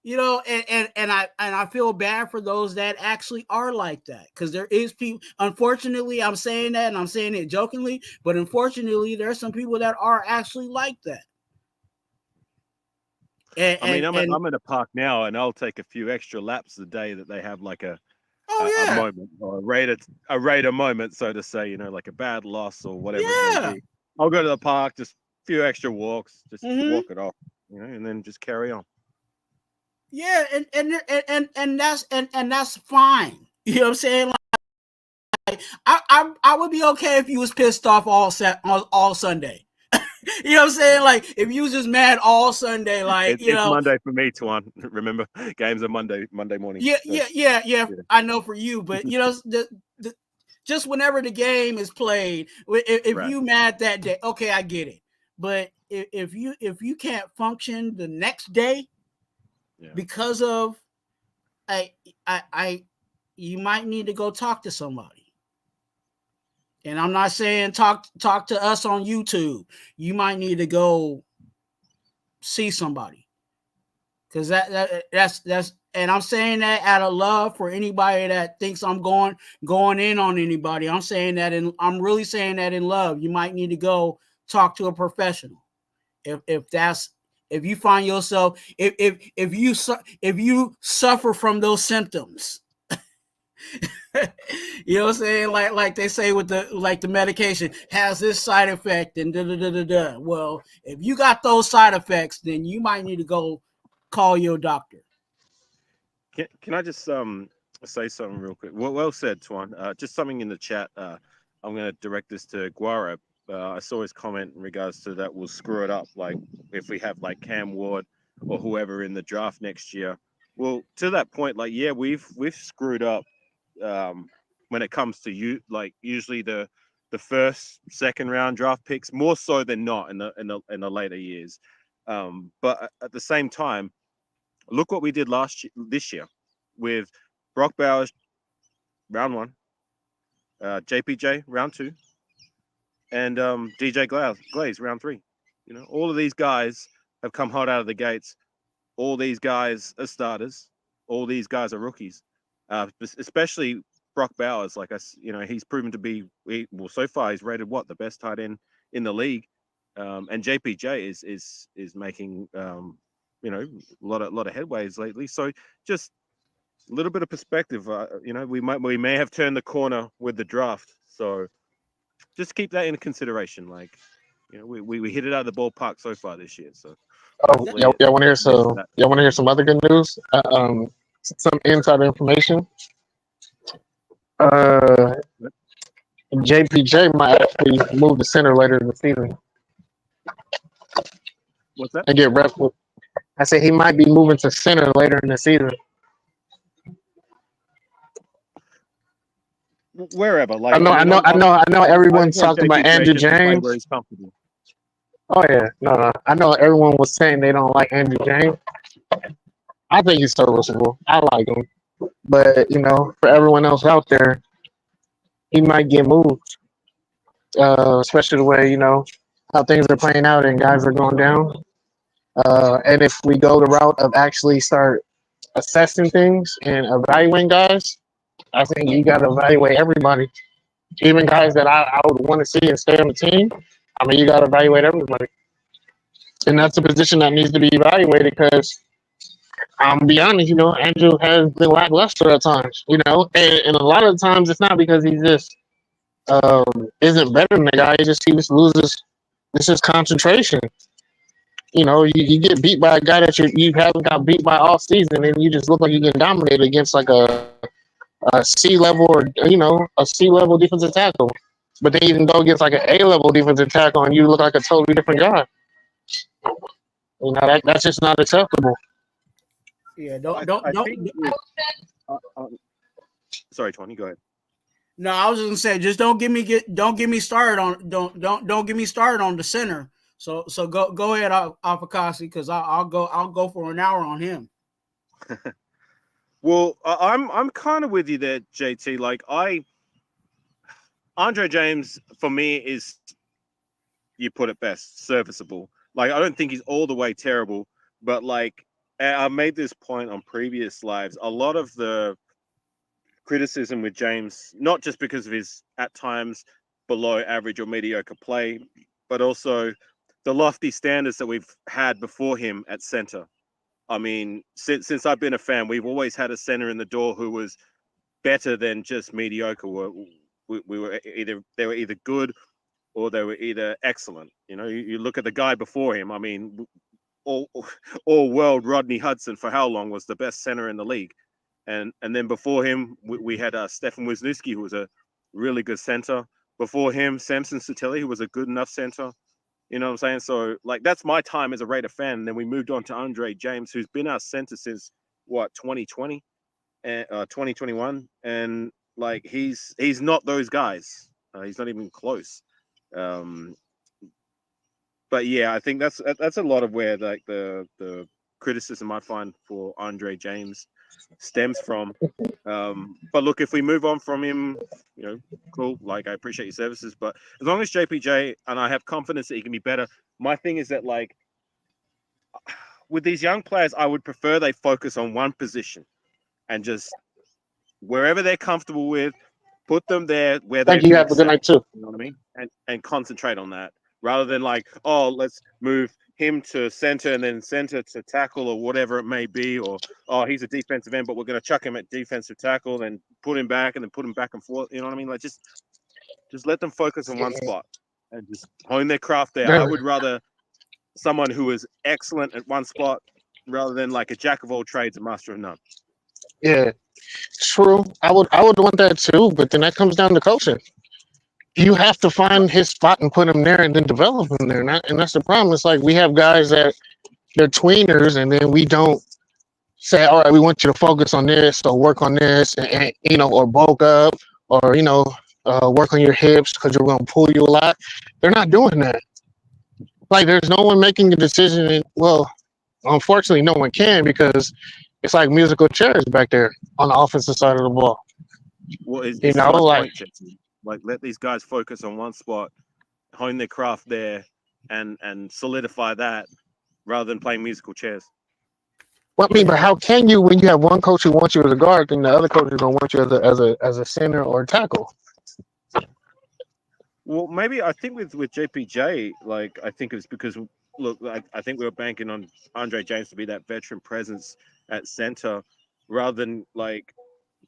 Speaker 2: You know, and I feel bad for those that actually are like that, because there is people. Unfortunately, I'm saying that, and I'm saying it jokingly, but unfortunately, there are some people that are actually like that.
Speaker 6: I'm in a park now, and I'll take a few extra laps a day that they have like a moment, or a Raider moment, so to say. You know, like a bad loss or whatever it may be. I'll go to the park, just a few extra walks, just walk it off, you know, and then just carry on.
Speaker 2: Yeah, and that's fine. You know what I'm saying? Like, I would be okay if you was pissed off all Sunday. You know what I'm saying? Like, if you was just mad all Sunday, like,
Speaker 6: it's Monday for me, Twuan. Remember, games are Monday morning.
Speaker 2: Yeah. I know for you, but you know, just whenever the game is played, if
Speaker 6: Right.
Speaker 2: you mad that day, okay, I get it. But if you can't function the next day, because of you might need to go talk to somebody. And I'm not saying talk to us on YouTube. You might need to go see somebody, because that's and I'm saying that out of love for anybody that thinks I'm going in on anybody. I'm saying that, and I'm really saying that in love. You might need to go talk to a professional if you find yourself, if you suffer from those symptoms. You know what I'm saying? Like they say with the medication has this side effect and da da da da da. Well, if you got those side effects, then you might need to go call your doctor.
Speaker 6: Can I just say something real quick? Well said, Twuan. Just something in the chat. I'm going to direct this to Guara. I saw his comment in regards to that will screw it up. Like if we have like Cam Ward or whoever in the draft next year. Well, to that point, like we've screwed up when it comes to you. Like usually the first, second round draft picks, more so than not in the later years. But at the same time, look what we did this year with Brock Bowers, round 1, JPJ, round 2, and DJ Glaze, round 3. You know, all of these guys have come hot out of the gates. All these guys are starters. All these guys are rookies, especially Brock Bowers. Like he's proven to be. So far he's rated the best tight end in the league, and JPJ is making a lot of headways lately. So just a little bit of perspective. We may have turned the corner with the draft. So just keep that in consideration. Like, we hit it out of the ballpark so far this year. So
Speaker 5: y'all want to hear some other good news? Some inside information. JPJ might actually move to center later in the season.
Speaker 6: What's that?
Speaker 5: And get reps with. I said he might be moving to center later in the season.
Speaker 6: Wherever, like
Speaker 5: I know. Everyone's talking about Andrew James.
Speaker 6: Where he's comfortable.
Speaker 5: Oh yeah, no. I know everyone was saying they don't like Andrew James. I think he's serviceable. I like him, but for everyone else out there, he might get moved. Especially the way how things are playing out and guys are going down. And if we go the route of actually start assessing things and evaluating guys, I think you got to evaluate everybody, even guys that I would want to see and stay on the team. I mean, you got to evaluate everybody, and that's a position that needs to be evaluated because, to be honest, Andrew has been lackluster at times, and a lot of times it's not because he just isn't better than the guy. He just loses. This is concentration. You get beat by a guy that you haven't got beat by all season, and you just look like you get dominated against like a C level or a C level defensive tackle. But then you can go against like an A level defensive tackle, and you look like a totally different guy. That's just not acceptable.
Speaker 2: Yeah,
Speaker 6: sorry, Tony, go ahead.
Speaker 2: No, I was just gonna say, just don't get me started on don't get me started on the center. So go ahead, Afakasi, because I'll go for an hour on him.
Speaker 6: Well, I'm kind of with you there, JT. Like Andre James for me is, you put it best, serviceable. Like I don't think he's all the way terrible, but like I made this point on previous lives. A lot of the criticism with James, not just because of his at times below average or mediocre play, but also the lofty standards that we've had before him at center. I mean, since I've been a fan, we've always had a center in the door who was better than just mediocre. We were they were either good or they were either excellent. You know, you look at the guy before him. I mean, all world Rodney Hudson for how long was the best center in the league, and then before him we had Stefan Wisniewski, who was a really good center. Before him, Samson Satili, who was a good enough center. You know what I'm saying? So like that's my time as a Raider fan. And then we moved on to Andre James, who's been our center since what 2020 and 2021, and like he's not those guys. He's not even close. But yeah, I think that's a lot of where like the criticism I find for Andre James stems from. But look, if we move on from him, you know, cool. Like I appreciate your services, but as long as JPJ and I have confidence that he can be better, my thing is that like with these young players, I would prefer they focus on one position and just wherever they're comfortable with, put them there where they
Speaker 5: Thank you. Have a good night too.
Speaker 6: You know what I mean? And concentrate on that rather than like, oh, let's move him to center and then center to tackle or whatever it may be, or oh, he's a defensive end, but we're going to chuck him at defensive tackle, then put him back and then put him back and forth. You know what I mean? Like just let them focus on one spot and just hone their craft there. I would rather someone who is excellent at one spot rather than like a jack of all trades, a master of none.
Speaker 5: Yeah, true. I would want that too, but then that comes down to coaching. You have to find his spot and put him there and then develop him there. And that's the problem. It's like we have guys that they're tweeners and then we don't say, all right, we want you to focus on this or work on this and you know, or bulk up or, you know, work on your hips because you're going to pull you a lot. They're not doing that. Like there's no one making a decision. And, well, unfortunately, no one can because it's like musical chairs back there on the offensive side of the ball.
Speaker 6: Well, it's
Speaker 5: you know, like
Speaker 6: let these guys focus on one spot, hone their craft there, and solidify that rather than playing musical chairs.
Speaker 5: Well, I mean, but how can you when you have one coach who wants you as a guard, and the other coach is gonna want you as a center or a tackle?
Speaker 6: Well, maybe I think with JPJ, like I think it's because look, I think we were banking on Andre James to be that veteran presence at center rather than like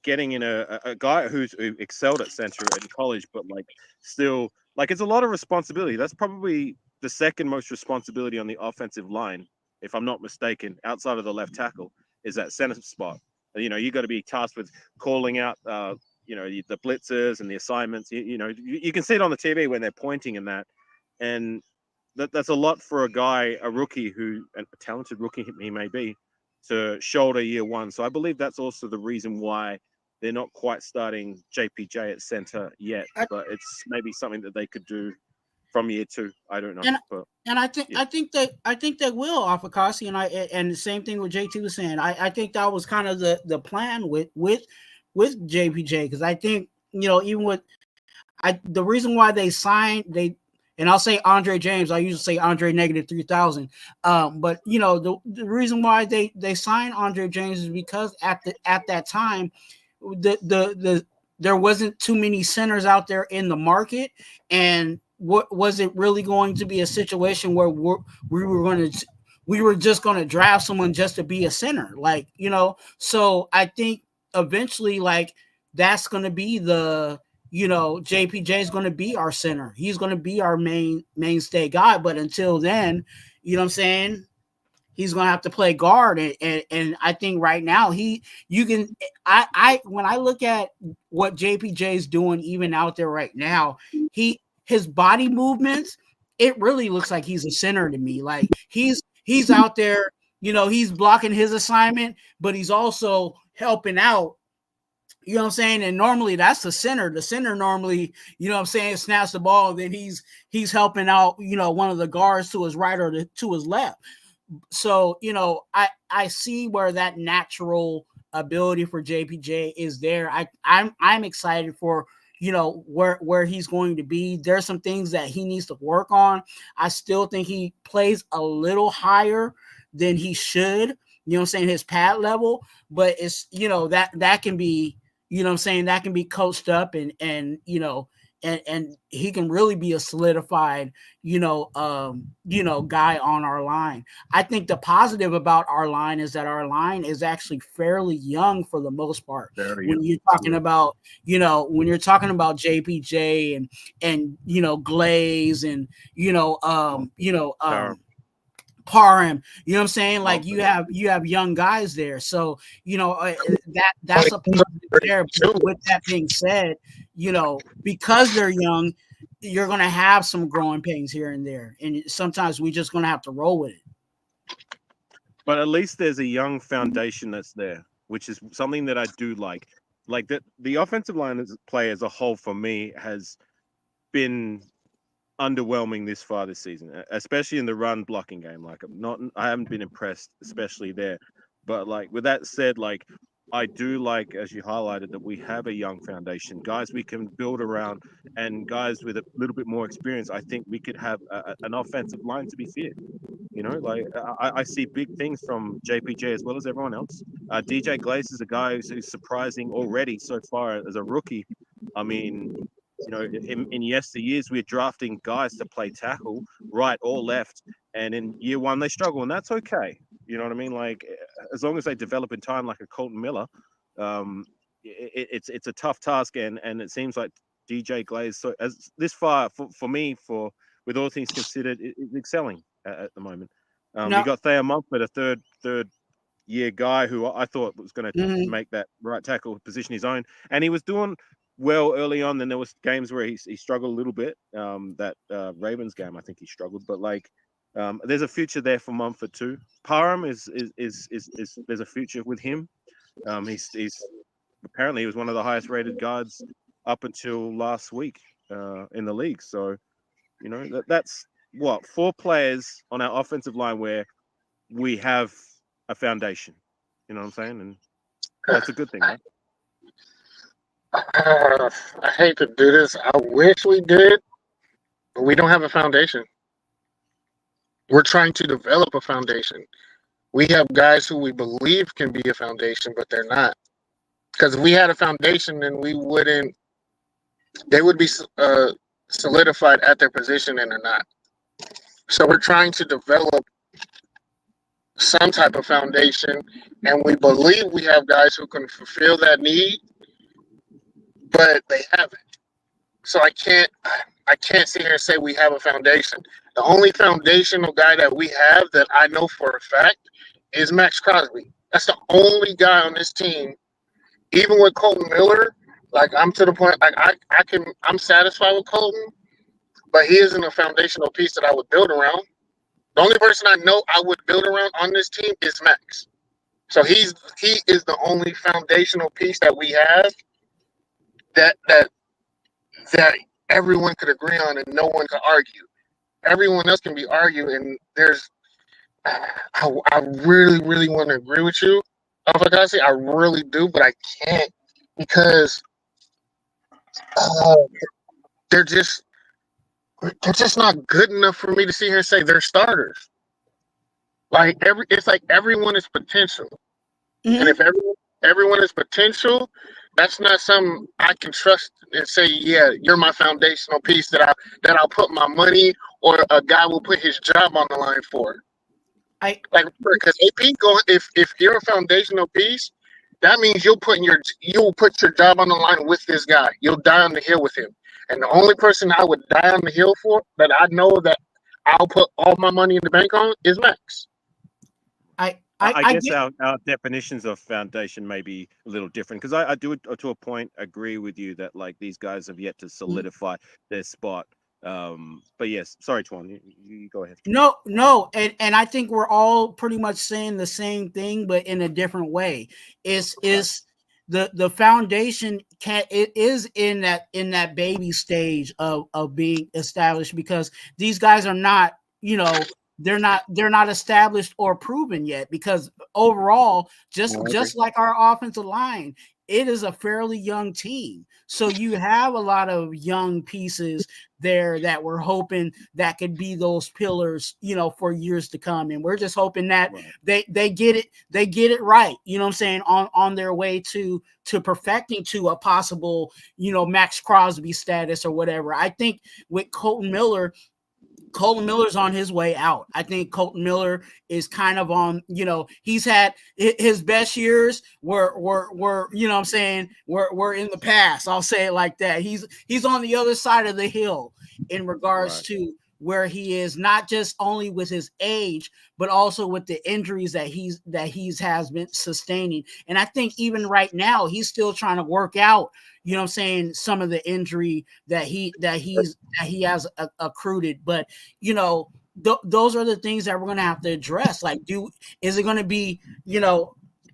Speaker 6: getting in a guy who excelled at center in college, but like still like it's a lot of responsibility. That's probably the second most responsibility on the offensive line, if I'm not mistaken, outside of the left tackle, is that center spot. You know, you got to be tasked with calling out, you know, the blitzers and the assignments. You know, you can see it on the TV when they're pointing and that, and that's a lot for a guy, a rookie a talented rookie he may be, to shoulder year one. So I believe that's also the reason why they're not quite starting JPJ at center yet, but it's maybe something that they could do from year two. I don't know.
Speaker 2: And I think they will off of Kasi, and the same thing with JT was saying. I think that was kind of the plan with JPJ, because I think, you know, even with the reason why they signed and I'll say Andre James, I usually say Andre -3000. But you know, the reason why they signed Andre James is because at that time there wasn't too many centers out there in the market, and what was it really going to be a situation where we were just going to draft someone just to be a center, like, you know? So I think eventually, like, that's going to be you know, JPJ is going to be our center. He's going to be our mainstay guy. But until then, you know what I'm saying, he's going to have to play guard. And I think right now when I look at what JPJ is doing even out there right now, his body movements, it really looks like he's a center to me. Like he's out there, you know, he's blocking his assignment, but he's also helping out. You know what I'm saying? And normally that's the center. The center normally, you know what I'm saying, snaps the ball, and then he's helping out, you know, one of the guards to his right or to his left. So, you know, I see where that natural ability for JPJ is there. I'm excited for, you know, where he's going to be. There's some things that he needs to work on. I still think he plays a little higher than he should. you know what I'm saying, his pad level, but it's, you know, that can be, you know what I'm saying, that can be coached up and you know, and he can really be a solidified, you know, guy on our line. I think the positive about our line is that our line is actually fairly young for the most part. When you're talking about, you know, when you're talking about JPJ and you know, Glaze and Parham, you know what I'm saying? Like you have young guys there. So, you know, that's a positive there. But with that being said, you know, because they're young, you're going to have some growing pains here and there. And sometimes we just going to have to roll with it.
Speaker 6: But at least there's a young foundation that's there, which is something that I do like. Like that, the offensive line play as a whole for me has been underwhelming this far this season, especially in the run blocking game. Like I haven't been impressed, especially there. But like with that said, like I do like, as you highlighted, that we have a young foundation, guys we can build around, and guys with a little bit more experience. I think we could have an offensive line to be feared. You know, like I see big things from JPJ as well as everyone else. DJ Glaze is a guy who's surprising already so far as a rookie. I mean, you know, in yesteryears, we're drafting guys to play tackle, right or left, and in year one they struggle, and that's okay. You know what I mean? Like, as long as they develop in time, like a Colton Miller, it's a tough task, and it seems like DJ Glaze, so as this far for me, with all things considered, is excelling at the moment. We got Thayer Mumford, a third year guy who I thought was going to make that right tackle position his own, and he was doing well early on. Then there was games where he struggled a little bit. That Ravens game, I think he struggled, but like there's a future there for Mumford too. Parham is there's a future with him. He's apparently he was one of the highest rated guards up until last week in the league. So you know that's what 4 players on our offensive line where we have a foundation. You know what I'm saying? And that's a good thing, right?
Speaker 5: I hate to do this. I wish we did, but we don't have a foundation. We're trying to develop a foundation. We have guys who we believe can be a foundation, but they're not. Because if we had a foundation, then they would be solidified at their position, and they're not. So we're trying to develop some type of foundation, and we believe we have guys who can fulfill that need, but they haven't. So I can't sit here and say we have a foundation. The only foundational guy that we have that I know for a fact is Max Crosby. That's the only guy on this team. Even with Colton Miller, like I'm to the point, like I'm satisfied with Colton, but he isn't a foundational piece that I would build around. The only person I know I would build around on this team is Max. So he is the only foundational piece that we have that everyone could agree on and no one could argue. Everyone else can be argued, and I really, really want to agree with you, Alfakasi. I really do, but I can't because they're just not good enough for me to sit here and say they're starters. Like it's like everyone is potential, and if everyone is potential, that's not something I can trust and say, yeah, you're my foundational piece that I'll put my money or a guy will put his job on the line for. Because AP if you're a foundational piece, that means you'll put your job on the line with this guy. You'll die on the hill with him. And the only person I would die on the hill for that I know that I'll put all my money in the bank on is Max.
Speaker 6: I guess our definitions of foundation may be a little different because I do to a point agree with you that like these guys have yet to solidify their spot. But yes, sorry, Twuan, you go ahead.
Speaker 2: No, and I think we're all pretty much saying the same thing, but in a different way. Is the foundation is in that baby stage of being established because these guys are not, you know, they're not established or proven yet because overall, just like our offensive line, it is a fairly young team. So you have a lot of young pieces there that we're hoping that could be those pillars, for years to come. And we're just hoping that they get it right, you know what I'm saying, on their way to perfecting to a possible, Max Crosby status or whatever. I think with Colton Miller's on his way out. I think Colton Miller is kind of on, he's had his best years were you know what I'm saying, were in the past. I'll say it like that. He's on the other side of the hill in regards to where he is, not just only with his age, but also with the injuries that he's has been sustaining. And I think even right now, he's still trying to work out, you know what I'm saying, some of the injury that he has accrued. But, those are the things that we're going to have to address. Like, is it going to be,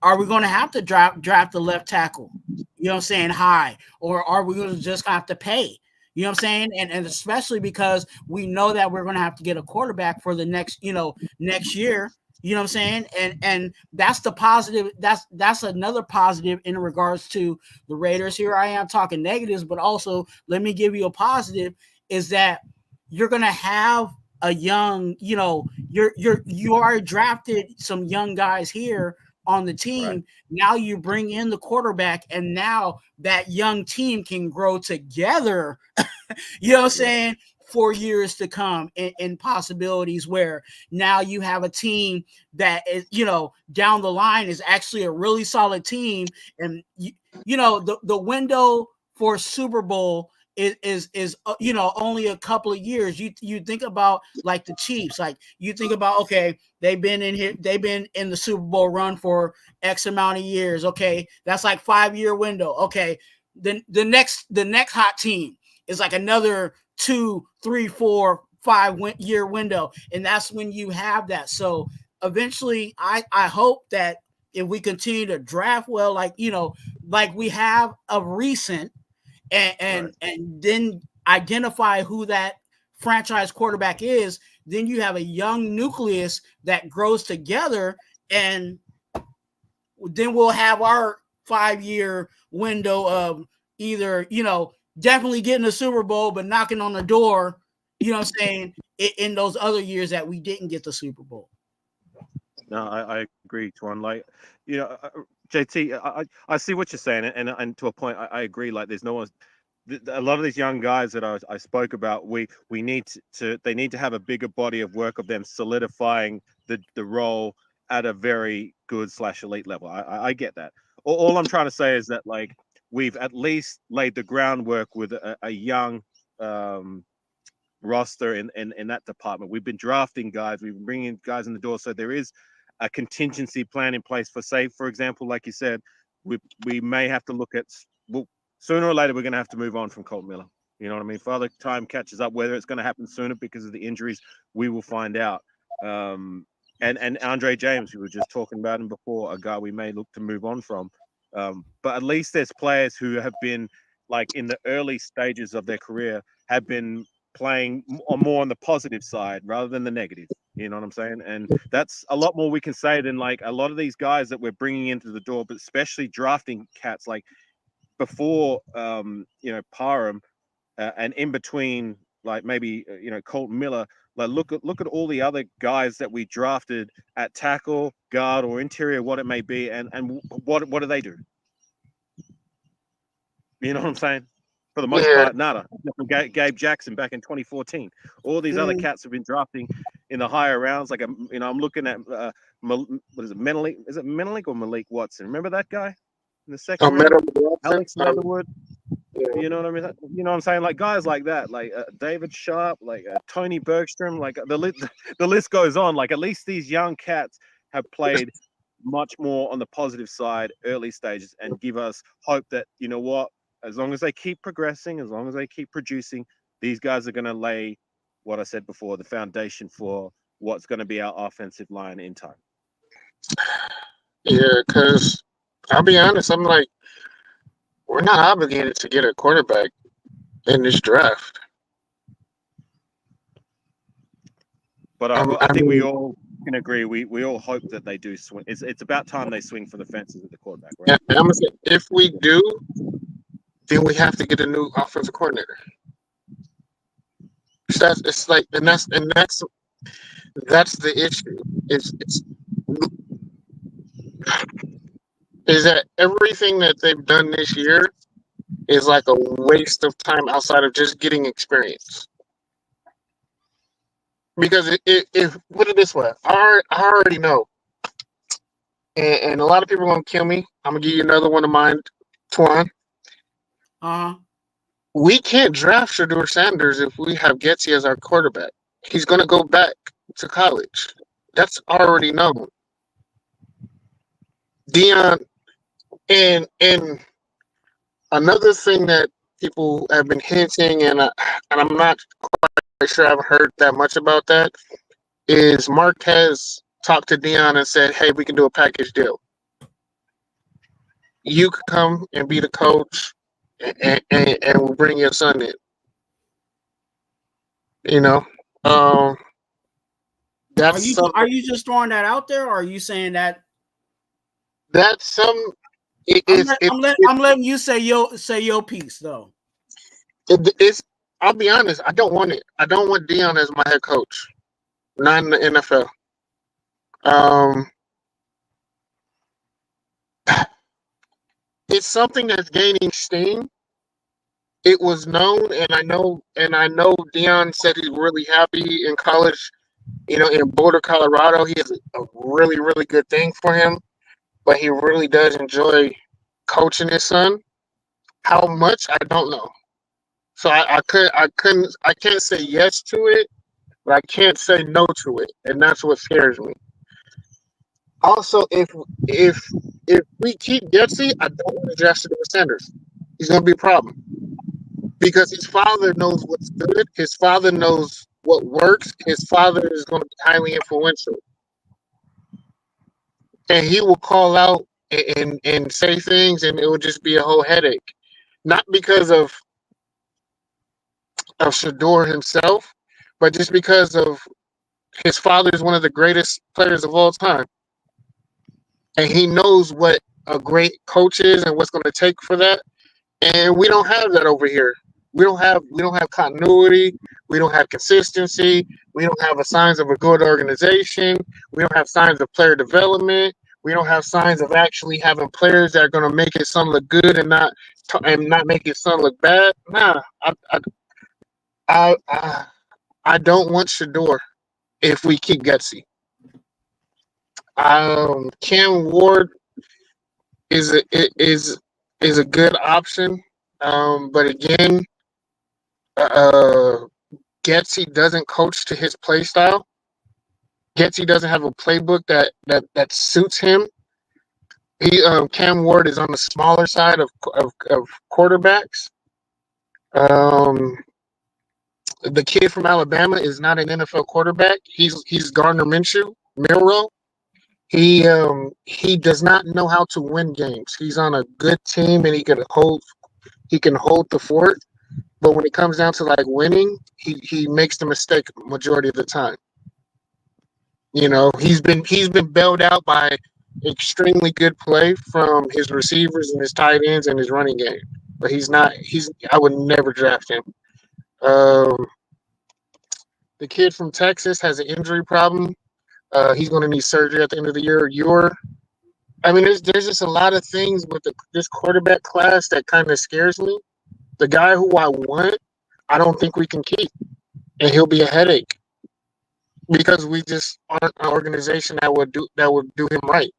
Speaker 2: are we going to have to draft the left tackle, you know what I'm saying, high, or are we going to just have to pay? You know what I'm saying? And especially because we know that we're going to have to get a quarterback for the next year. You know what I'm saying? And that's the positive. That's another positive in regards to the Raiders. Here I am talking negatives, but also let me give you a positive is that you're going to have a young, you already drafted some young guys here on the team. Right. Now you bring in the quarterback, and now that young team can grow together, you know what I'm saying, for years to come in possibilities where now you have a team that is, down the line is actually a really solid team. And, the window for Super Bowl is only a couple of years. You think about like the Chiefs, like you think about, okay, they've been in the Super Bowl run for X amount of years. Okay, that's like 5-year window. Okay, then the next hot team is like another 2, 3, 4, 5-year window, and that's when you have that. So eventually, I hope that if we continue to draft well, like we have of recent. And then identify who that franchise quarterback is, then you have a young nucleus that grows together, and then we'll have our 5-year window of either, definitely getting a Super Bowl, but knocking on the door, you know what I'm saying, in those other years that we didn't get the Super Bowl.
Speaker 6: No, I agree, Twuan. Like, JT, I see what you're saying, and to a point, I agree. Like, there's no one. A lot of these young guys that I spoke about, they need to have a bigger body of work of them solidifying the role at a very good / elite level. I get that. All I'm trying to say is that, like, we've at least laid the groundwork with a young roster in that department. We've been drafting guys, we've been bringing guys in the door, so there is a contingency plan in place for, say, for example, like you said, we may have to look at, well, sooner or later we're going to have to move on from Colton Miller. You know what I mean? Father time catches up. Whether it's going to happen sooner because of the injuries, we will find out. And Andre James, we were just talking about him before, a guy we may look to move on from. But at least there's players who have been, like, in the early stages of their career, have been playing more on the positive side rather than the negative. You know what I'm saying? And that's a lot more we can say than, like, a lot of these guys that we're bringing into the door, but especially drafting cats like before, Parham, and in between, like, maybe, Colton Miller. Like, look at all the other guys that we drafted at tackle, guard, or interior, what it may be, and what do they do? You know what I'm saying? For the most part, nada. Gabe Jackson back in 2014. All these other cats have been drafting in the higher rounds. Like, I'm looking at what is it, Menelik? Is it Menelik or Malik Watson? Remember that guy in the second round? Alex Leatherwood. You know what I mean? You know what I'm saying? Like, guys like that, like David Sharp, like Tony Bergstrom, like the list goes on. Like, at least these young cats have played much more on the positive side, early stages, and give us hope that, you know what, as long as they keep progressing, as long as they keep producing, these guys are going to lay, what I said before, the foundation for what's going to be our offensive line in time.
Speaker 5: Yeah, because I'll be honest, I'm like, we're not obligated to get a quarterback in this draft.
Speaker 6: But I think we all can agree. We all hope that they do swing. It's about time they swing for the fences at the quarterback, right?
Speaker 5: Yeah, and I'm gonna say if we do, then we have to get a new offensive coordinator. So it's like, and that's the issue. Is that everything that they've done this year is like a waste of time outside of just getting experience. Because if put it this way, I already know, and a lot of people are gonna kill me. I'm gonna give you another one of mine, Twuan. We can't draft Shedeur Sanders if we have Getsy as our quarterback. He's gonna go back to college. That's already known. Dion, and another thing that people have been hinting, and I'm not quite sure I've heard that much about that, is Mark has talked to Dion and said, hey, we can do a package deal. You could come and be the coach, and we'll bring your son in. You know? That's
Speaker 2: are you just throwing that out there, or are you saying that?
Speaker 5: That's some.
Speaker 2: I'm letting you say your piece though.
Speaker 5: I'll be honest. I don't want it. I don't want Dion as my head coach. Not in the NFL. It's something that's gaining steam. It was known, and I know Dion said he's really happy in college. You know, in Boulder, Colorado, he has a really, really good thing for him. But he really does enjoy coaching his son. How much, I don't know. So I can't say yes to it, but I can't say no to it, and that's what scares me. Also, if we keep Getsy, I don't want to draft Shedeur Sanders. He's going to be a problem because his father knows what's good. His father knows what works. His father is going to be highly influential. And he will call out and say things, and it will just be a whole headache. Not because of Shedeur himself, but just because of his father is one of the greatest players of all time. And he knows what a great coach is and what's going to take for that. And we don't have that over here. We don't have continuity. We don't have consistency. We don't have signs of a good organization. We don't have signs of player development. We don't have signs of actually having players that are going to make his son look good and not make his son look bad. Nah, I don't want Shedeur if we keep Getsy. Cam Ward is a good option, but again, Getsy doesn't coach to his play style. Getsy doesn't have a playbook that suits him. Cam Ward is on the smaller side of quarterbacks. The kid from Alabama is not an NFL quarterback. He's Gardner Minshew. He does not know how to win games. He's on a good team and he can hold the fort. But when it comes down to like winning, he makes the mistake majority of the time. You know, he's been bailed out by extremely good play from his receivers and his tight ends and his running game. But I would never draft him. The kid from Texas has an injury problem. He's going to need surgery at the end of the year. There's just a lot of things with this quarterback class that kind of scares me. The guy who I want, I don't think we can keep, and he'll be a headache because we just aren't an organization that would do him right.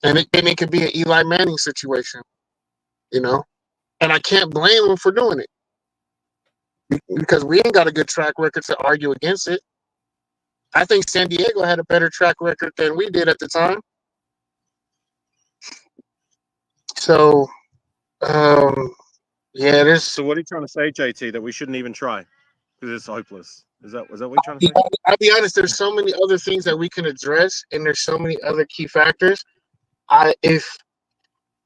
Speaker 5: And it could be an Eli Manning situation, you know. And I can't blame him for doing it because we ain't got a good track record to argue against it. I think San Diego had a better track record than we did at the time. So, yeah.
Speaker 6: So what are you trying to say, JT? That we shouldn't even try because it's hopeless. Is that what you're trying to say?
Speaker 5: I'll be honest. There's so many other things that we can address, and there's so many other key factors.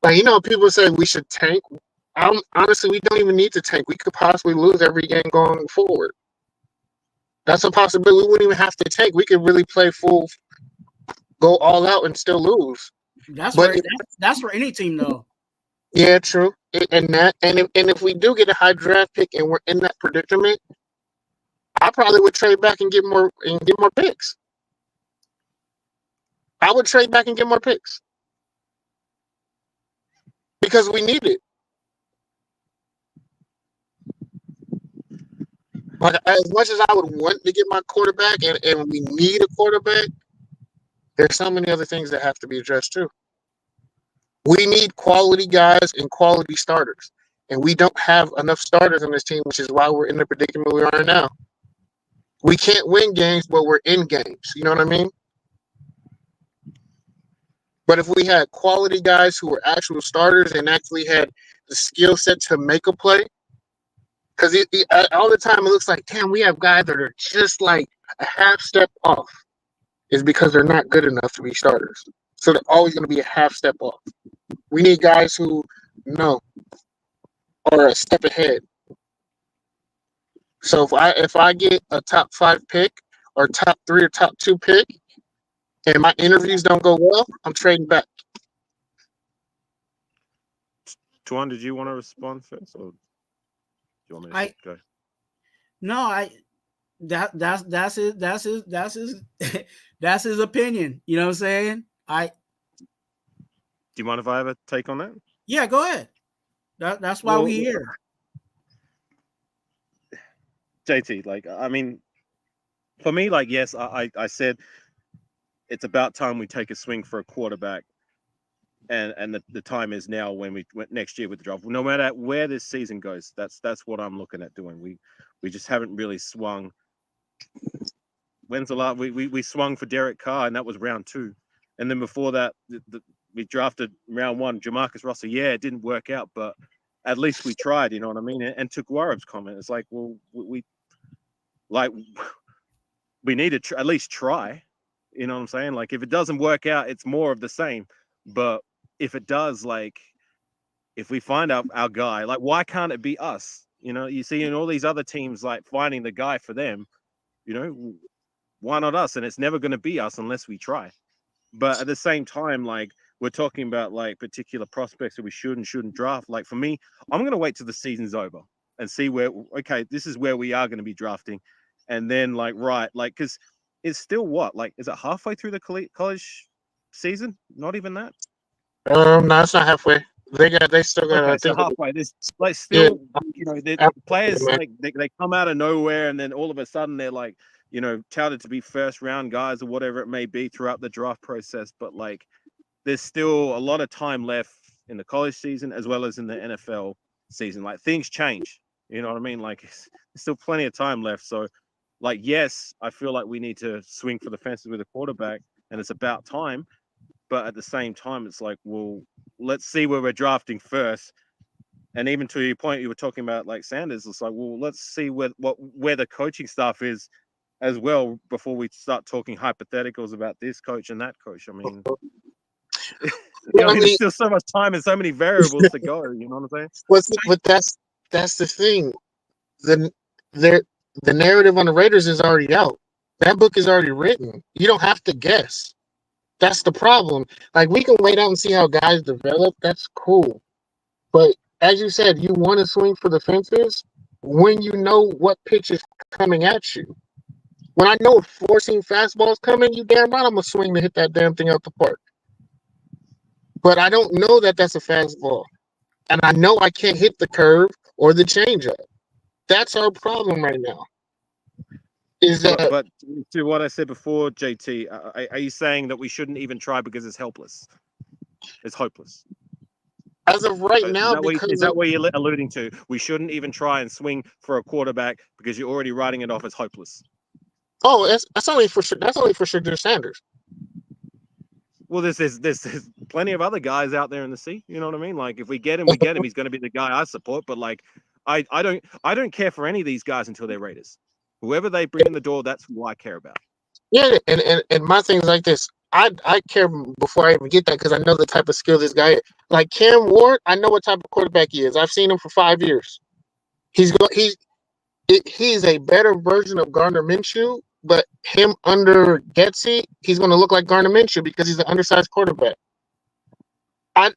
Speaker 5: People say we should tank. Honestly, we don't even need to tank. We could possibly lose every game going forward. That's a possibility we wouldn't even have to take. We could really play full, go all out, and still lose.
Speaker 2: That's
Speaker 5: But
Speaker 2: that's for any team though.
Speaker 5: yeah, true. And if we do get a high draft pick and we're in that predicament, I probably would trade back and get more picks. I would trade back and get more picks because we need it. But as much as I would want to get my quarterback and we need a quarterback, there's so many other things that have to be addressed too. We need quality guys and quality starters. And we don't have enough starters on this team, which is why we're in the predicament we are now. We can't win games, but we're in games. You know what I mean? But if we had quality guys who were actual starters and actually had the skill set to make a play, because all the time it looks like, damn, we have guys that are just like a half step off. Is because they're not good enough to be starters. So they're always going to be a half step off. We need guys who know or a step ahead. So if I get a top 5 pick or top 3 or top 2 pick and my interviews don't go well, I'm trading back.
Speaker 6: Twuan, did you want to respond first, or do you want me to go?
Speaker 2: No, that's his opinion. You know what I'm saying?
Speaker 6: Do you mind if I have a take on that?
Speaker 2: Yeah, go ahead. That's why we're here.
Speaker 6: JT, like, I mean, for me, like, yes, I said it's about time we take a swing for a quarterback, and the time is now when we went next year with the draft. No matter where this season goes, that's what I'm looking at doing. We just haven't really swung. When's the last we swung for Derek Carr, and that was round 2, and then before that we drafted round 1 Jamarcus Russell. Yeah, it didn't work out, but at least we tried. You know what I mean? And to Warab's comment, it's like, well, we need to at least try. You know what I'm saying? Like, if it doesn't work out, it's more of the same. But if it does, like, if we find our guy, like, why can't it be us? You know, you see in all these other teams, like, finding the guy for them, you know, why not us? And it's never going to be us unless we try. But at the same time, like, we're talking about, like, particular prospects that we should and shouldn't draft. Like, for me, I'm going to wait till the season's over and see where, okay, this is where we are going to be drafting. And then, like, right, like, because it's still what? Like, is it halfway through the college season? Not even that?
Speaker 5: No, it's not halfway. They still got.
Speaker 6: Okay, so halfway. There's like still, you know, the players like they come out of nowhere, and then all of a sudden they're like, you know, touted to be first round guys or whatever it may be throughout the draft process. But like, there's still a lot of time left in the college season as well as in the NFL season. Like, things change. You know what I mean? Like, there's still plenty of time left. So, like, yes, I feel like we need to swing for the fences with a quarterback, and it's about time. But at the same time, it's like, well, let's see where we're drafting first. And even to your point, you were talking about, like, Sanders. It's like, well, let's see where the coaching staff is as well before we start talking hypotheticals about this coach and that coach. I mean, there's still so much time and so many variables to go. You know what I'm saying?
Speaker 5: But that's the thing. The narrative on the Raiders is already out. That book is already written. You don't have to guess. That's the problem. Like, we can wait out and see how guys develop. That's cool. But as you said, you want to swing for the fences when you know what pitch is coming at you. When I know a four-seam fastball is coming, you damn right I'm going to swing to hit that damn thing out the park. But I don't know that that's a fastball. And I know I can't hit the curve or the changeup. That's our problem right now.
Speaker 6: But to what I said before, JT, are you saying that we shouldn't even try because it's helpless? It's hopeless.
Speaker 5: As of right now,
Speaker 6: is that what you're alluding to? We shouldn't even try and swing for a quarterback because you're already writing it off as hopeless.
Speaker 5: Oh, that's only for sure. That's only for sure. Sanders.
Speaker 6: Well, there's plenty of other guys out there in the sea. You know what I mean? Like, if we get him, we get him. He's going to be the guy I support. But like, I don't care for any of these guys until they're Raiders. Whoever they bring in the door, that's who I care about.
Speaker 5: Yeah, and my thing is like this. I care before I even get that because I know the type of skill this guy is. Like Cam Ward, I know what type of quarterback he is. I've seen him for 5 years. If he's a better version of Gardner Minshew, but him under Getsy, he's going to look like Gardner Minshew because he's an undersized quarterback. I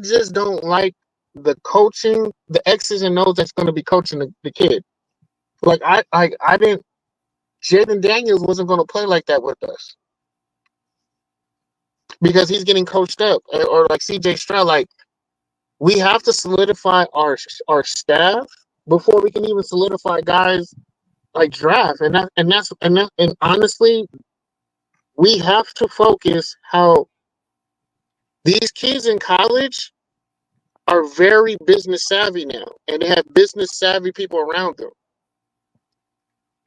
Speaker 5: just don't like the coaching, the X's and O's that's going to be coaching the kid. Like I didn't. Jaden Daniels wasn't going to play like that with us because he's getting coached up, or like CJ Stroud. Like, we have to solidify our staff before we can even solidify guys like draft, and honestly, we have to focus how these kids in college are very business savvy now, and they have business savvy people around them.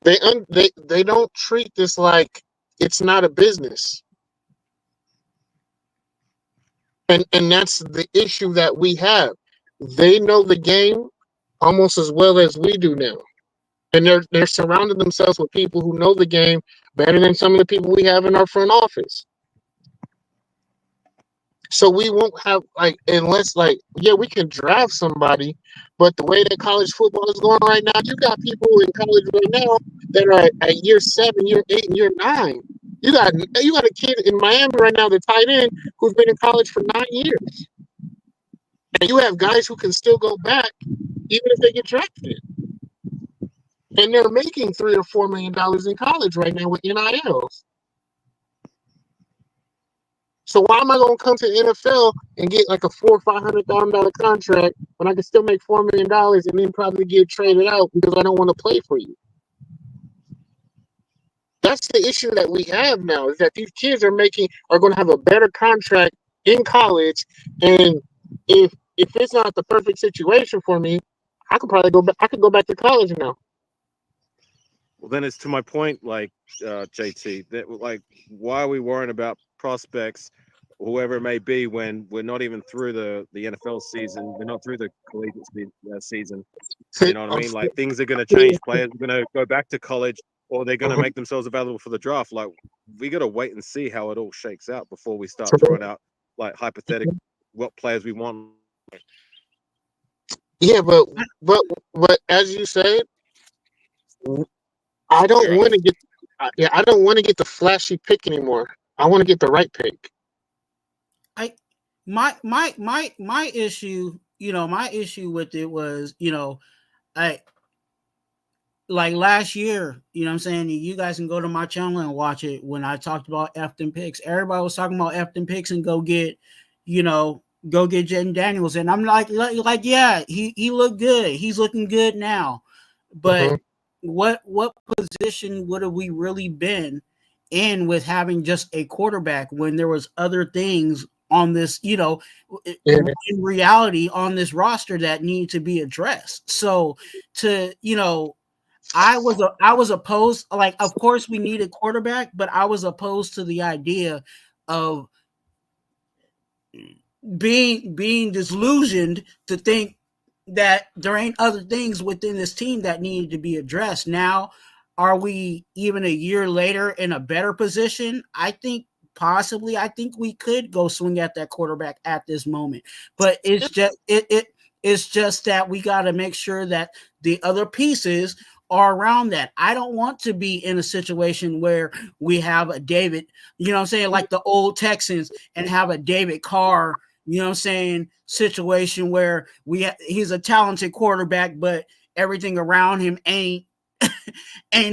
Speaker 5: They don't treat this like it's not a business, and that's the issue that we have. They know the game almost as well as we do now, and they're surrounding themselves with people who know the game better than some of the people we have in our front office. So we won't have, like, unless, like, yeah, we can draft somebody, but the way that college football is going right now, you got people in college right now that are at year 7, year 8, and year 9. You got a kid in Miami right now, the tight end, who's been in college for 9 years. And you have guys who can still go back even if they get drafted. And they're making $3 or $4 million in college right now with NILs. So why am I going to come to the NFL and get like a $400,000 or $500,000 contract when I can still make $4 million and then probably get traded out because I don't want to play for you? That's the issue that we have now, is that these kids are going to have a better contract in college, and if it's not the perfect situation for me, I could probably go back. I could go back to college now.
Speaker 6: Well, then it's to my point, like JT, that like, why are we worrying about prospects, whoever it may be, when we're not even through the NFL season? We're not through the collegiate season. You know what I mean? Like, things are going to change. Players are going to go back to college, or they're going to make themselves available for the draft. Like, we got to wait and see how it all shakes out before we start throwing out like hypothetical what players we want.
Speaker 5: Yeah, but as you said, I don't want to get. I don't want to get the flashy pick anymore. I want to get the right pick.
Speaker 2: My issue, my issue with it was, like last year, you know what I'm saying? You guys can go to my channel and watch it when I talked about Efton picks. Everybody was talking about Efton picks and go get Jaden Daniels. And I'm like, yeah, he looked good. He's looking good now. But what position would have we really been in with having just a quarterback when there was other things on this, in reality on this roster that need to be addressed? So I was opposed, like, of course we need a quarterback, but I was opposed to the idea of being disillusioned to think that there ain't other things within this team that needed to be addressed. Now, are we even a year later in a better position? I think possibly. I think we could go swing at that quarterback at this moment, but it's just that we got to make sure that the other pieces are around that. I don't want to be in a situation where we have a David, like the old Texans, and have a David Carr, situation where he's a talented quarterback, but everything around him ain't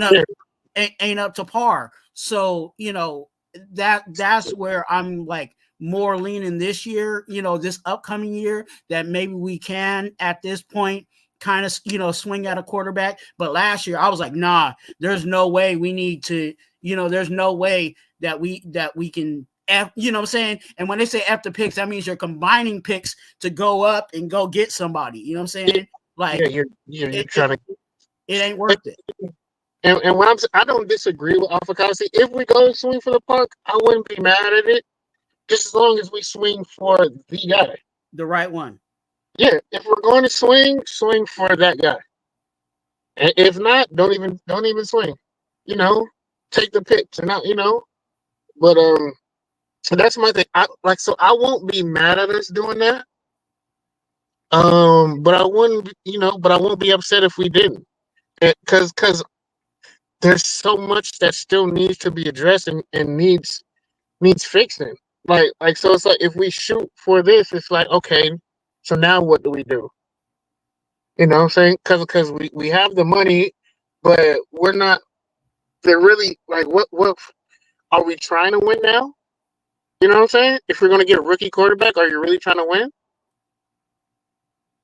Speaker 2: up to par. So, that's where I'm like more leaning this year, this upcoming year, that maybe we can at this point kind of, swing at a quarterback. But last year I was like, nah, there's no way we need to, there's no way that we can you know what I'm saying? And when they say after picks, that means you're combining picks to go up and go get somebody. You know what I'm saying? Like,
Speaker 5: you're trying to.
Speaker 2: It ain't worth it.
Speaker 5: And when I don't disagree with Alpha Cossi. If we go swing for the puck, I wouldn't be mad at it, just as long as we swing for the guy,
Speaker 2: the right one.
Speaker 5: Yeah, if we're going to swing for that guy. And if not, don't even swing. Take the pitch and not, But so that's my thing. I won't be mad at us doing that. But I wouldn't, but I won't be upset if we didn't. Because there's so much that still needs to be addressed and needs fixing. Like so it's like if we shoot for this, it's like okay, so now what do we do? You know what I'm saying? Because we have the money, but we're not. They're really like what are we trying to win now? You know what I'm saying? If we're gonna get a rookie quarterback, are you really trying to win?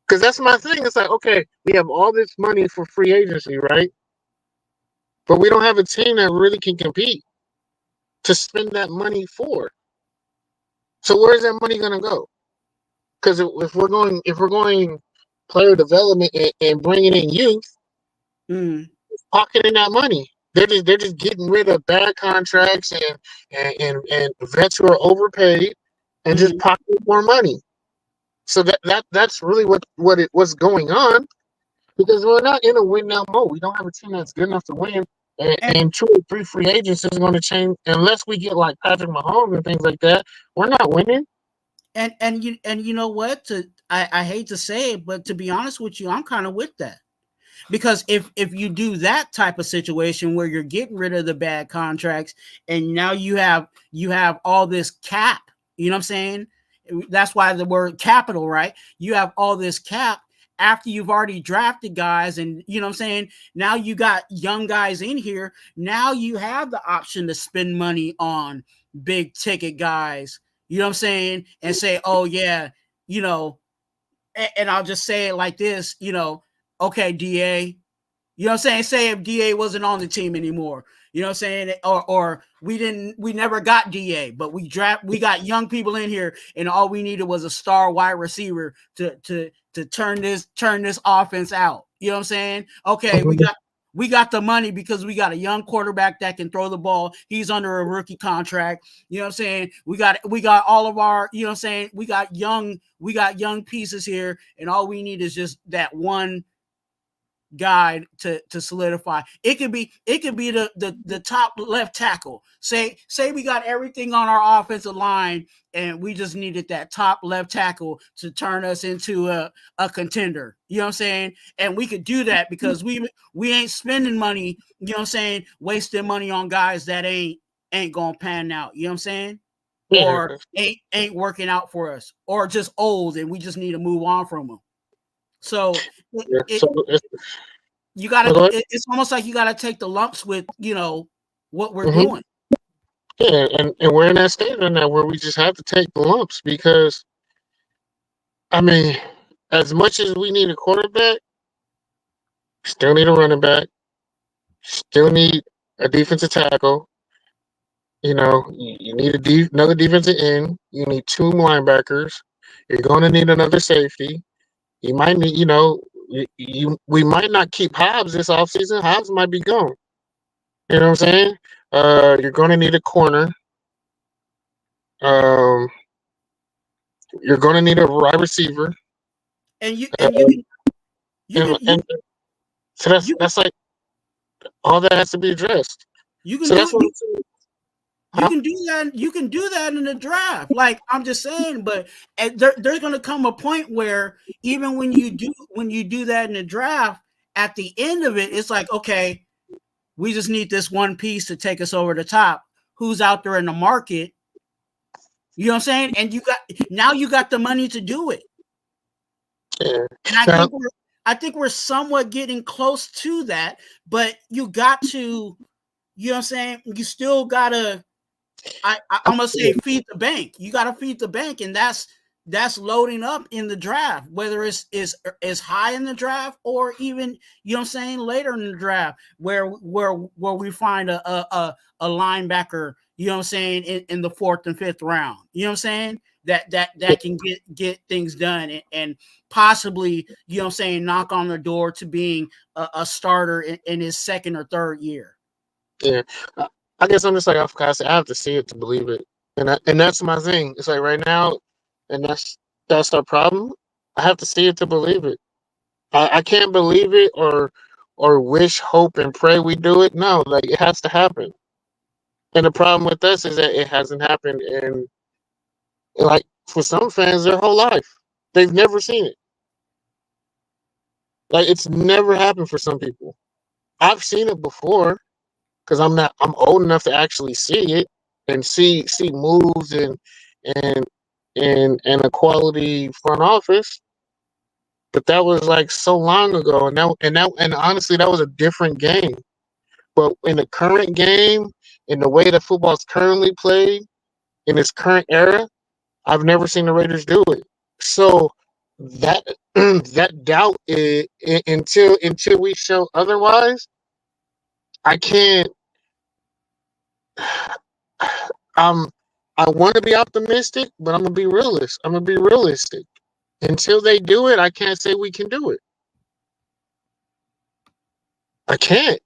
Speaker 5: Because that's my thing. It's like okay, we have all this money for free agency, right? But we don't have a team that really can compete to spend that money for. So where's that money gonna go? Because if we're going player development and bringing in youth, pocketing that money, they're just getting rid of bad contracts and vets who are overpaid and just pocketing more money. So that's really what's going on because we're not in a win now mode. We don't have a team that's good enough to win. And 2 or 3 free agents is going to change unless we get like Patrick Mahomes and things like that. We're not winning.
Speaker 2: And you know what? I hate to say it, but to be honest with you, I'm kind of with that. Because if you do that type of situation where you're getting rid of the bad contracts and now you have all this cap, you know what I'm saying? That's why the word capital, right? You have all this cap after you've already drafted guys and you know what I'm saying? Now you got young guys in here. Now you have the option to spend money on big ticket guys, you know what I'm saying? And say, oh yeah, you know, and I'll just say it like this, you know, okay, DA, you know what I'm saying? Say if DA wasn't on the team anymore, you know what I'm saying? Or we never got DA, but we got young people in here and all we needed was a star wide receiver to turn this offense out. You know what I'm saying? Okay, we got the money because we got a young quarterback that can throw the ball. He's under a rookie contract. You know what I'm saying? We got all of our, you know what I'm saying? We got young pieces here, and all we need is just that one guy to solidify. It could be the top left tackle. Say we got everything on our offensive line and we just needed that top left tackle to turn us into a contender. You know what I'm saying? And we could do that because we ain't spending money, you know what I'm saying, wasting money on guys that ain't gonna pan out. You know what I'm saying?
Speaker 5: Yeah.
Speaker 2: Or ain't working out for us, or just old and we just need to move on from them. So you gotta. It's almost like you gotta take the lumps with what we're doing.
Speaker 5: Yeah, and we're in that stage right now where we just have to take the lumps because, I mean, as much as we need a quarterback, still need a running back, still need a defensive tackle. You know, you need another defensive end. You need 2 linebackers. You're going to need another safety. You might need, we might not keep Hobbs this offseason. Hobbs might be gone. You know what I'm saying? You're going to need a corner. You're going to need a wide receiver.
Speaker 2: And
Speaker 5: so that's like all that has to be addressed.
Speaker 2: You can
Speaker 5: so
Speaker 2: do
Speaker 5: that's what
Speaker 2: you can do that. You can do that in the draft. Like I'm just saying, but there's going to come a point where even when you do that in the draft, at the end of it, it's like, okay, we just need this one piece to take us over the top. Who's out there in the market? You know what I'm saying? And you got the money to do it.
Speaker 5: Yeah.
Speaker 2: And I think we're somewhat getting close to that, but you got to, you know what I'm saying? You still gotta, I'm gonna say feed the bank. You gotta feed the bank, and that's loading up in the draft, whether it's high in the draft or even, you know what I'm saying, later in the draft where we find a linebacker, you know what I'm saying, in the 4th and 5th round. You know what I'm saying? That can get things done and possibly, you know what I'm saying, knock on the door to being a starter in his 2nd or 3rd year.
Speaker 5: Yeah. I guess I'm just like, I have to see it to believe it. And that's my thing. It's like right now, and that's our problem. I have to see it to believe it. I can't believe it or wish, hope, and pray we do it. No, like it has to happen. And the problem with us is that it hasn't happened in, like, for some fans their whole life. They've never seen it. Like it's never happened for some people. I've seen it before because I'm old enough to actually see it and see moves and a quality front office. But that was like so long ago, and honestly, that was a different game. But in the current game, in the way that football's currently played, in its current era, I've never seen the Raiders do it. So that that doubt is, until we show otherwise, I can't. I want to be optimistic, but I'm gonna be realist. I'm gonna be realistic. Until they do it, I can't say we can do it. I can't.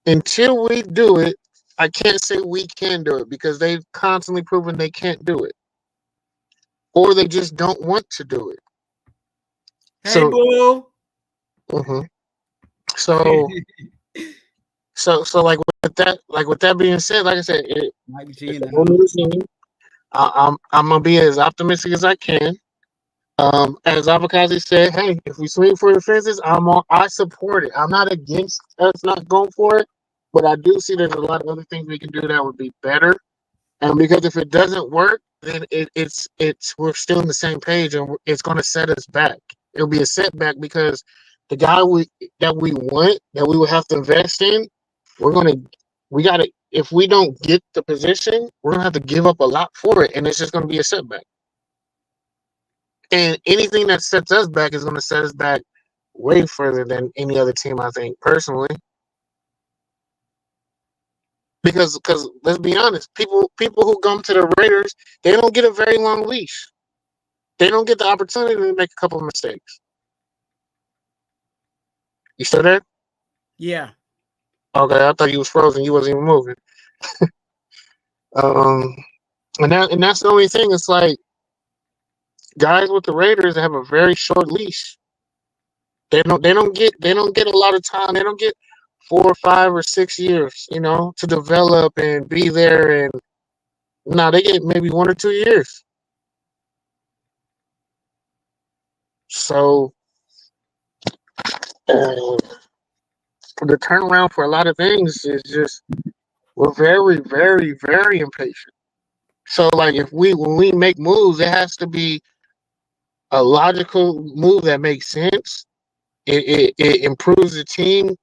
Speaker 5: Until we do it, I can't say we can do it because they've constantly proven they can't do it, or they just don't want to do it.
Speaker 2: Hey, boo.
Speaker 5: Mhm. So like with that being said, like I said, it's a whole new team. I'm gonna be as optimistic as I can. As Avocado said, hey, if we swing for the fences, I support it. I'm not against us not going for it, but I do see there's a lot of other things we can do that would be better. And because if it doesn't work, then it's we're still on the same page, and it's going to set us back. It'll be a setback because the guy that we want, that we would have to invest in, we got to. If we don't get the position, we're gonna have to give up a lot for it, and it's just going to be a setback. And anything that sets us back is going to set us back way further than any other team, I think, personally. Because let's be honest, people who come to the Raiders, they don't get a very long leash. They don't get the opportunity to make a couple of mistakes. You still there?
Speaker 2: Yeah.
Speaker 5: Okay, I thought you was frozen. You wasn't even moving. And that's the only thing. It's like guys with the Raiders have a very short leash. They don't get a lot of time. They don't get 4 or 5 or 6 years, to develop and be there. And no, they get maybe 1 or 2 years. So the turnaround for a lot of things is just we're very, very, very impatient. So like when we make moves, it has to be a logical move that makes sense. It improves the team,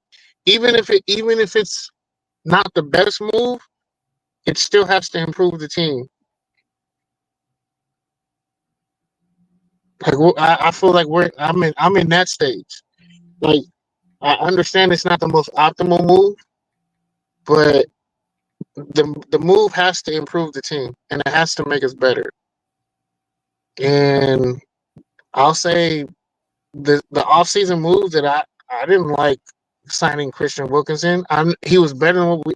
Speaker 5: even if it's not the best move, it still has to improve the team. Like I feel like I'm in that stage. Like I understand it's not the most optimal move, but the move has to improve the team and it has to make us better. And I'll say the offseason move that I didn't like signing Christian Wilkinson. He was better than what we.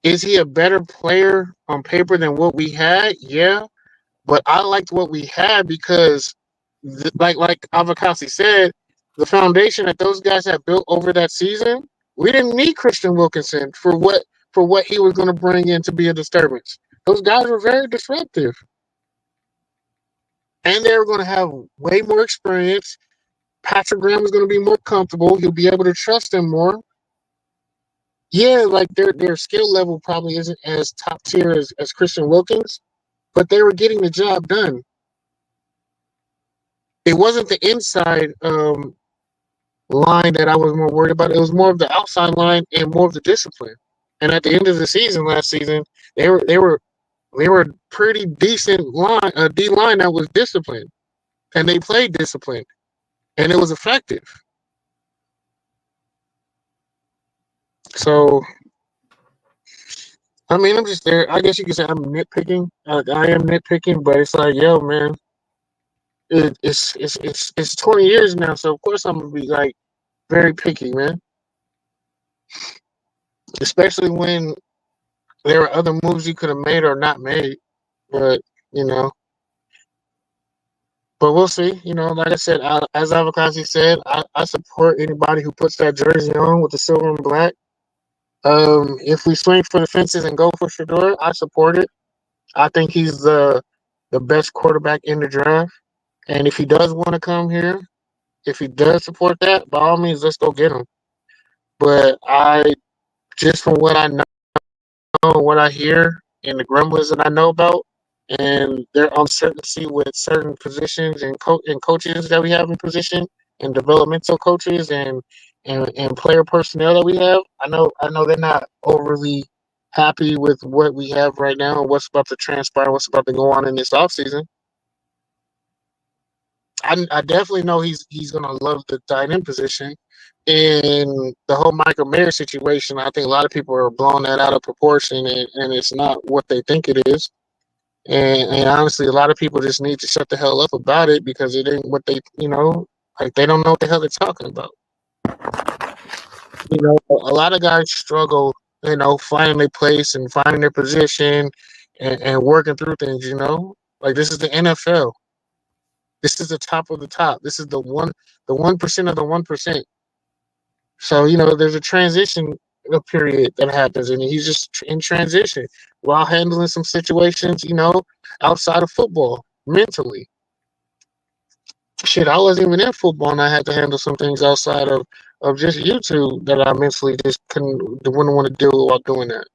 Speaker 5: Is he a better player on paper than what we had? Yeah, but I liked what we had because, like Avocasi said, the foundation that those guys have built over that season, we didn't need Christian Wilkinson for what he was going to bring in to be a disturbance. Those guys were very disruptive, and they were going to have way more experience. Patrick Graham is going to be more comfortable. He'll be able to trust them more. Yeah, like their skill level probably isn't as top tier as Christian Wilkins, but they were getting the job done. It wasn't the inside line that I was more worried about. It was more of the outside line and more of the discipline. And at the end of the season last season, they were pretty decent line, a D line that was disciplined, and they played disciplined, and it was effective. So, I mean, I'm just there. I guess you could say I'm nitpicking. I am nitpicking, but it's like, yo, man, it's 20 years now, so of course I'm gonna be like very picky, man. Especially when there are other moves you could have made or not made, but but we'll see. Like I said, as Avocasi said, I support anybody who puts that jersey on with the silver and black. If we swing for the fences and go for Shedeur, I support it. I think he's the best quarterback in the draft. And if he does want to come here, if he does support that, by all means, let's go get him. but I just from what I know, what I hear, and the grumblings that I know about, and their uncertainty with certain positions and coaches that we have in position, and developmental coaches and player personnel that we have. I know they're not overly happy with what we have right now and what's about to transpire, what's about to go on in this offseason. I definitely know he's gonna love the tight end position, and the whole Michael Mayer situation. I think a lot of people are blowing that out of proportion, and it's not what they think it is. And honestly, a lot of people just need to shut the hell up about it because it ain't what they, like they don't know what the hell they're talking about. A lot of guys struggle, finding their place and finding their position and working through things. Like this is the NFL. This is the top of the top. This is the 1% of the 1%. So, there's a transition period that happens, and he's just in transition while handling some situations, outside of football mentally. Shit, I wasn't even in football, and I had to handle some things outside of just YouTube that I mentally just wouldn't want to deal with while doing that.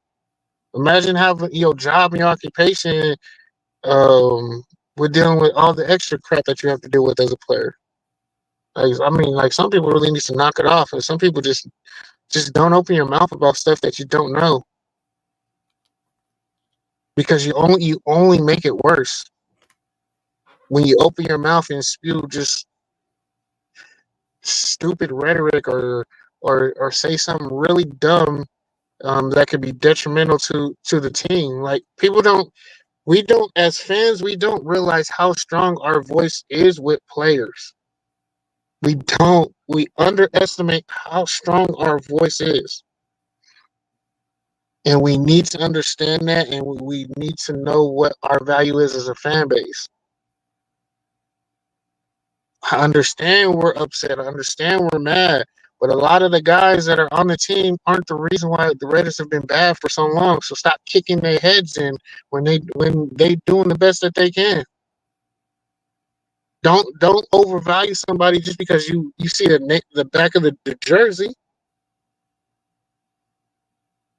Speaker 5: Imagine having your job and your occupation. We're dealing with all the extra crap that you have to deal with as a player. Like some people really need to knock it off, and some people just don't open your mouth about stuff that you don't know, because you only make it worse when you open your mouth and spew just stupid rhetoric or say something really dumb that could be detrimental to the team. Like we don't as fans, we don't realize how strong our voice is with players. We underestimate how strong our voice is. And we need to understand that, and we need to know what our value is as a fan base. I understand we're upset. I understand we're mad. But a lot of the guys that are on the team aren't the reason why the Raiders have been bad for so long. So stop kicking their heads in when they doing the best that they can. Don't overvalue somebody just because you see the back of the jersey.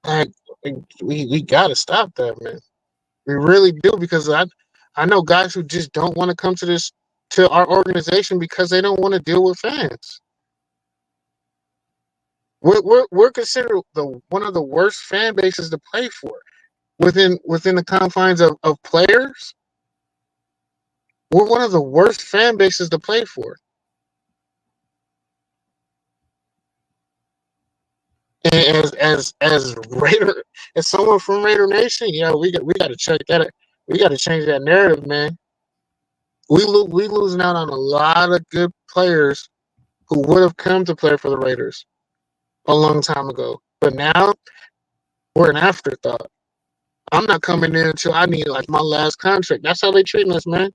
Speaker 5: Like we gotta stop that, man. We really do, because I know guys who just don't want to come to our organization because they don't want to deal with fans. We're considered one of the worst fan bases to play for within the confines of players. We're one of the worst fan bases to play for. And as Raider, as someone from Raider Nation, we got to check that. We got to change that narrative, man. We losing out on a lot of good players who would have come to play for the Raiders a long time ago, but now we're an afterthought. I'm not coming in until I need like my last contract. That's how they treating us, man.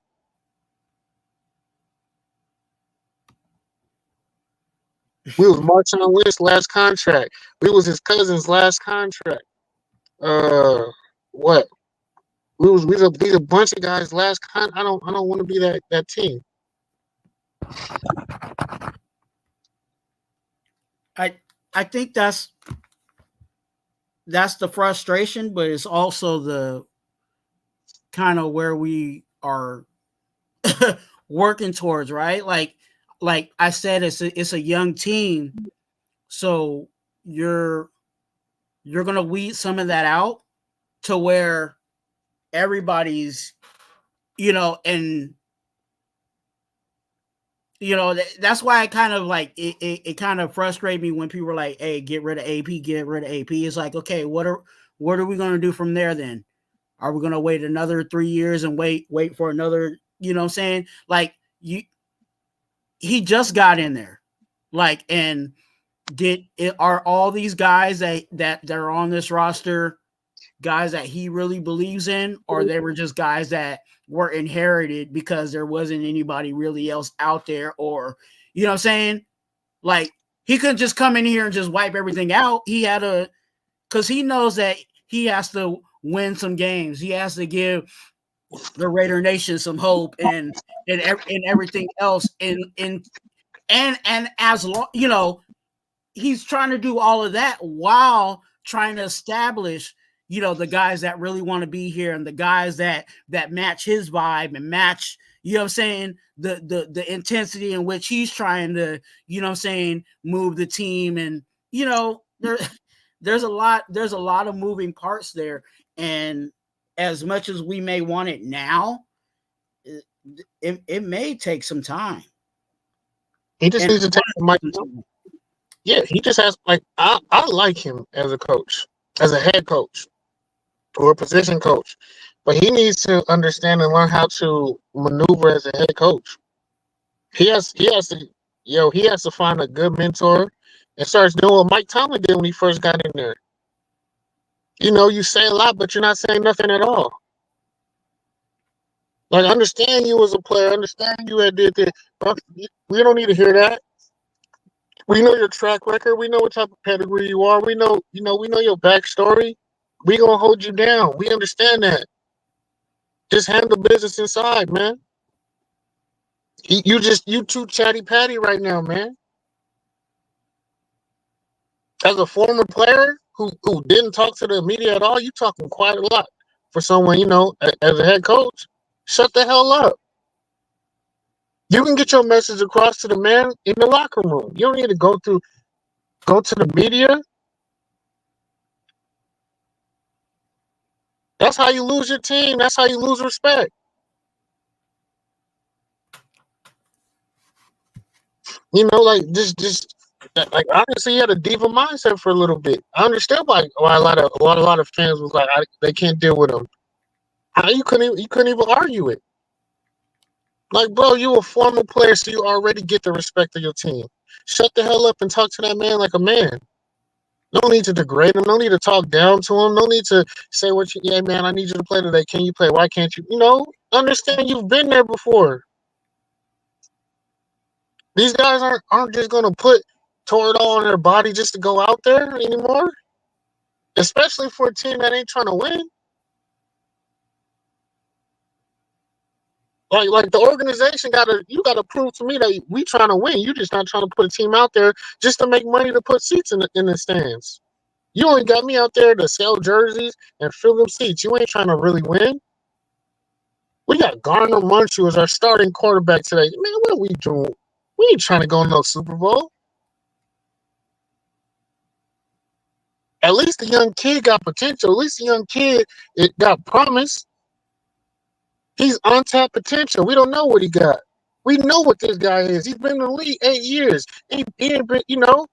Speaker 5: We was MarTwuan Liss last contract. We was his cousin's last contract. What? We was a bunch of guys last I don't want to be that team.
Speaker 2: I think that's the frustration, but it's also the kind of where we are working towards, right? Like I said, it's a young team, so you're gonna weed some of that out to where everybody's, and that's why I kind of like it kind of frustrates me when people are like, hey, get rid of AP. It's like, okay, what are we going to do from there then? Are we going to wait another 3 years and wait for another, what I'm saying? Like he just got in there. Like, and are all these guys that are on this roster guys that he really believes in, or they were just guys that were inherited because there wasn't anybody really else out there, or what I'm saying? Like, he couldn't just come in here and just wipe everything out. He had because he knows that he has to win some games. He has to give the Raider Nation some hope and everything else. And as long, he's trying to do all of that while trying to establish, you know, the guys that really want to be here and the guys that match his vibe and match, you know what I'm saying, the intensity in which he's trying to, you know what I'm saying, move the team. And, you know, there's a lot of moving parts there. And as much as we may want it now, it may take some time.
Speaker 5: He just needs to take the mic. Yeah, he just has, like, I like him as a coach, as a head coach or a position coach, but he needs to understand and learn how to maneuver as a head coach. He has to find a good mentor and starts doing what Mike Tomlin did when he first got in there. You know, you say a lot, but you're not saying nothing at all. Like, understand you as a player, understand you had did this. We don't need to hear that. We know your track record. We know what type of pedigree you are. We know your backstory. We gonna hold you down. We understand that. Just handle business inside, man. You too chatty patty right now, man. As a former player who didn't talk to the media at all, you talking quite a lot for someone, you know, as a head coach. Shut the hell up. You can get your message across to the man in the locker room. You don't need to go to the media. That's how you lose your team. That's how you lose respect. You know, like just like, honestly, he had a diva mindset for a little bit. I understand why a lot of fans was like, they can't deal with him. You couldn't even argue it. Like, bro, you a former player, so you already get the respect of your team. Shut the hell up and talk to that man like a man. No need to degrade him. No need to talk down to him. No need to say yeah, man, I need you to play today. Can you play? Why can't you? You know, understand you've been there before. These guys aren't just going to put Toradol on their body just to go out there anymore, especially for a team that ain't trying to win. Like the organization you gotta prove to me that we trying to win. You just not trying to put a team out there just to make money to put seats in the stands. You only got me out there to sell jerseys and fill them seats. You ain't trying to really win. We got Gardner Minshew as our starting quarterback today. Man, what are we doing? We ain't trying to go to no Super Bowl. At least the young kid got potential. At least the young kid got promise. He's untapped potential. We don't know what he got. We know what this guy is. He's been in the league 8 years. He ain't been, you know,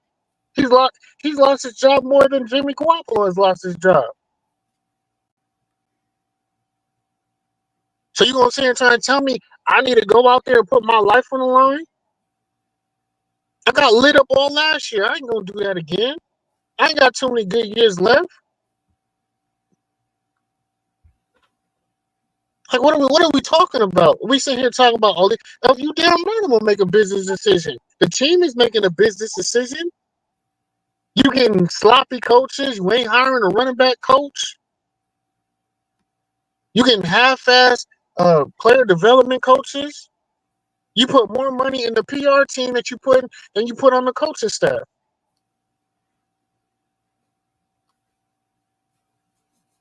Speaker 5: he's lost his job more than Jimmy Garoppolo has lost his job. So you gonna sit here and try and tell me I need to go out there and put my life on the line? I got lit up all last year. I ain't gonna do that again. I ain't got too many good years left. Like, what are we talking about? We sit here talking about all this. Oh, you damn right I'm gonna make a business decision. The team is making a business decision. You getting sloppy coaches. You ain't hiring a running back coach. You getting half-assed player development coaches. You put more money in the PR team than you put on the coaching staff.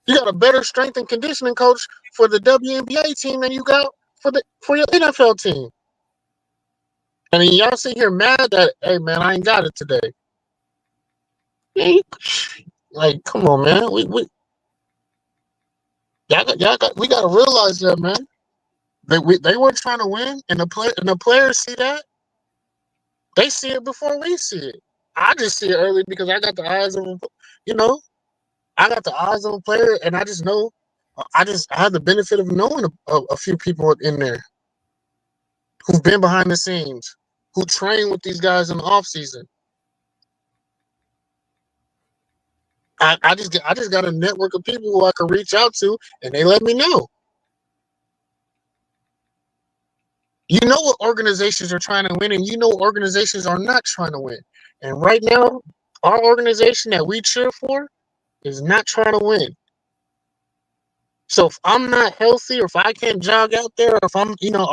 Speaker 5: You got a better strength and conditioning coach for the WNBA team than you got for your NFL team. And then y'all sit here mad that, hey man, I ain't got it today. Like, come on, man. We gotta realize that, man. They weren't trying to win, and the players see that. They see it before we see it. I just see it early because I got the eyes of, you know. I got the eyes of a player, and I just know. I have the benefit of knowing a few people in there who've been behind the scenes, who train with these guys in the off season. I just got a network of people who I can reach out to, and they let me know. You know what organizations are trying to win, and you know what organizations are not trying to win. And right now, our organization that we cheer for is not trying to win. So if I'm not healthy, or if I can't jog out there, or if I'm, you know,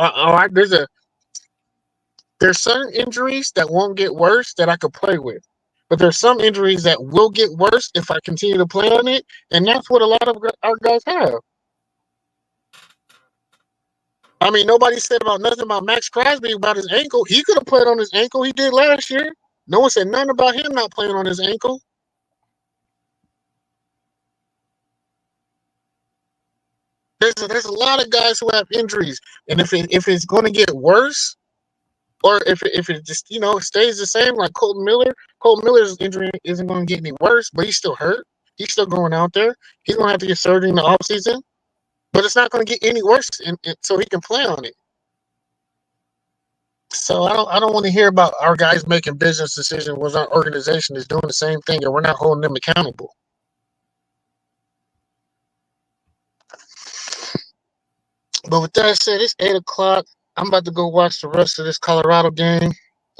Speaker 5: there's certain injuries that won't get worse that I could play with. But there's some injuries that will get worse if I continue to play on it, and that's what a lot of our guys have. I mean, nobody said nothing about Max Crosby about his ankle. He could have played on his ankle. He did last year. No one said nothing about him not playing on his ankle. There's a lot of guys who have injuries, and if it's going to get worse, or if it just stays the same, like Colton Miller's injury isn't going to get any worse, but he's still hurt. He's still going out there. He's going to have to get surgery in the offseason, but it's not going to get any worse, and so he can play on it. So I don't want to hear about our guys making business decisions when our organization is doing the same thing and we're not holding them accountable. But with that said, it's 8 o'clock. I'm about to go watch the rest of this Colorado game.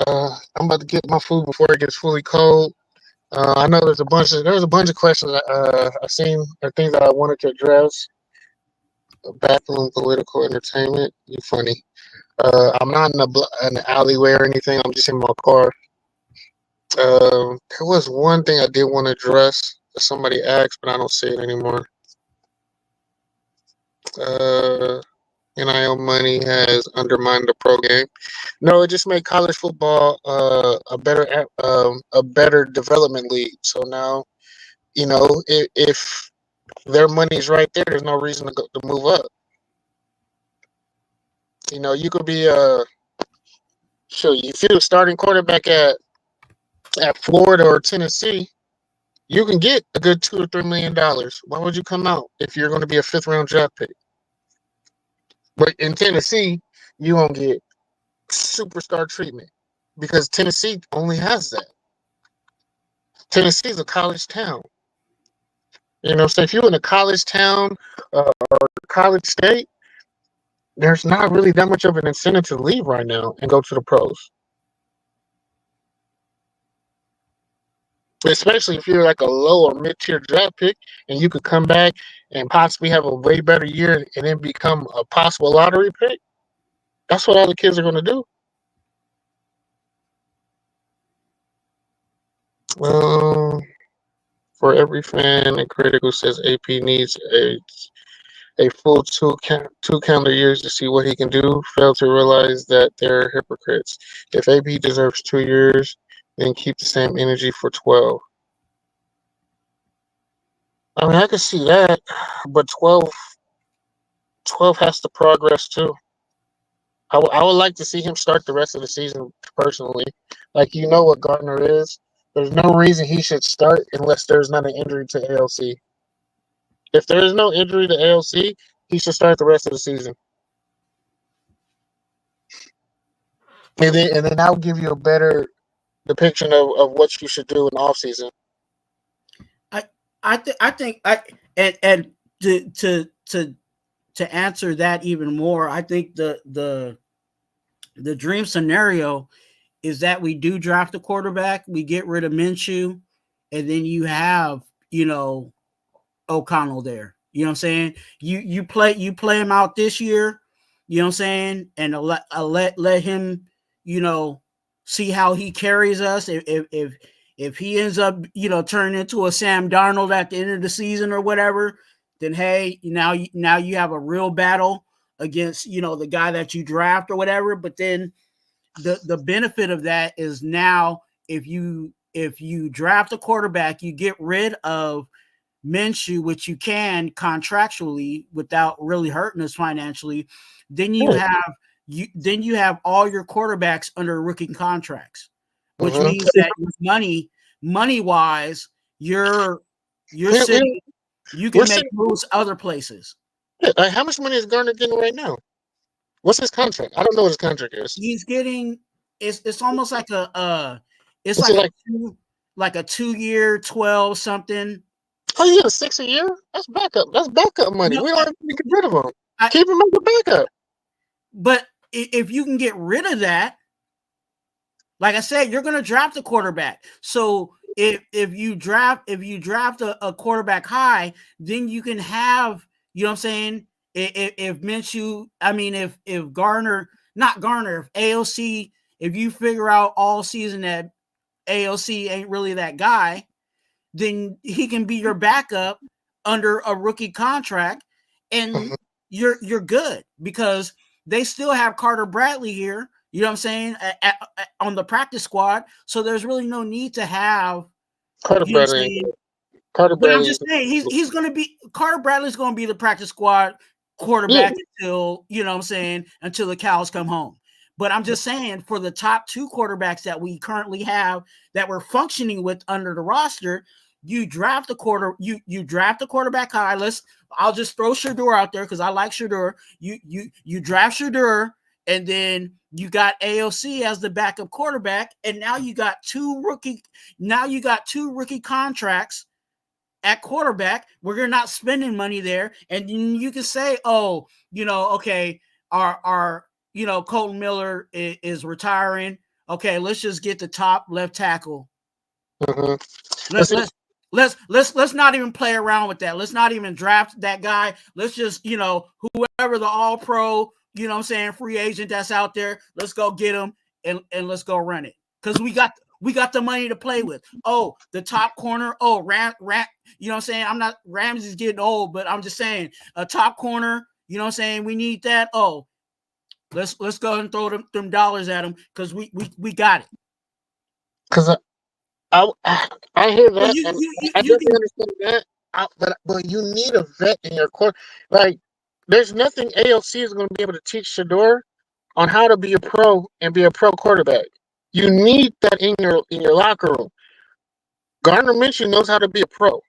Speaker 5: I'm about to get my food before it gets fully cold. I know there's a bunch of questions I've seen or things that I wanted to address. Bathroom, political, entertainment. You funny. I'm not in an alleyway or anything. I'm just in my car. There was one thing I did want to address that somebody asked, but I don't see it anymore. NIL money has undermined the pro game. No, it just made college football a better development league. So now, if their money's right there, there's no reason to move up. You could be if you're a starting quarterback at Florida or Tennessee, you can get a good $2 or $3 million. Why would you come out if you're going to be a 5th-round draft pick? But in Tennessee, you won't get superstar treatment because Tennessee only has that. Tennessee's a college town. So if you're in a college town or college state, there's not really that much of an incentive to leave right now and go to the pros. Especially if you're like a low or mid-tier draft pick and you could come back and possibly have a way better year and then become a possible lottery pick. That's what all the kids are going to do. For every fan and critic who says AP needs a full two calendar years to see what he can do, fail to realize that they're hypocrites. If AP deserves 2 years, then keep the same energy for 12. I mean, I can see that, but 12 has to progress too. I would like to see him start the rest of the season personally. Like, what Gardner is. There's no reason he should start unless there's not an injury to ALC. If there is no injury to ALC, he should start the rest of the season. And then I'll give you a better depiction of what you should do in the offseason.
Speaker 2: I think to answer that even more, I think the dream scenario is that we do draft a quarterback, we get rid of Minshew, and then you have O'Connell there. You know what I'm saying? You play him out this year. You know what I'm saying? And let him see how he carries us. If he ends up, turning into a Sam Darnold at the end of the season or whatever, then hey, now you have a real battle against, the guy that you draft or whatever. But then the benefit of that is now if you draft a quarterback, you get rid of Minshew, which you can contractually without really hurting us financially, then you have all your quarterbacks under rookie contracts. Which means that money wise, you're sitting, you can make moves other places.
Speaker 5: How much money is Gardner getting right now? What's his contract? I don't know what his contract is.
Speaker 2: He's getting it's almost like a 2-year 12 something.
Speaker 5: Oh, you get a 6 a year? That's backup. That's backup money. We don't have to get rid of him. Keep him as a backup.
Speaker 2: But if you can get rid of that, like I said, you're going to draft a quarterback. So if you draft a quarterback high, then you can have, what I'm saying? If Minshew, if Garner, not Garner, if AOC, if you figure out all season that AOC ain't really that guy, then he can be your backup under a rookie contract, and you're good, because they still have Carter Bradley here. You know what I'm saying? On the practice squad, so there's really no need to have
Speaker 5: Carter
Speaker 2: you know what I'm
Speaker 5: Bradley.
Speaker 2: saying?
Speaker 5: Carter
Speaker 2: But I'm
Speaker 5: Bradley.
Speaker 2: just saying he's going to be Carter Bradley's going to be the practice squad quarterback until you know what I'm saying until the cows come home. But I'm just saying for the top 2 quarterbacks that we currently have that we're functioning with under the roster, you draft the quarterback high. I'll just throw Shedeur out there because I like Shedeur. You draft Shedeur, and then you got AOC as the backup quarterback, and now you got 2 rookie contracts at quarterback where you're not spending money there, and you can say, oh, okay, our Colton Miller is retiring. Okay, let's just get the top left tackle. Let's not even play around with that. Let's not even draft that guy. Let's just whoever the all pro free agent that's out there, let's go get him and let's go run it, because we got the money to play with. Oh, the top corner. Oh, I'm not, Ramsey's getting old, but I'm just saying a top corner. We need that. Oh, let's go ahead and throw them dollars at him because we got it.
Speaker 5: Because I hear that. I definitely understand that. But you need a vet in your court. Like, there's nothing AOC is going to be able to teach Shedeur on how to be a pro and be a pro quarterback. You need that in your locker room. Gardner Minshew knows how to be a pro.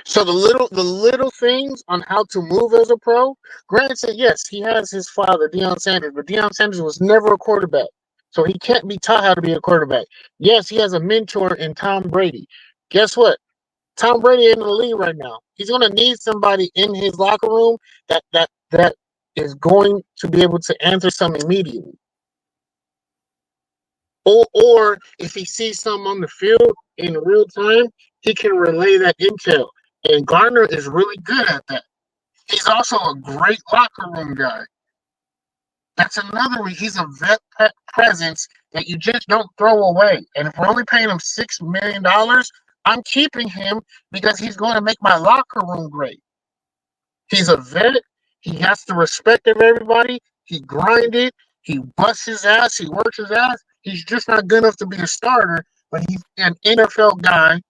Speaker 5: So the little things on how to move as a pro. Granted, yes, he has his father, Deion Sanders, but Deion Sanders was never a quarterback, so he can't be taught how to be a quarterback. Yes, he has a mentor in Tom Brady. Guess what? Tom Brady ain't in the league right now. He's going to need somebody in his locker room that is going to be able to answer something immediately. Or if he sees something on the field in real time, he can relay that intel. And Gardner is really good at that. He's also a great locker room guy. That's another reason. He's a vet presence that you just don't throw away. And if we're only paying him $6 million, I'm keeping him because he's going to make my locker room great. He's a vet. He has the respect of everybody. He grinded. He busts his ass. He works his ass. He's just not good enough to be a starter, but he's an NFL guy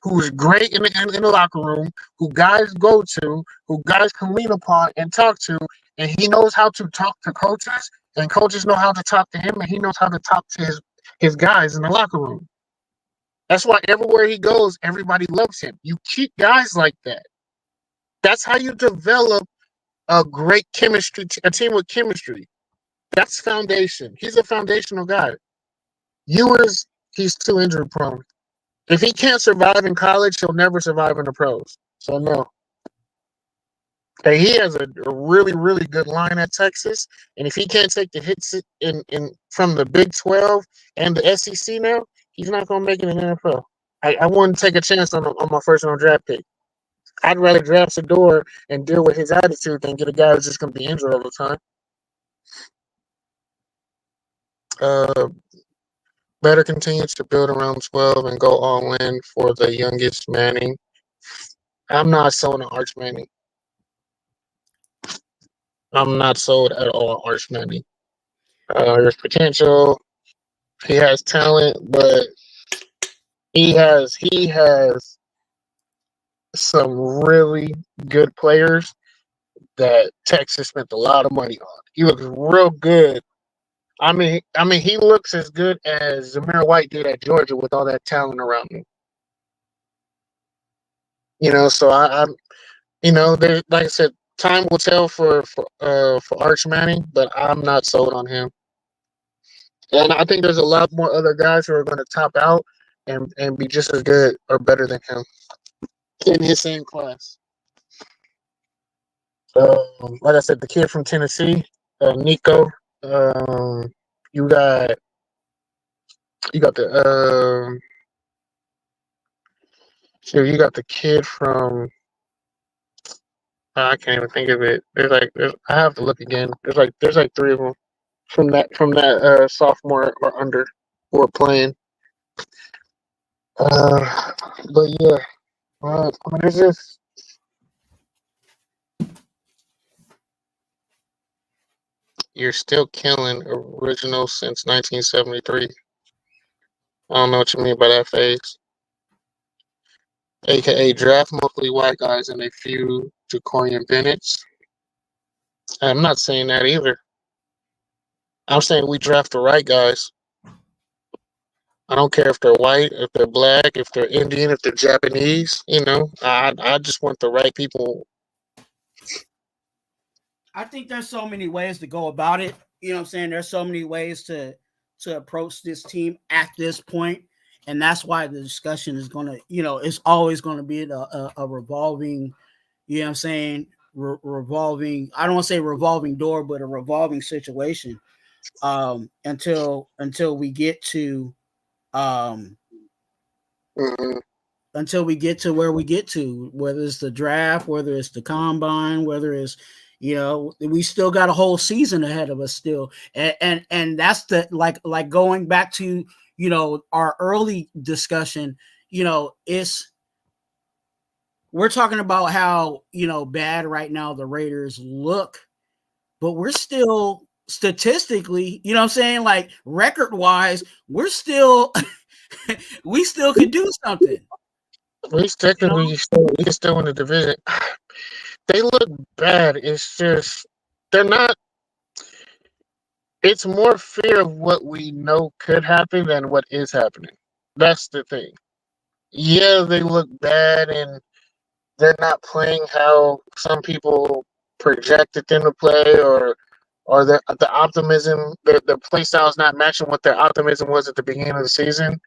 Speaker 5: who is great in the locker room, who guys go to, who guys can lean upon and talk to, and he knows how to talk to coaches, and coaches know how to talk to him, and he knows how to talk to his guys in the locker room. That's why everywhere he goes, everybody loves him. You keep guys like that. That's how you develop a great chemistry, a team with chemistry. That's foundation. He's a foundational guy. Ewers, he's too injury prone. If he can't survive in college, he'll never survive in the pros. So no. Hey, he has a really, really good line at Texas, and if he can't take the hits in from the Big 12 and the SEC now, he's not going to make it in the NFL. I wouldn't take a chance on my first round draft pick. I'd rather draft Shedeur and deal with his attitude than get a guy who's just going to be injured all the time. Better continues to build around 12 and go all in for the youngest Manning. I'm not sold on Arch Manning. I'm not sold at all on Arch Manning. There's potential. He has talent, but he has some really good players that Texas spent a lot of money on. He looks real good. I mean, he looks as good as Zamir White did at Georgia with all that talent around him. So I'm there. Like I said, time will tell for Arch Manning, but I'm not sold on him. And I think there's a lot more other guys who are going to top out and be just as good or better than him in his same class. Like I said, the kid from Tennessee, Nico. You got the you got the kid from I can't even think of it. I have to look again. There's like 3 of them from that sophomore or under. who are playing. But yeah, I mean, it's just you're still killing original since 1973. I don't know what you mean by that phase. AKA draft mostly white guys and a few Jacorian Bennett's. I'm not saying that either. I'm saying we draft the right guys. I don't care if they're white, if they're black, if they're Indian, if they're Japanese. You know, I just want the right people.
Speaker 2: I think there's so many ways to go about it. You know what I'm saying? There's so many ways to approach this team at this point. And that's why the discussion is going to, it's always going to be a revolving, you know what I'm saying, revolving, I don't want to say revolving door, but a revolving situation until we get to until we get to where we get to, whether it's the draft, whether it's the combine, whether it's, we still got a whole season ahead of us still. And that's the, like going back to, our early discussion, we're talking about how, bad right now the Raiders look, but we're still statistically, you know what I'm saying? Like record wise, we're still, we still could do something.
Speaker 5: We technically still in the division. They look bad. It's just, they're not. It's more fear of what we know could happen than what is happening. That's the thing. Yeah, they look bad and they're not playing how some people projected them to play, or the optimism, the play style is not matching what their optimism was at the beginning of the season.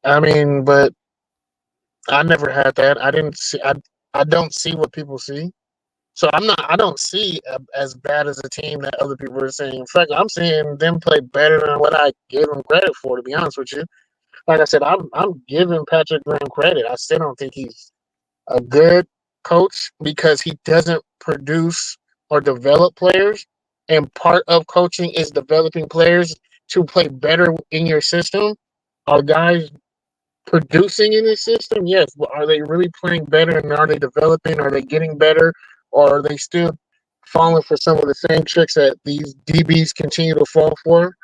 Speaker 5: I mean, but I never had that. I don't see what people see. So I don't see as bad as a team that other people are saying. In fact, I'm seeing them play better than what I gave them credit for, to be honest with you. Like I said, I'm giving Patrick Graham credit. I still don't think he's a good coach because he doesn't produce or develop players. And part of coaching is developing players to play better in your system. Are guys producing in his system? Yes. But are they really playing better, and are they developing? Are they getting better? Or are they still falling for some of the same tricks that these DBs continue to fall for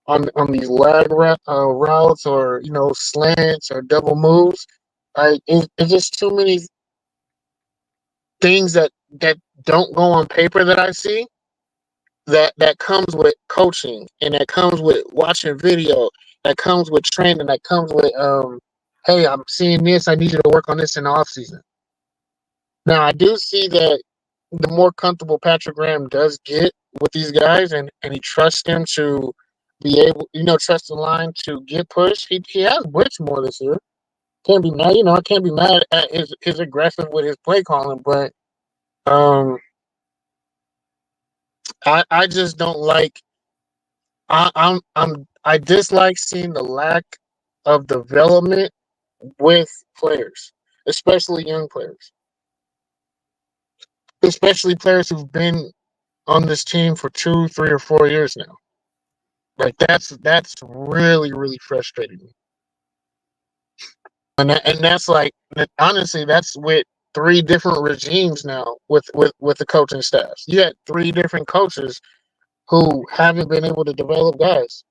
Speaker 5: on these lag routes, or slants or double moves? It's just too many things that don't go on paper that I see. That comes with coaching, and that comes with watching video, that comes with training, that comes with hey, I'm seeing this, I need you to work on this in the offseason. Now, I do see that the more comfortable Patrick Graham does get with these guys, and he trusts them to be able, trust the line to get pushed. He has blitzed more this year. Can't be mad, I can't be mad at his aggressive with his play calling, but I just don't like. I dislike seeing the lack of development with players, especially young players, especially players who've been on this team for 2, 3, or 4 years now. Like that's really, really frustrating me. And that's like, honestly, that's with 3 different regimes now with the coaching staffs. You had 3 different coaches who haven't been able to develop guys.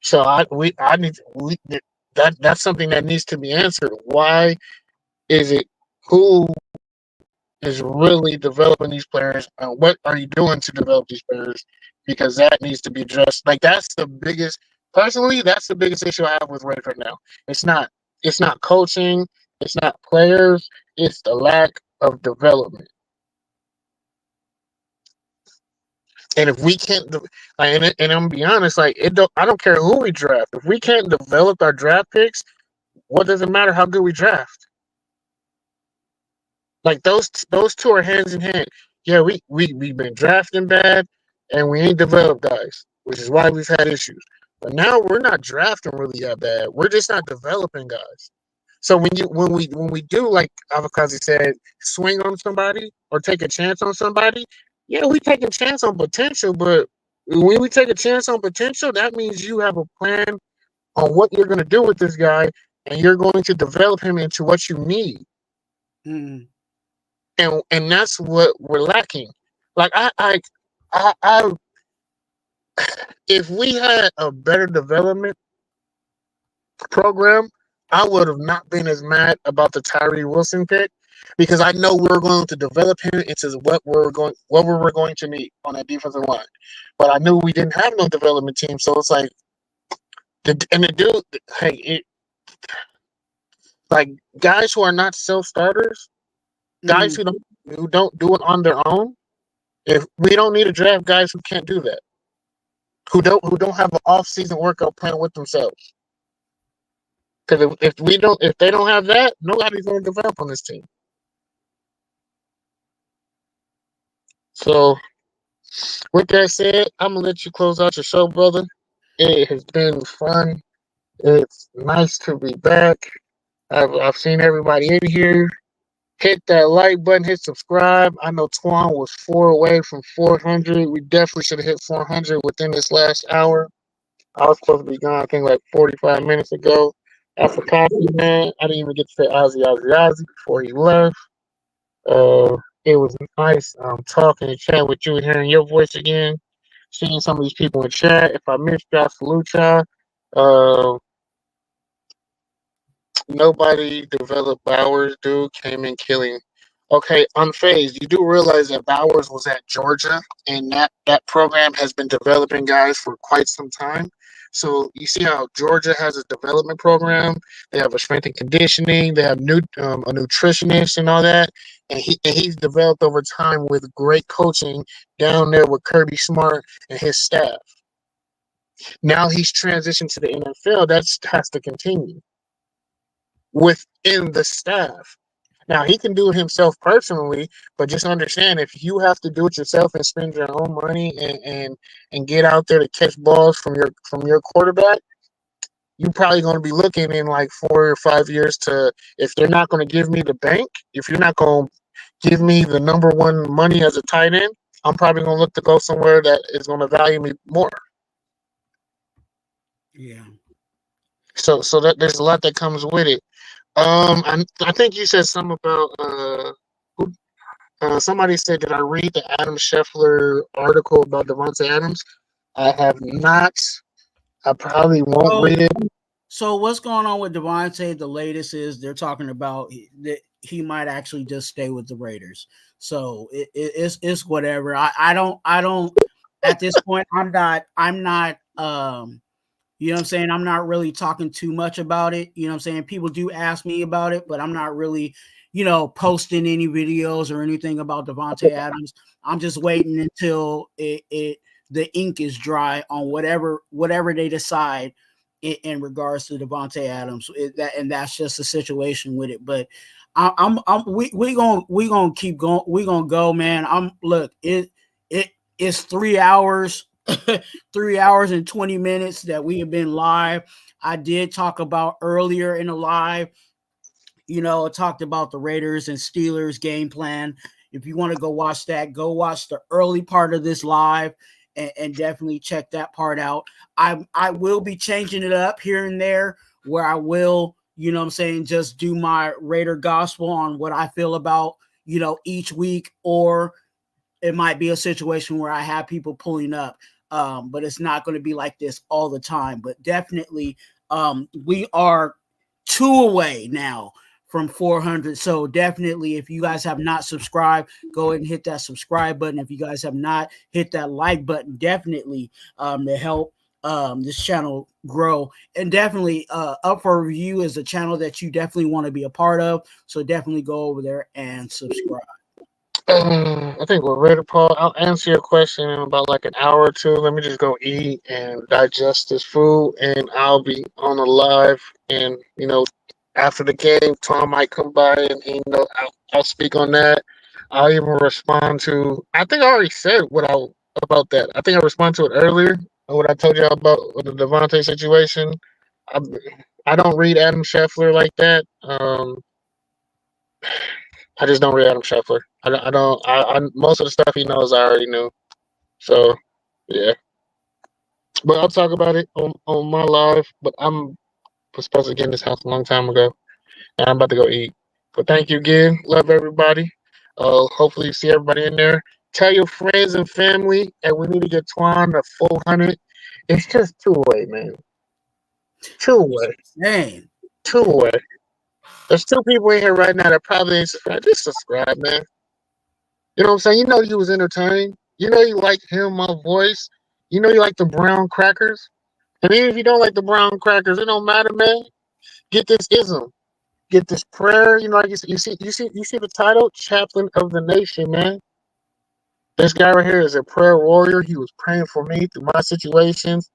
Speaker 5: So that's something that needs to be answered. Why is it? Who is really developing these players? What are you doing to develop these players? Because that needs to be addressed. Like that's the biggest. Personally, that's the biggest issue I have with Raiders right now. It's not coaching. It's not players. It's the lack of development. And if we can't, and I'm gonna be honest, I don't care who we draft. If we can't develop our draft picks, what does it matter how good we draft? Like those 2 are hands in hand. Yeah, we've been drafting bad, and we ain't developed guys, which is why we've had issues. But now we're not drafting really that bad. We're just not developing guys. So when we do, like Avakazi said, swing on somebody or take a chance on somebody, yeah, we take a chance on potential, but when we take a chance on potential, that means you have a plan on what you're going to do with this guy, and you're going to develop him into what you need.
Speaker 2: Mm.
Speaker 5: And that's what we're lacking. Like I if we had a better development program, I would have not been as mad about the Tyree Wilson pick, because I know we're going to develop him into what we were going to need on that defensive line. But I knew we didn't have no development team, so it's like the dude, hey, like guys who are not self-starters, guys who don't do it on their own. If we don't need to draft guys who can't do that, who don't have an off-season workout plan with themselves. Because if they don't have that, nobody's going to develop on this team. So, with that said, I'm gonna let you close out your show, brother. It has been fun. It's nice to be back. I've seen everybody in here. Hit that like button, hit subscribe. I know Twuan was 4 away from 400. We definitely should have hit 400 within this last hour. I was supposed to be gone, I think, like 45 minutes ago. After coffee, man, I didn't even get to say Ozzy before he left. It was nice talking and chatting with you and hearing your voice again. Seeing some of these people in chat. If I missed y'all, salute y'all. Nobody developed Bowers, dude. Came in killing. Okay, unfazed. You do realize that Bowers was at Georgia, and that program has been developing guys for quite some time. So you see how Georgia has a development program. They have a strength and conditioning. They have a nutritionist and all that. And he's developed over time with great coaching down there with Kirby Smart and his staff. Now he's transitioned to the NFL. That has to continue within the staff. Now he can do it himself personally, but just understand, if you have to do it yourself and spend your own money and get out there to catch balls from your quarterback, you're probably going to be looking in like 4 or 5 years to, if they're not going to give me the bank, if you're not going to give me the number one money as a tight end, I'm probably going to look to go somewhere that is going to value me more.
Speaker 2: Yeah.
Speaker 5: So that there's a lot that comes with it. I think you said something about somebody said, did I read the Adam Scheffler article about Devontae Adams? I have not. I probably won't read it.
Speaker 2: So what's going on with Devontae? The latest is they're talking about that he might actually just stay with the Raiders. So it's whatever. I don't at this point. I'm not you know what I'm saying? I'm not really talking too much about it. You know what I'm saying? People do ask me about it, but I'm not really, posting any videos or anything about Devontae Adams. I'm just waiting until the ink is dry on whatever they decide in regards to Devontae Adams. And that's just the situation with it. But we gonna keep going. We gonna go, man. It's 3 hours. 3 hours and 20 minutes that we have been live. I did talk about earlier in the live, talked about the Raiders and Steelers game plan. If you want to go watch that, go watch the early part of this live and definitely check that part out. I will be changing it up here and there where I will, just do my Raider gospel on what I feel about, each week, or it might be a situation where I have people pulling up. But it's not going to be like this all the time. But definitely, we are 2 away now from 400. So definitely, if you guys have not subscribed, go ahead and hit that subscribe button. If you guys have not hit that like button, definitely to help this channel grow. And definitely Up for Review is a channel that you definitely want to be a part of. So definitely go over there and subscribe.
Speaker 5: I think we're ready, Paul. I'll answer your question in about like an hour or two. Let me just go eat and digest this food, and I'll be on the live. And after the game, Tom might come by, and I'll speak on that. I'll even respond to. I think I already said about that. I think I responded to it earlier. What I told you about the Devontae situation. I don't read Adam Scheffler like that. I just don't read Adam Scheffler. I don't. Most of the stuff he knows, I already knew. So, yeah. But I'll talk about it on my live. But I'm supposed to get in this house a long time ago, and I'm about to go eat. But thank you again. Love everybody. Hopefully you see everybody in there. Tell your friends and family, and we need to get Twuan to 400. It's just two-way, man. Two-way.
Speaker 2: Man.
Speaker 5: Two-way. There's 2 people in here right now that probably ain't subscribed. Just subscribe, man. You know what I'm saying? You know you was entertained. You know you like him, my voice. You know you like the brown crackers. And even if you don't like the brown crackers, it don't matter, man. Get this ism. Get this prayer. You know, like you see the title? Chaplain of the Nation, man. This guy right here is a prayer warrior. He was praying for me through my situations.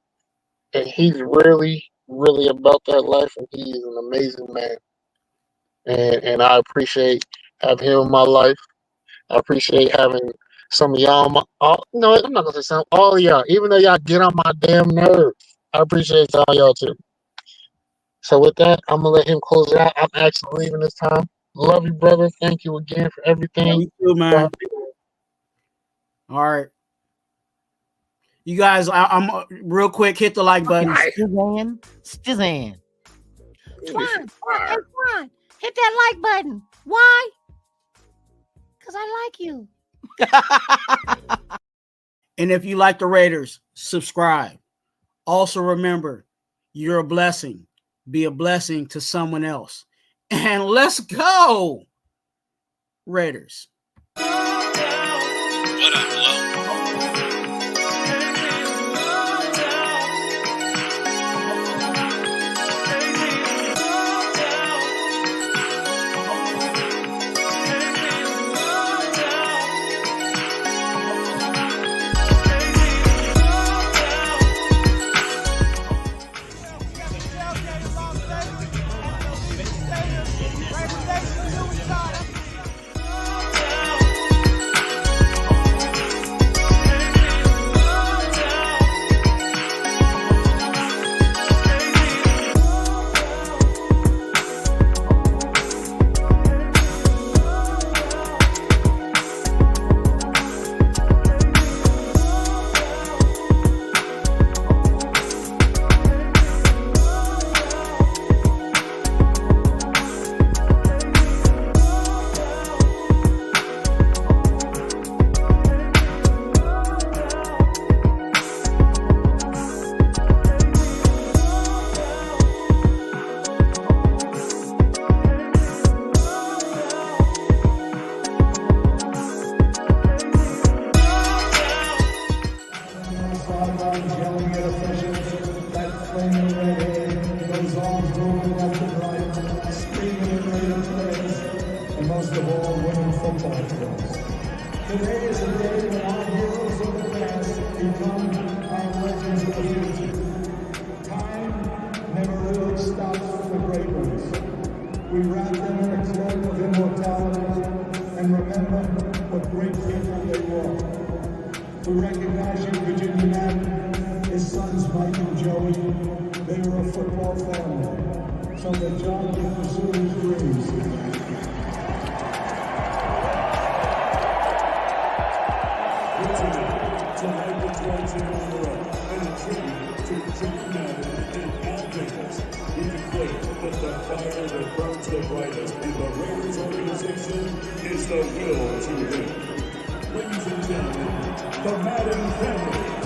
Speaker 5: And he's really, really about that life. And he is an amazing man. And I appreciate having him in my life. I appreciate having some of y'all. No, I'm not gonna say some. All of y'all, even though y'all get on my damn nerves, I appreciate all y'all too. So with that, I'm gonna let him close it out. I'm actually leaving this time. Love you, brother. Thank you again for everything.
Speaker 2: You too, man. All right, you guys. I'm real quick. Hit the like button.
Speaker 3: Stizan.
Speaker 4: Twuan, hey Twuan, hit that like button. Why? Because I like you.
Speaker 2: And if you like the Raiders, subscribe. Also remember, you're a blessing. Be a blessing to someone else. And let's go, Raiders.
Speaker 7: What up, Lo?
Speaker 8: Today is a day when our heroes of the past become our legends of the future. Time never really stops for the great ones. We wrap them in a cloak of immortality and remember what great people they were. We recognize you, Virginia Matt, his sons Mike and Joey. They were a football family, so that John could pursue his dreams. To Raider Twuan and a tribute to Virginia Matt and Al Jacobs. We declare that the fire that burns the brightest in the Raiders organization is the will to win. Ladies and gentlemen, the Madden family.